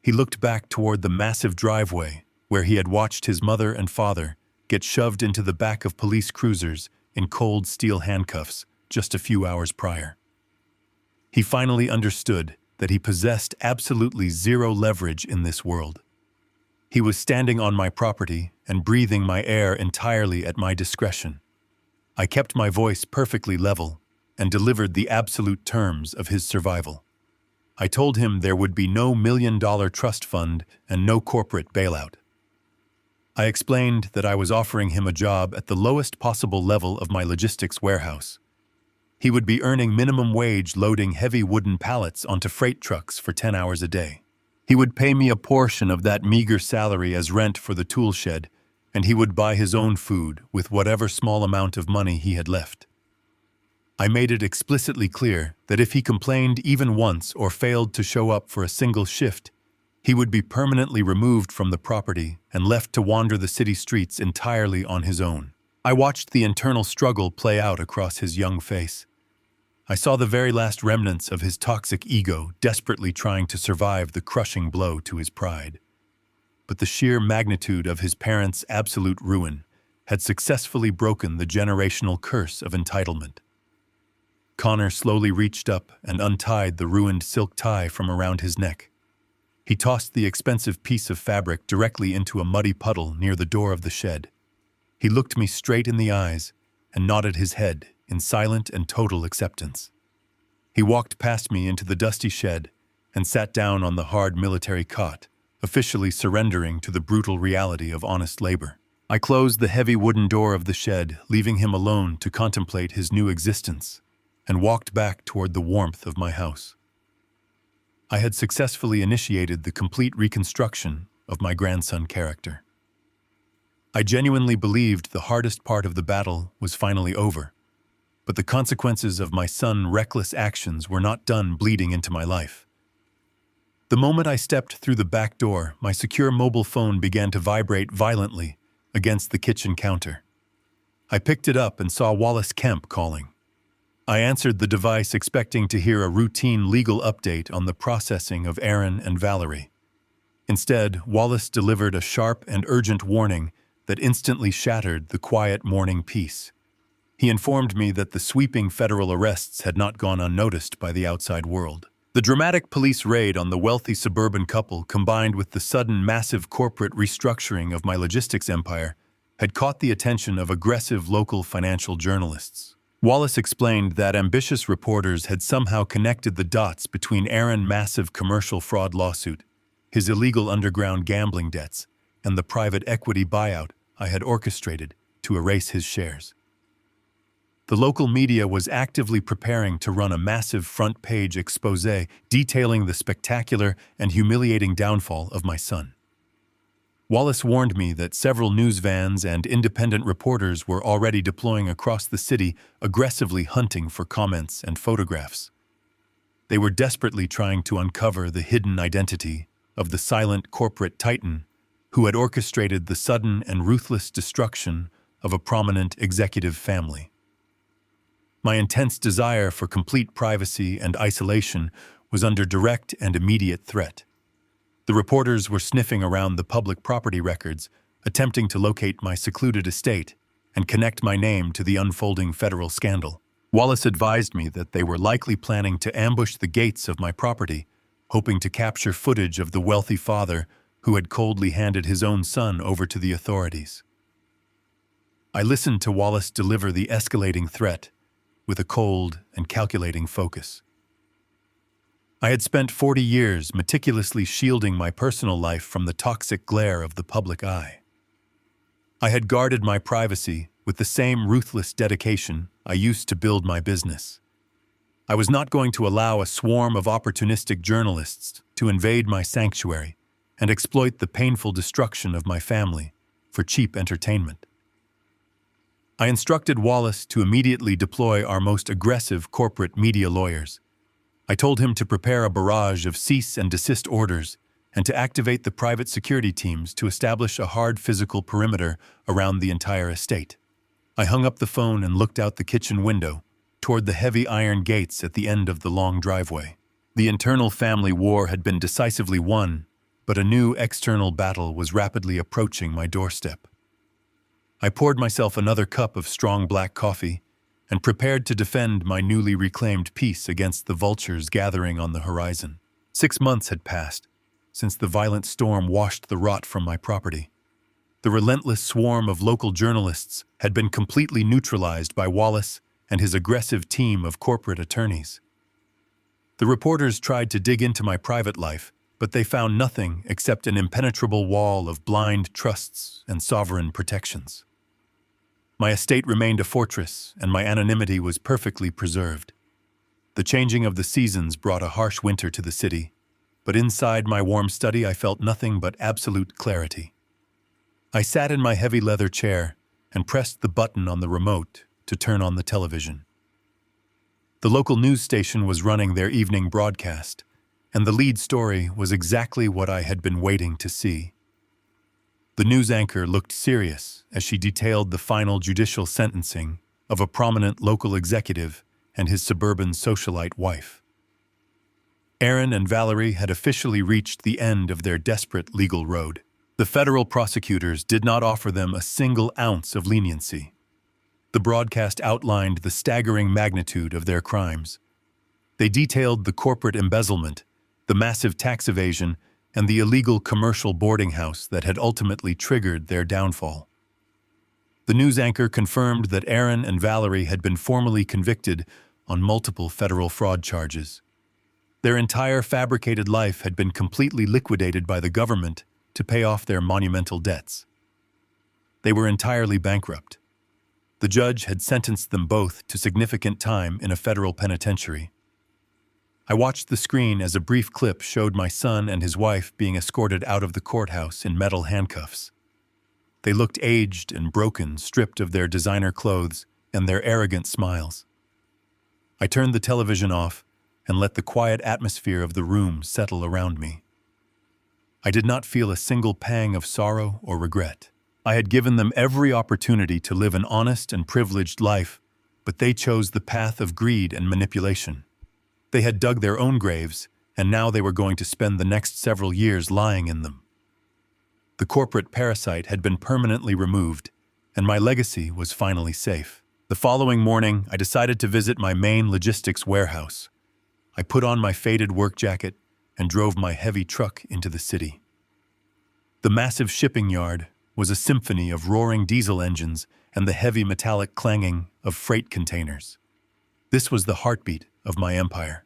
He looked back toward the massive driveway where he had watched his mother and father get shoved into the back of police cruisers in cold steel handcuffs just a few hours prior. He finally understood that he possessed absolutely zero leverage in this world. He was standing on my property and breathing my air entirely at my discretion. I kept my voice perfectly level and delivered the absolute terms of his survival. I told him there would be no $1 million trust fund and no corporate bailout. I explained that I was offering him a job at the lowest possible level of my logistics warehouse. He would be earning minimum wage loading heavy wooden pallets onto freight trucks for 10 hours a day. He would pay me a portion of that meager salary as rent for the tool shed, and he would buy his own food with whatever small amount of money he had left. I made it explicitly clear that if he complained even once or failed to show up for a single shift, he would be permanently removed from the property and left to wander the city streets entirely on his own. I watched the internal struggle play out across his young face. I saw the very last remnants of his toxic ego desperately trying to survive the crushing blow to his pride. But the sheer magnitude of his parents' absolute ruin had successfully broken the generational curse of entitlement. Connor slowly reached up and untied the ruined silk tie from around his neck. He tossed the expensive piece of fabric directly into a muddy puddle near the door of the shed. He looked me straight in the eyes and nodded his head in silent and total acceptance. He walked past me into the dusty shed and sat down on the hard military cot, officially surrendering to the brutal reality of honest labor. I closed the heavy wooden door of the shed, leaving him alone to contemplate his new existence, and walked back toward the warmth of my house. I had successfully initiated the complete reconstruction of my grandson character. I genuinely believed the hardest part of the battle was finally over, but the consequences of my son's reckless actions were not done bleeding into my life. The moment I stepped through the back door, my secure mobile phone began to vibrate violently against the kitchen counter. I picked it up and saw Wallace Kemp calling. I answered the device expecting to hear a routine legal update on the processing of Aaron and Valerie. Instead, Wallace delivered a sharp and urgent warning that instantly shattered the quiet morning peace. He informed me that the sweeping federal arrests had not gone unnoticed by the outside world. The dramatic police raid on the wealthy suburban couple, combined with the sudden massive corporate restructuring of my logistics empire, had caught the attention of aggressive local financial journalists. Wallace explained that ambitious reporters had somehow connected the dots between Aaron's massive commercial fraud lawsuit, his illegal underground gambling debts, and the private equity buyout I had orchestrated to erase his shares. The local media was actively preparing to run a massive front-page exposé detailing the spectacular and humiliating downfall of my son. Wallace warned me that several news vans and independent reporters were already deploying across the city, aggressively hunting for comments and photographs. They were desperately trying to uncover the hidden identity of the silent corporate titan who had orchestrated the sudden and ruthless destruction of a prominent executive family. My intense desire for complete privacy and isolation was under direct and immediate threat. The reporters were sniffing around the public property records, attempting to locate my secluded estate and connect my name to the unfolding federal scandal. Wallace advised me that they were likely planning to ambush the gates of my property, hoping to capture footage of the wealthy father who had coldly handed his own son over to the authorities. I listened to Wallace deliver the escalating threat with a cold and calculating focus. I had spent 40 years meticulously shielding my personal life from the toxic glare of the public eye. I had guarded my privacy with the same ruthless dedication I used to build my business. I was not going to allow a swarm of opportunistic journalists to invade my sanctuary and exploit the painful destruction of my family for cheap entertainment. I instructed Wallace to immediately deploy our most aggressive corporate media lawyers. I told him to prepare a barrage of cease and desist orders and to activate the private security teams to establish a hard physical perimeter around the entire estate. I hung up the phone and looked out the kitchen window toward the heavy iron gates at the end of the long driveway. The internal family war had been decisively won, but a new external battle was rapidly approaching my doorstep. I poured myself another cup of strong black coffee and prepared to defend my newly reclaimed peace against the vultures gathering on the horizon. 6 months had passed since the violent storm washed the rot from my property. The relentless swarm of local journalists had been completely neutralized by Wallace and his aggressive team of corporate attorneys. The reporters tried to dig into my private life, but they found nothing except an impenetrable wall of blind trusts and sovereign protections. My estate remained a fortress, and my anonymity was perfectly preserved. The changing of the seasons brought a harsh winter to the city, but inside my warm study I felt nothing but absolute clarity. I sat in my heavy leather chair and pressed the button on the remote to turn on the television. The local news station was running their evening broadcast, and the lead story was exactly what I had been waiting to see. The news anchor looked serious as she detailed the final judicial sentencing of a prominent local executive and his suburban socialite wife. Aaron and Valerie had officially reached the end of their desperate legal road. The federal prosecutors did not offer them a single ounce of leniency. The broadcast outlined the staggering magnitude of their crimes. They detailed the corporate embezzlement, the massive tax evasion, and the illegal commercial boarding house that had ultimately triggered their downfall. The news anchor confirmed that Aaron and Valerie had been formally convicted on multiple federal fraud charges. Their entire fabricated life had been completely liquidated by the government to pay off their monumental debts. They were entirely bankrupt. The judge had sentenced them both to significant time in a federal penitentiary. I watched the screen as a brief clip showed my son and his wife being escorted out of the courthouse in metal handcuffs. They looked aged and broken, stripped of their designer clothes and their arrogant smiles. I turned the television off and let the quiet atmosphere of the room settle around me. I did not feel a single pang of sorrow or regret. I had given them every opportunity to live an honest and privileged life, but they chose the path of greed and manipulation. They had dug their own graves, and now they were going to spend the next several years lying in them. The corporate parasite had been permanently removed, and my legacy was finally safe. The following morning, I decided to visit my main logistics warehouse. I put on my faded work jacket and drove my heavy truck into the city. The massive shipping yard was a symphony of roaring diesel engines and the heavy metallic clanging of freight containers. This was the heartbeat of my empire.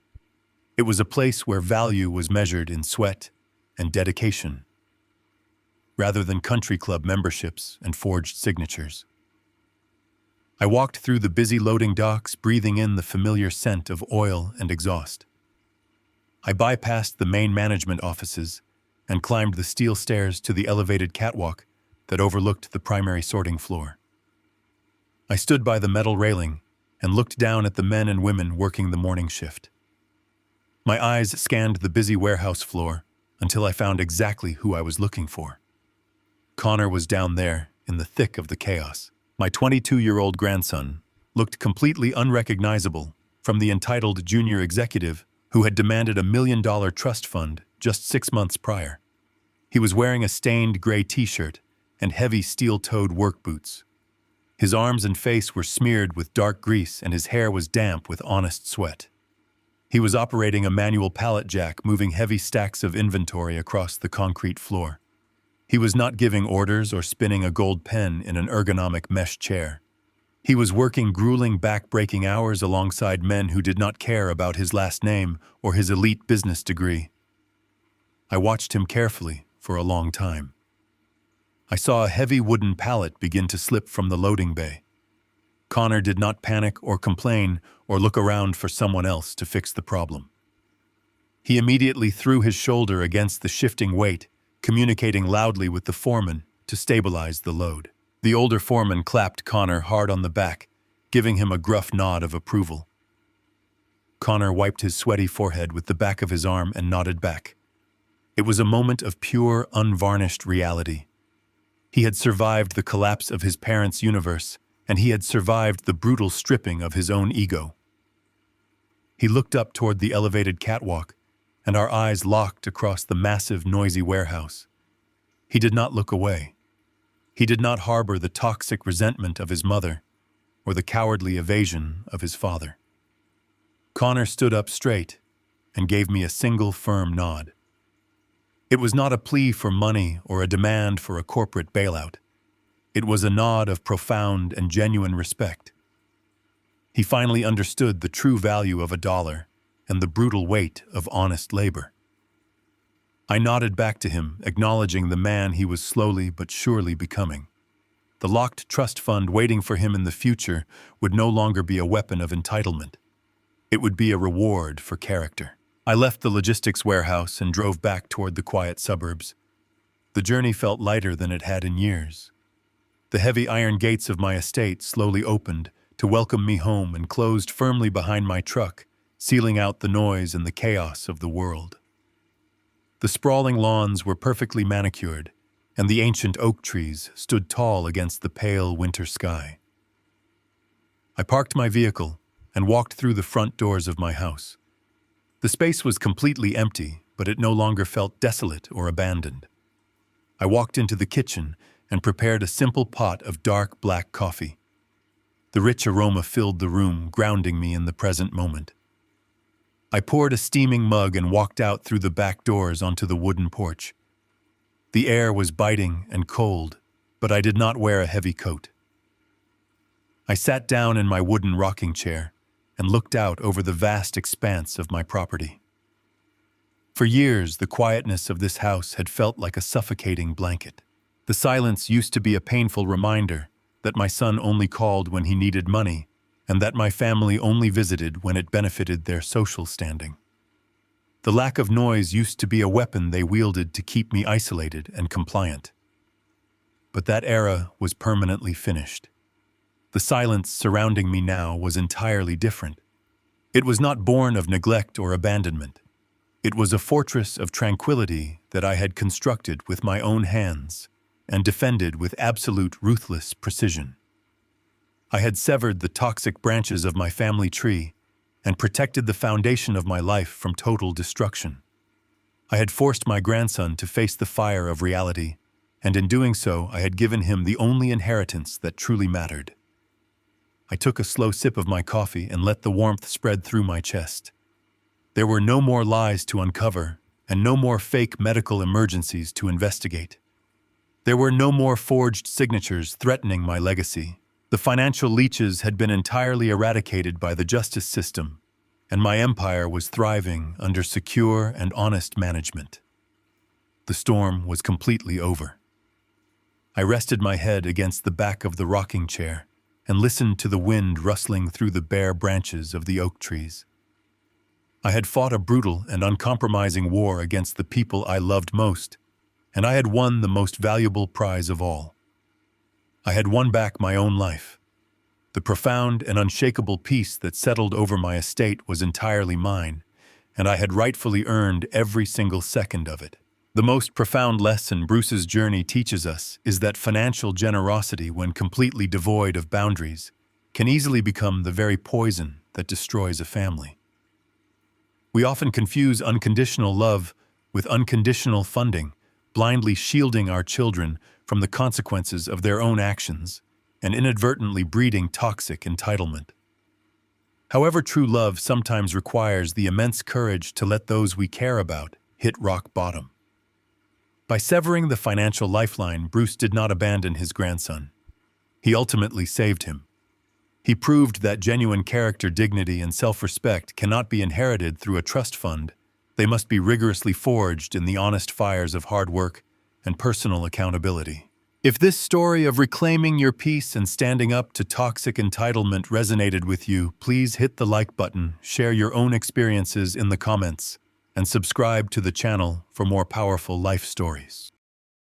It was a place where value was measured in sweat and dedication, rather than country club memberships and forged signatures. I walked through the busy loading docks, breathing in the familiar scent of oil and exhaust. I bypassed the main management offices and climbed the steel stairs to the elevated catwalk that overlooked the primary sorting floor. I stood by the metal railing and looked down at the men and women working the morning shift. My eyes scanned the busy warehouse floor until I found exactly who I was looking for. Connor was down there in the thick of the chaos. My 22-year-old grandson looked completely unrecognizable from the entitled junior executive who had demanded $1 million trust fund just 6 months prior. He was wearing a stained gray t-shirt and heavy steel-toed work boots. His arms and face were smeared with dark grease and his hair was damp with honest sweat. He was operating a manual pallet jack, moving heavy stacks of inventory across the concrete floor. He was not giving orders or spinning a gold pen in an ergonomic mesh chair. He was working grueling back-breaking hours alongside men who did not care about his last name or his elite business degree. I watched him carefully for a long time. I saw a heavy wooden pallet begin to slip from the loading bay. Connor did not panic or complain or look around for someone else to fix the problem. He immediately threw his shoulder against the shifting weight, communicating loudly with the foreman to stabilize the load. The older foreman clapped Connor hard on the back, giving him a gruff nod of approval. Connor wiped his sweaty forehead with the back of his arm and nodded back. It was a moment of pure, unvarnished reality. He had survived the collapse of his parents' universe, and he had survived the brutal stripping of his own ego. He looked up toward the elevated catwalk, and our eyes locked across the massive, noisy warehouse. He did not look away. He did not harbor the toxic resentment of his mother or the cowardly evasion of his father. Connor stood up straight and gave me a single firm nod. It was not a plea for money or a demand for a corporate bailout. It was a nod of profound and genuine respect. He finally understood the true value of $1 and the brutal weight of honest labor. I nodded back to him, acknowledging the man he was slowly but surely becoming. The locked trust fund waiting for him in the future would no longer be a weapon of entitlement. It would be a reward for character. I left the logistics warehouse and drove back toward the quiet suburbs. The journey felt lighter than it had in years. The heavy iron gates of my estate slowly opened to welcome me home and closed firmly behind my truck, sealing out the noise and the chaos of the world. The sprawling lawns were perfectly manicured, and the ancient oak trees stood tall against the pale winter sky. I parked my vehicle and walked through the front doors of my house. The space was completely empty, but it no longer felt desolate or abandoned. I walked into the kitchen and prepared a simple pot of dark black coffee. The rich aroma filled the room, grounding me in the present moment. I poured a steaming mug and walked out through the back doors onto the wooden porch. The air was biting and cold, but I did not wear a heavy coat. I sat down in my wooden rocking chair and looked out over the vast expanse of my property. For years, the quietness of this house had felt like a suffocating blanket. The silence used to be a painful reminder that my son only called when he needed money, and that my family only visited when it benefited their social standing. The lack of noise used to be a weapon they wielded to keep me isolated and compliant. But that era was permanently finished. The silence surrounding me now was entirely different. It was not born of neglect or abandonment. It was a fortress of tranquility that I had constructed with my own hands and defended with absolute ruthless precision. I had severed the toxic branches of my family tree and protected the foundation of my life from total destruction. I had forced my grandson to face the fire of reality, and in doing so, I had given him the only inheritance that truly mattered. I took a slow sip of my coffee and let the warmth spread through my chest. There were no more lies to uncover and no more fake medical emergencies to investigate. There were no more forged signatures threatening my legacy. The financial leeches had been entirely eradicated by the justice system, and my empire was thriving under secure and honest management. The storm was completely over. I rested my head against the back of the rocking chair and listened to the wind rustling through the bare branches of the oak trees. I had fought a brutal and uncompromising war against the people I loved most, and I had won the most valuable prize of all. I had won back my own life. The profound and unshakable peace that settled over my estate was entirely mine, and I had rightfully earned every single second of it. The most profound lesson Bruce's journey teaches us is that financial generosity, when completely devoid of boundaries, can easily become the very poison that destroys a family. We often confuse unconditional love with unconditional funding, blindly shielding our children from the consequences of their own actions and inadvertently breeding toxic entitlement. However, true love sometimes requires the immense courage to let those we care about hit rock bottom. By severing the financial lifeline, Bruce did not abandon his grandson. He ultimately saved him. He proved that genuine character, dignity, and self-respect cannot be inherited through a trust fund. They must be rigorously forged in the honest fires of hard work and personal accountability. If this story of reclaiming your peace and standing up to toxic entitlement resonated with you, please hit the like button, share your own experiences in the comments, and subscribe to the channel for more powerful life stories.